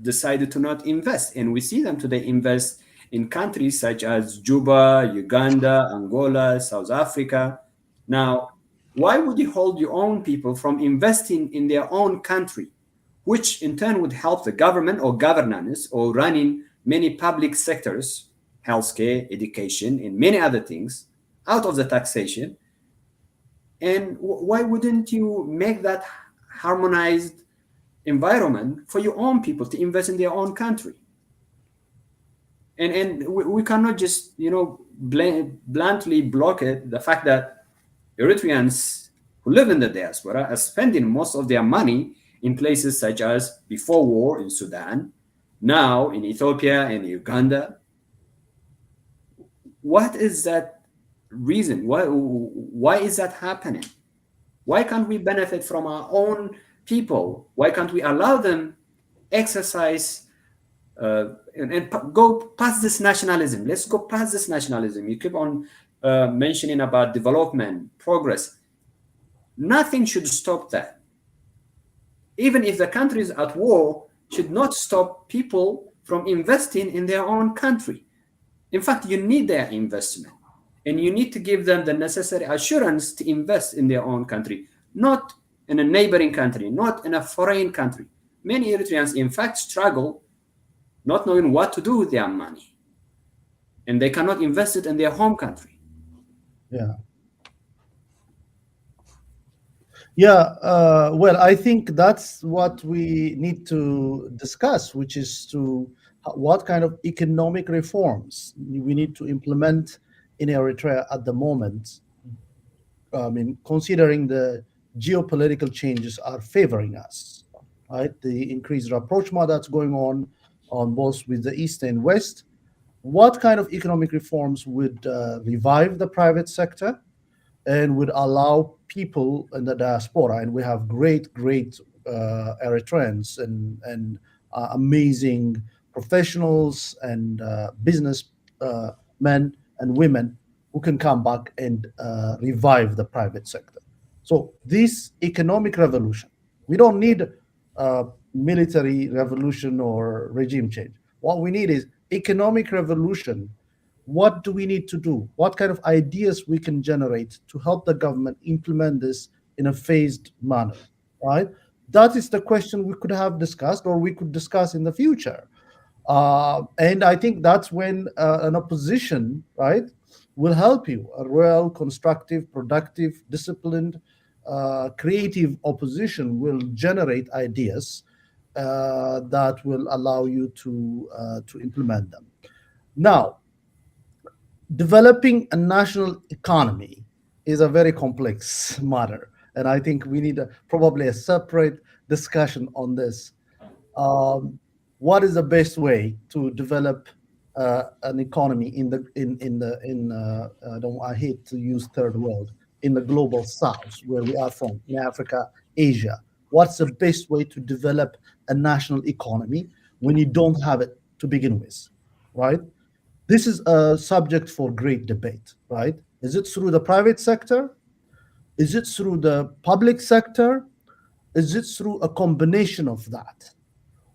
decided to not invest. And we see them today invest in countries such as Juba, Uganda, Angola, South Africa. Now, why would you hold your own people from investing in their own country, which in turn would help the government or governance or running many public sectors, healthcare, education, and many other things out of the taxation? And why wouldn't you make that harmonized environment for your own people to invest in their own country? And we cannot just bluntly block it, the fact that Eritreans who live in the diaspora are spending most of their money in places such as before war in Sudan, now in Ethiopia and Uganda. What is that reason? Why is that happening? Why can't we benefit from our own people? Why can't we allow them exercise and go past this nationalism? Let's go past this nationalism. You keep on mentioning about development, progress. Nothing should stop that. Even if the country is at war, should not stop people from investing in their own country. In fact, you need their investment, and you need to give them the necessary assurance to invest in their own country, not in a neighboring country, not in a foreign country. Many Eritreans, in fact, struggle not knowing what to do with their money, and they cannot invest it in their home country. Well, I think that's what we need to discuss, which is what kind of economic reforms we need to implement in Eritrea at the moment. I mean, considering the geopolitical changes are favoring us, right? The increased rapprochement that's going on both with the East and West. What kind of economic reforms would revive the private sector and would allow people in the diaspora, and we have great Eritreans and amazing professionals and business men and women who can come back and revive the private sector. So this economic revolution, we don't need a military revolution or regime change. What we need is economic revolution. What do we need to do? What kind of ideas we can generate to help the government implement this in a phased manner, right? That is the question we could have discussed, or we could discuss in the future. And I think that's when an opposition, right, will help you. A real, constructive, productive, disciplined, creative opposition will generate ideas that will allow you to implement them. Now, developing a national economy is a very complex matter, and I think we need probably a separate discussion on this. What is the best way to develop an economy I hate to use third world, in the global south where we are from, in Africa, Asia? What's the best way to develop a national economy when you don't have it to begin with, right? This is a subject for great debate, right? Is it through the private sector? Is it through the public sector? Is it through a combination of that?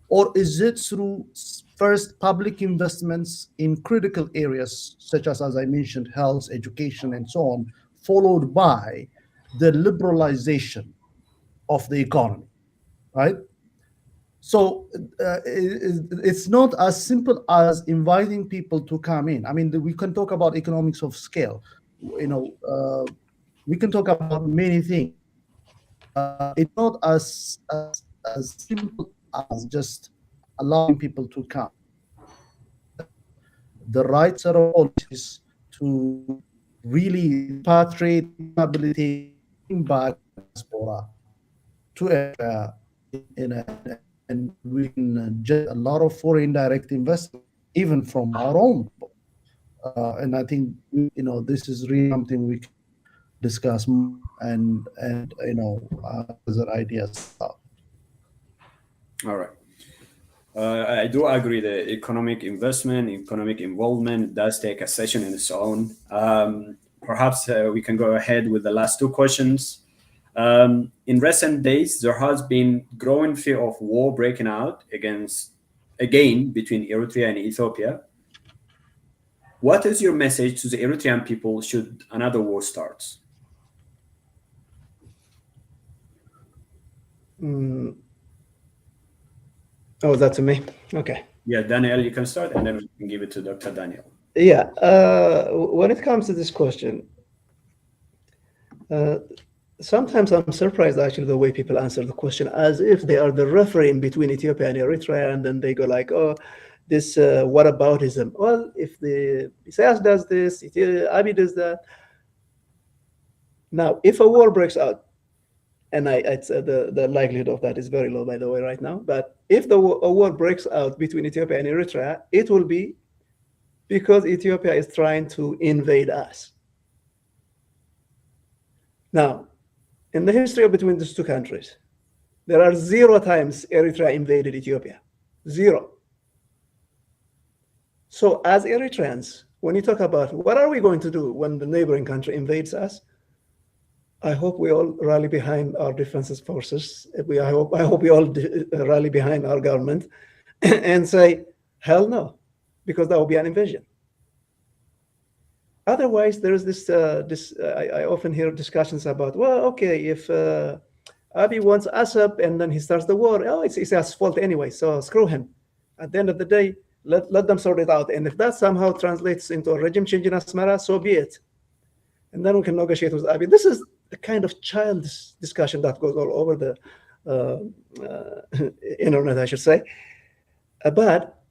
Or is it through first public investments in critical areas, such as I mentioned, health, education, and so on, followed by the liberalization of the economy, right? So it's not as simple as inviting people to come in. I mean, we can talk about economics of scale. We can talk about many things. It's not as simple as just allowing people to come. The right set of policies to really repatriate, rehabilitate, bring back diaspora to Eritrea, and we can get a lot of foreign direct investment, even from our own people. And I think this is really something we can discuss more and other ideas as well. All right. I do agree that economic investment, economic involvement does take a session in its own. Perhaps we can go ahead with the last two questions. In recent days, there has been growing fear of war breaking out again between Eritrea and Ethiopia. What is your message to the Eritrean people should another war start? Oh, that's to me. Okay. Yeah, Daniel, you can start, and then we can give it to Dr. Daniel. Yeah. When it comes to this question, sometimes I'm surprised actually the way people answer the question as if they are the referee in between Ethiopia and Eritrea, and then they go like, "Oh, this whataboutism." Well, if the Isaias does this, Abiy does that. Now, if a war breaks out, and the likelihood of that is very low, by the way, right now. But if a war breaks out between Ethiopia and Eritrea, it will be because Ethiopia is trying to invade us. Now, in the history between these two countries, there are 0 times Eritrea invaded Ethiopia. 0. So as Eritreans, when you talk about what are we going to do when the neighboring country invades us, I hope we all rally behind our defense forces. I hope we all rally behind our government and say, hell no, because that will be an invasion. Otherwise, there is this, I often hear discussions about, well, okay, if Abiy wants us up and then he starts the war, oh, it's his fault anyway, so screw him. At the end of the day, let them sort it out. And if that somehow translates into a regime change in Asmara, so be it. And then we can negotiate with Abiy. This is the kind of childish discussion that goes all over the internet, I should say. But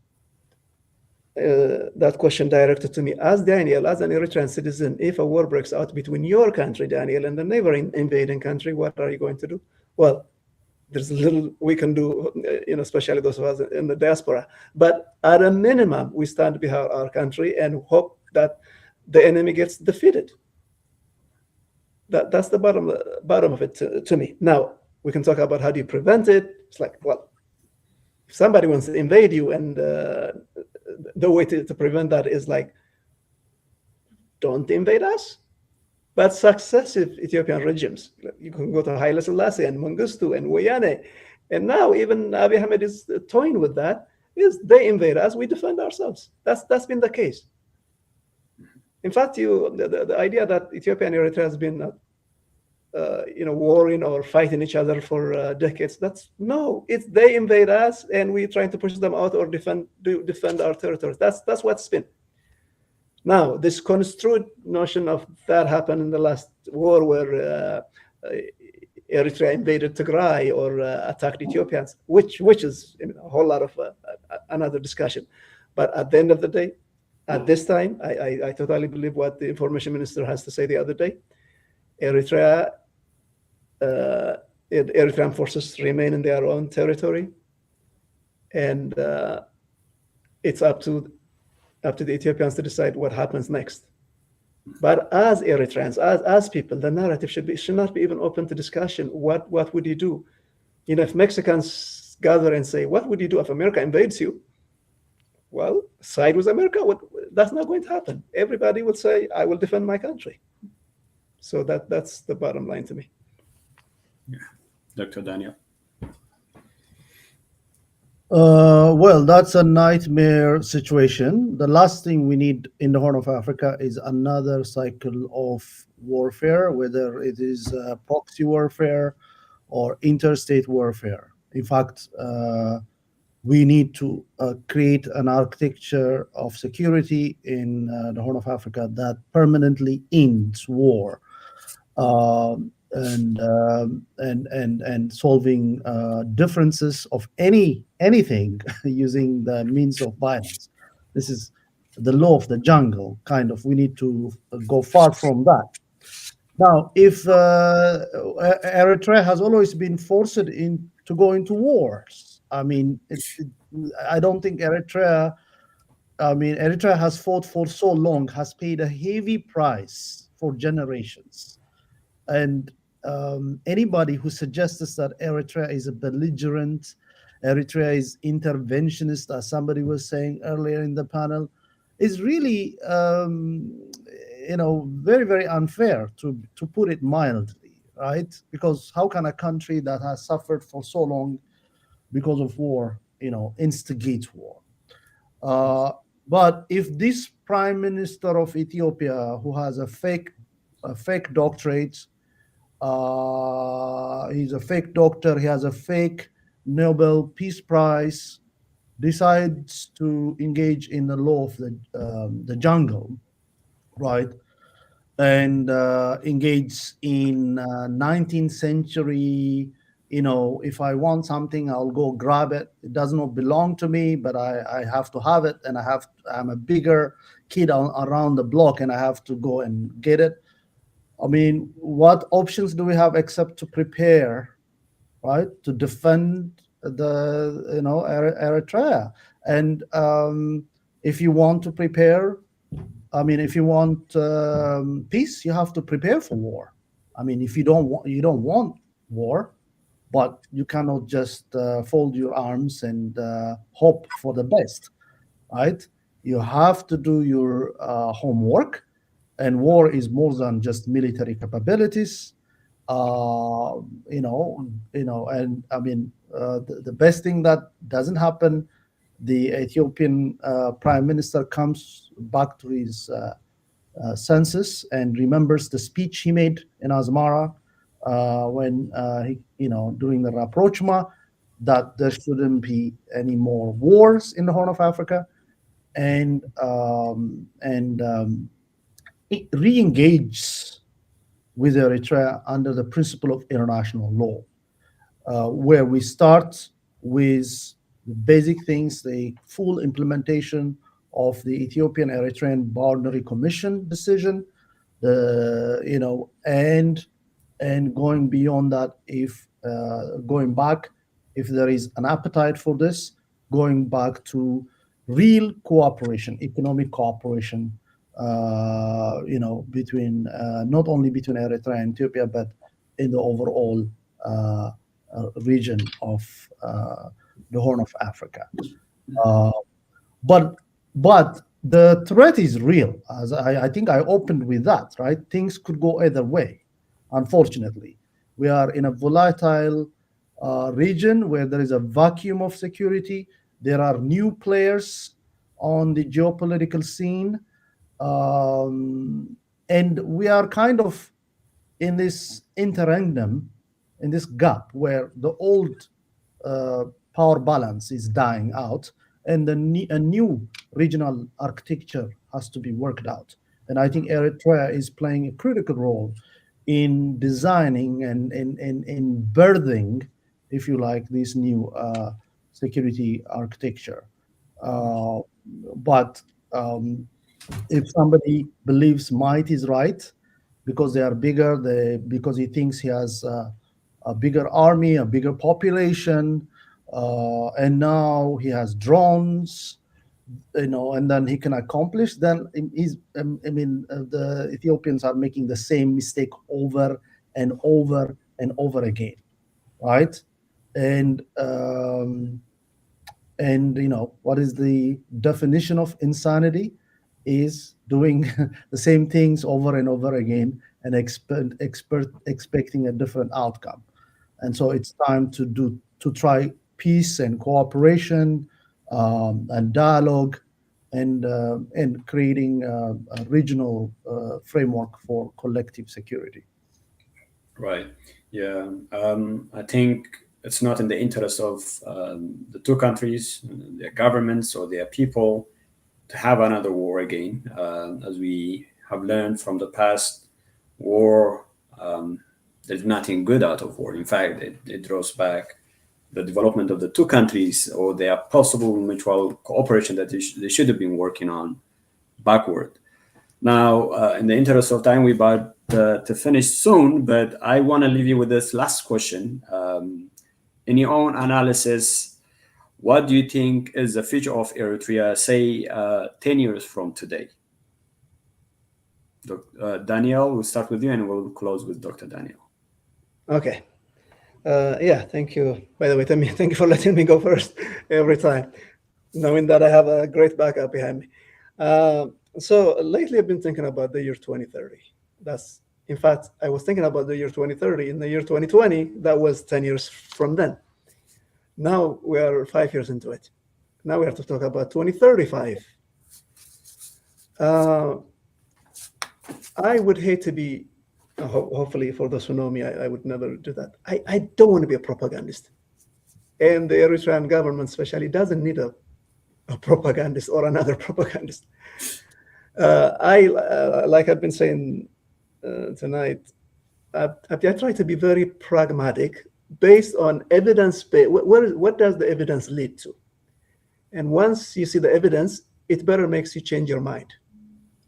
that question directed to me, as Daniel, as an Eritrean citizen, if a war breaks out between your country, Daniel, and the neighboring invading country, what are you going to do? Well, there's little we can do, especially those of us in the diaspora. But at a minimum, we stand behind our country and hope that the enemy gets defeated. That's the bottom of it to me. Now, we can talk about how do you prevent it. It's like, well, if somebody wants to invade you, and the way to prevent that is like, don't invade us. But successive Ethiopian regimes, you can go to Haile Selassie and Mengistu and Wayane, and now even Abiy Ahmed is toying with that, is they invade us, we defend ourselves. That's been the case. In fact, the idea that Ethiopia and Eritrea has been, warring or fighting each other for decades, it's they invade us and we're trying to push them out or defend our territories. That's what's been. Now, this construed notion of that happened in the last war where Eritrea invaded Tigray or attacked Ethiopians, which is a whole lot of another discussion. But at the end of the day, at this time, I totally believe what the information minister has to say the other day. Eritrean forces remain in their own territory, and it's up to the Ethiopians to decide what happens next. But as Eritreans, as people, the narrative should not be even open to discussion. What would you do? If Mexicans gather and say, what would you do if America invades you? Well, side with America. That's not going to happen. Everybody would say, I will defend my country. So that's the bottom line to me. Yeah. Dr. Daniel. Well, that's a nightmare situation. The last thing we need in the Horn of Africa is another cycle of warfare, whether it is proxy warfare or interstate warfare. In fact, we need to create an architecture of security in the Horn of Africa that permanently ends war. And solving differences of anything using the means of violence. This is the law of the jungle, kind of. We need to go far from that. Now, if Eritrea has always been forced to go into wars, I mean, I don't think Eritrea has fought for so long, has paid a heavy price for generations. And anybody who suggests that Eritrea is a belligerent, Eritrea is interventionist, as somebody was saying earlier in the panel, is really, very, very unfair, to put it mildly, right? Because how can a country that has suffered for so long because of war, instigate war? But if this prime minister of Ethiopia, who has a fake doctorate, he's a fake doctor, he has a fake Nobel Peace Prize, decides to engage in the law of the jungle, right? And engage in 19th century, if I want something, I'll go grab it. It does not belong to me, but I have to have it, and I'm a bigger kid around the block, and I have to go and get it. I mean, what options do we have except to prepare, right, to defend Eritrea? And if you want to prepare, if you want peace, you have to prepare for war. I mean, if you don't want war, but you cannot just fold your arms and hope for the best, right? You have to do your homework. And war is more than just military capabilities, and I mean, the best thing that doesn't happen, the Ethiopian prime minister comes back to his senses and remembers the speech he made in Asmara when during the rapprochement, that there shouldn't be any more wars in the Horn of Africa, and it re-engages with Eritrea under the principle of international law, where we start with the basic things, the full implementation of the Ethiopian-Eritrean Boundary Commission decision, and going beyond that, if going back, if there is an appetite for this, going back to real cooperation, economic cooperation, between not only between Eritrea and Ethiopia, but in the overall region of the Horn of Africa. But the threat is real. As I think I opened with that, right? Things could go either way. Unfortunately, we are in a volatile region where there is a vacuum of security. There are new players on the geopolitical scene. And we are kind of in this interregnum, in this gap where the old power balance is dying out, and a new regional architecture has to be worked out. And I think Eritrea is playing a critical role in designing and in birthing, if you like, this new security architecture. But if somebody believes might is right because they are bigger, because he thinks he has a bigger army, a bigger population, and now he has drones, and then he can accomplish, then the Ethiopians are making the same mistake over and over and over again, right? And what is the definition of insanity? Is doing the same things over and over again and expecting a different outcome. And so it's time to try peace and cooperation and dialogue and creating a regional framework for collective security. Right. Yeah. I think it's not in the interest of the two countries, their governments or their people, to have another war again. As we have learned from the past war, there's nothing good out of war. In fact, it draws back the development of the two countries or their possible mutual cooperation that they should have been working on backward. Now, in the interest of time, we're about to finish soon, but I want to leave you with this last question. In your own analysis, what do you think is the future of Eritrea, say, 10 years from today? Daniel, we'll start with you and we'll close with Dr. Daniel. Okay. Yeah, thank you. By the way, thank you for letting me go first every time, knowing that I have a great backup behind me. So lately I've been thinking about the year 2030. In fact, I was thinking about the year 2030. In the year 2020, that was 10 years from then. Now we are 5 years into it. Now we have to talk about 2035. I would hate to be, hopefully for those who know me, I would never do that. I don't want to be a propagandist. And the Eritrean government especially doesn't need a propagandist or another propagandist. Like I've been saying tonight, I try to be very pragmatic based on evidence. What does the evidence lead to? And once you see the evidence, it better makes you change your mind.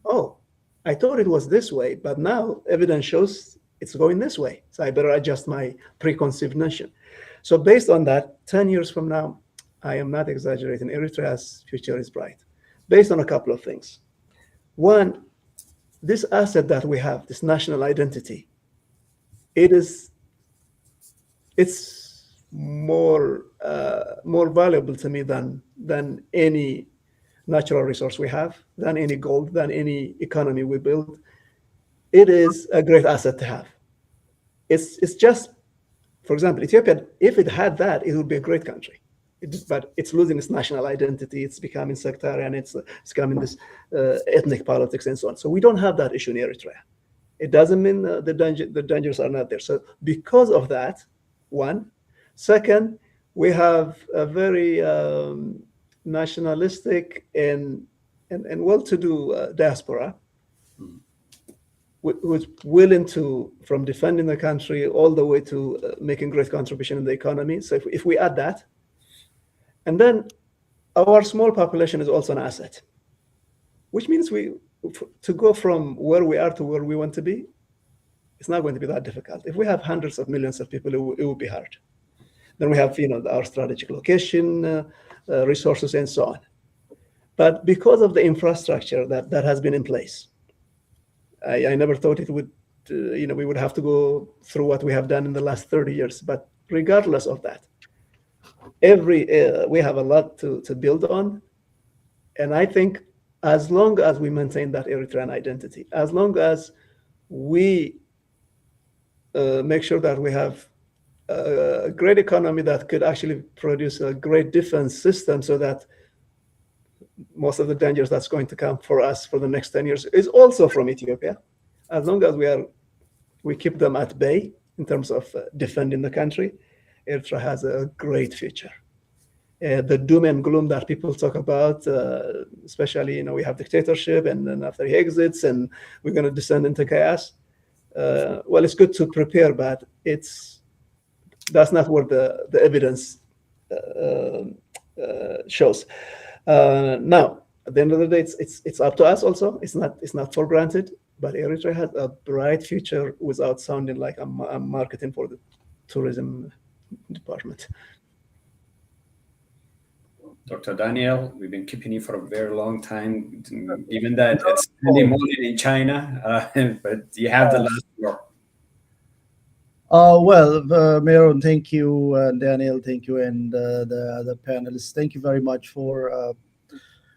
Oh, I thought it was this way, but now evidence shows it's going this way. So I better adjust my preconceived notion. So based on that, 10 years from now, I am not exaggerating, Eritrea's future is bright, based on a couple of things. One, this asset that we have, this national identity, it's more valuable to me than any natural resource we have, than any gold, than any economy we build. It is a great asset to have. It's just, for example, Ethiopia, if it had that, it would be a great country. But it's losing its national identity. It's becoming sectarian. It's becoming this ethnic politics and so on. So we don't have that issue in Eritrea. It doesn't mean the dangers are not there. So because of that, one. Second, we have a very nationalistic and well-to-do diaspora who's willing to, from defending the country all the way to making great contribution in the economy. So if we add that, and then our small population is also an asset, which means to go from where we are to where we want to be, it's not going to be that difficult. If we have hundreds of millions of people, it will be hard. Then we have, our strategic location, resources, and so on. But because of the infrastructure that has been in place, I never thought it would, we would have to go through what we have done in the last 30 years. But regardless of that, we have a lot to build on. And I think as long as we maintain that Eritrean identity, as long as we make sure that we have a great economy that could actually produce a great defense system, so that most of the dangers that's going to come for us for the next 10 years is also from Ethiopia. As long as we keep them at bay in terms of defending the country, Eritrea has a great future. The doom and gloom that people talk about, especially, we have dictatorship, and then after he exits and we're going to descend into chaos. Well, it's good to prepare, but that's not what the evidence shows. Now, at the end of the day, it's up to us also. It's not for granted, but Eritrea has a bright future without sounding like I'm marketing for the tourism department. Dr. Daniel, we've been keeping you for a very long time, even that it's early morning in China, but you have the last word. Well, Meron, thank you, Daniel, thank you, and the panelists. Thank you very much for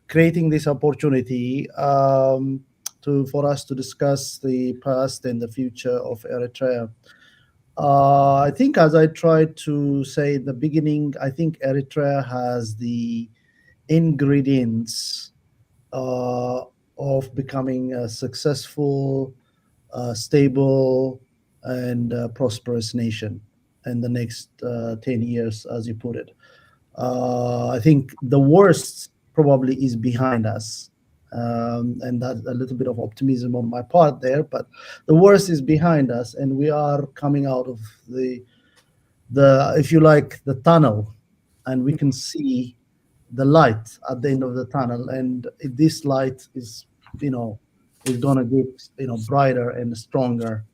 creating this opportunity for us to discuss the past and the future of Eritrea. I think, as I tried to say in the beginning, I think Eritrea has the ingredients of becoming a successful, stable, and prosperous nation in the next 10 years, as you put it. I think the worst probably is behind us. And that's a little bit of optimism on my part there, but the worst is behind us, and we are coming out of the if you like, the tunnel, and we can see the light at the end of the tunnel, and this light is is gonna get brighter and stronger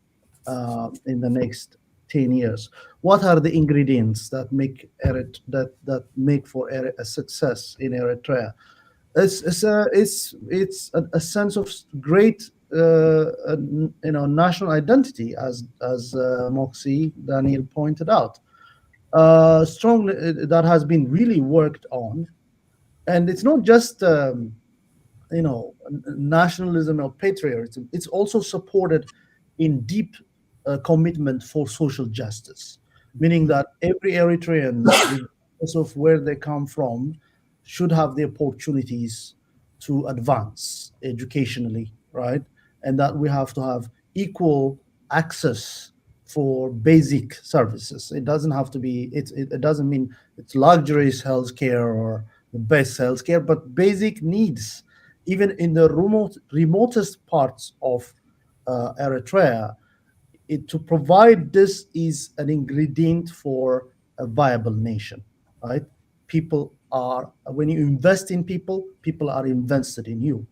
in the next 10 years. What are the ingredients that make make for a success in Eritrea? It's a sense of great national identity, as Moxie Daniel pointed out. Strongly that has been really worked on, and it's not just nationalism or patriotism. It's also supported in deep commitment for social justice, meaning that every Eritreans, regardless of where they come from, should have the opportunities to advance educationally, right? And that we have to have equal access for basic services. It doesn't have to be. It doesn't mean it's luxurious healthcare or the best healthcare, but basic needs, even in the remotest parts of Eritrea. To provide this is an ingredient for a viable nation, right? People are, when you invest in people, people are invested in you,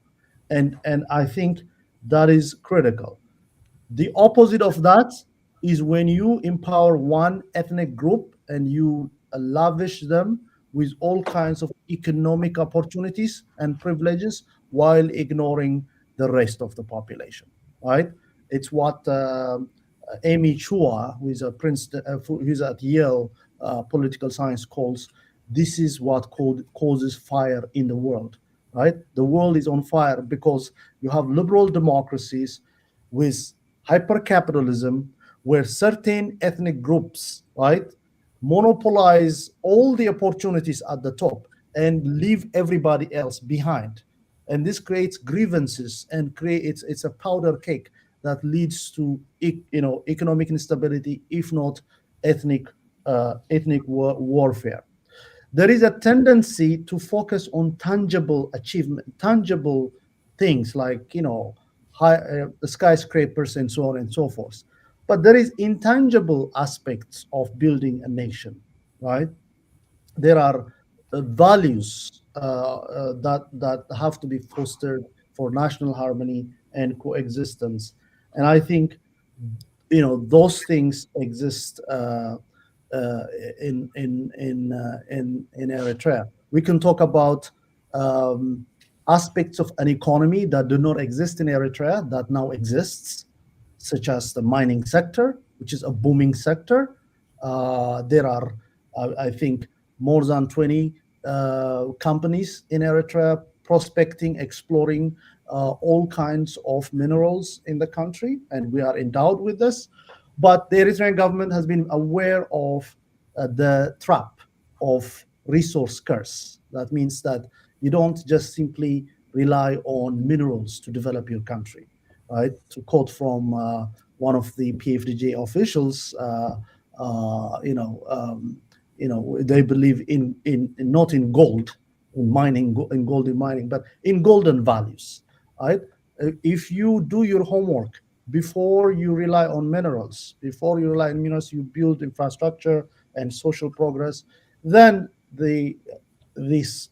and I think that is critical. The opposite of that is when you empower one ethnic group and you lavish them with all kinds of economic opportunities and privileges while ignoring the rest of the population, right? It's what Amy Chua, who is a Princeton, who's at Yale political science, calls this is what causes fire in the world, right? The world is on fire because you have liberal democracies with hypercapitalism, where certain ethnic groups, right, monopolize all the opportunities at the top and leave everybody else behind. And this creates grievances and creates it's a powder cake that leads to economic instability, if not ethnic warfare. There is a tendency to focus on tangible achievement, tangible things like high skyscrapers and so on and so forth. But there is intangible aspects of building a nation, right? There are values that have to be fostered for national harmony and coexistence, and I think those things exist in Eritrea. We can talk about aspects of an economy that do not exist in Eritrea that now exists, such as the mining sector, which is a booming sector. There are, I think, more than 20 companies in Eritrea prospecting, exploring all kinds of minerals in the country, and we are endowed with this. But the Eritrean government has been aware of the trap of resource curse. That means that you don't just simply rely on minerals to develop your country, right? To quote from one of the PFDJ officials, they believe in not in gold, in mining, in gold in mining, but in golden values, right? If you do your homework before you rely on minerals, you build infrastructure and social progress, then this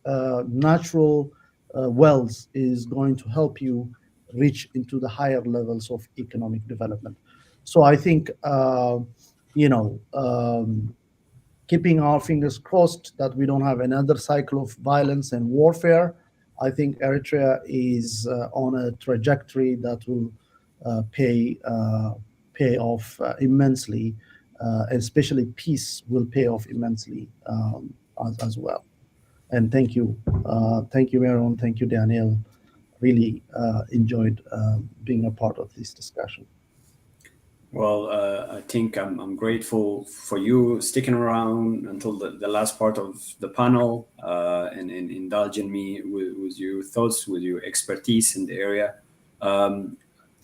natural wealth is going to help you reach into the higher levels of economic development. So I think keeping our fingers crossed that we don't have another cycle of violence and warfare. I think Eritrea is on a trajectory that will pay off immensely, especially peace will pay off immensely as well. And thank you, Aaron, thank you, Daniel. Really enjoyed being a part of this discussion. Well, I think I'm grateful for you sticking around until the last part of the panel and indulging me with your thoughts, with your expertise in the area.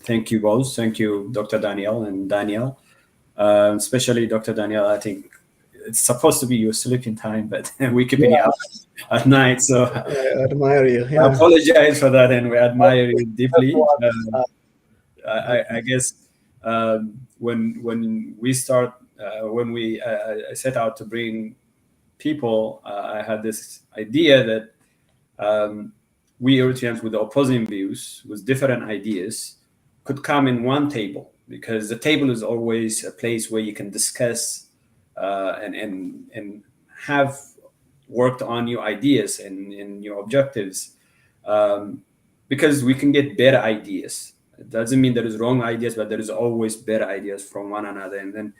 Thank you both. Thank you, Dr. Daniel and Daniel. Especially Dr. Daniel, I think it's supposed to be your sleeping time, but we're keeping you up at night. So I admire you. Yeah. I apologize for that, and we admire you deeply. I guess when we start, when we set out to bring people, I had this idea that we Eritreans with opposing views, with different ideas, could come in one table, because the table is always a place where you can discuss and have worked on your ideas and your objectives, because we can get better ideas. It doesn't mean there is wrong ideas, but there is always better ideas from one another, and then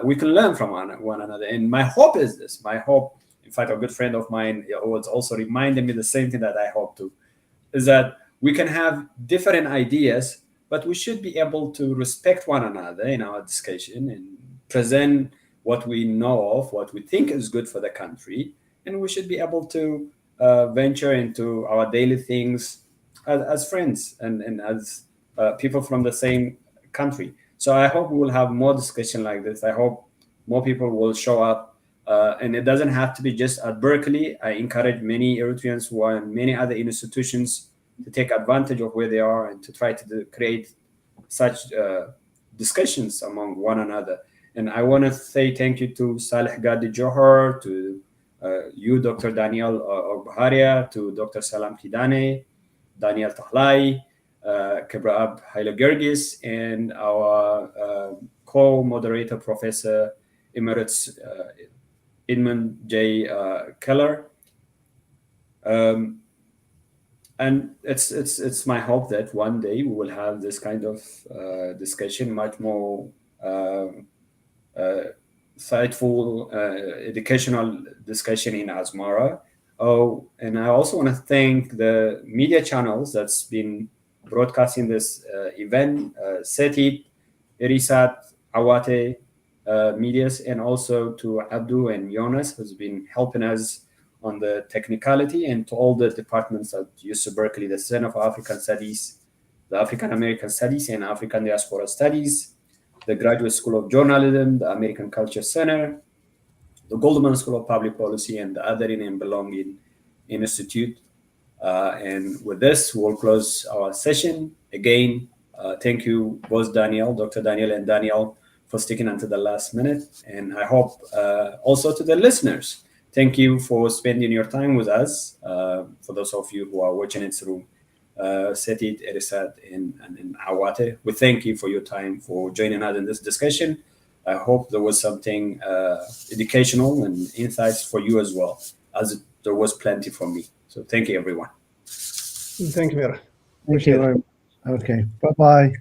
we can learn from one another. And my hope is this. My hope, in fact, a good friend of mine was also reminding me the same thing that I hope to, is that we can have different ideas, but we should be able to respect one another in our discussion and present what we know of, what we think is good for the country, and we should be able to venture into our daily things as friends and as people from the same country. So I hope we will have more discussion like this. I hope more people will show up. And it doesn't have to be just at Berkeley. I encourage many Eritreans who are in many other institutions to take advantage of where they are and to try to create such discussions among one another. And I want to say thank you to Salih GadJohar, to you, Dr. Daniel Ogbaharya, to Dr. Selam Kidane, Daniel Teklai, Kebreab Hailegiorgis, and our co-moderator, Professor Emeritus Edmund J. Keller. And it's my hope that one day we will have this kind of discussion, much more insightful, educational discussion in Asmara. Oh, and I also want to thank the media channels that's been broadcasting this event, SETI, Erisat, Awate Medias, and also to Abdu and Jonas, who's been helping us on the technicality, and to all the departments at UC Berkeley, the Center for African Studies, the African American Studies and African Diaspora Studies, the Graduate School of Journalism, the American Culture Center, the Goldman School of Public Policy, and the Othering and Belonging Institute. And with this, we'll close our session. Again, thank you both Dr. Daniel and Daniel, for sticking until the last minute. And I hope also to the listeners, thank you for spending your time with us. For those of you who are watching it through Setit, Erisat, and Awate, we thank you for your time, for joining us in this discussion. I hope there was something educational and insights for you as well, as there was plenty for me. So thank you, everyone. Thank you, Mira. Thank you very much. Okay, bye-bye.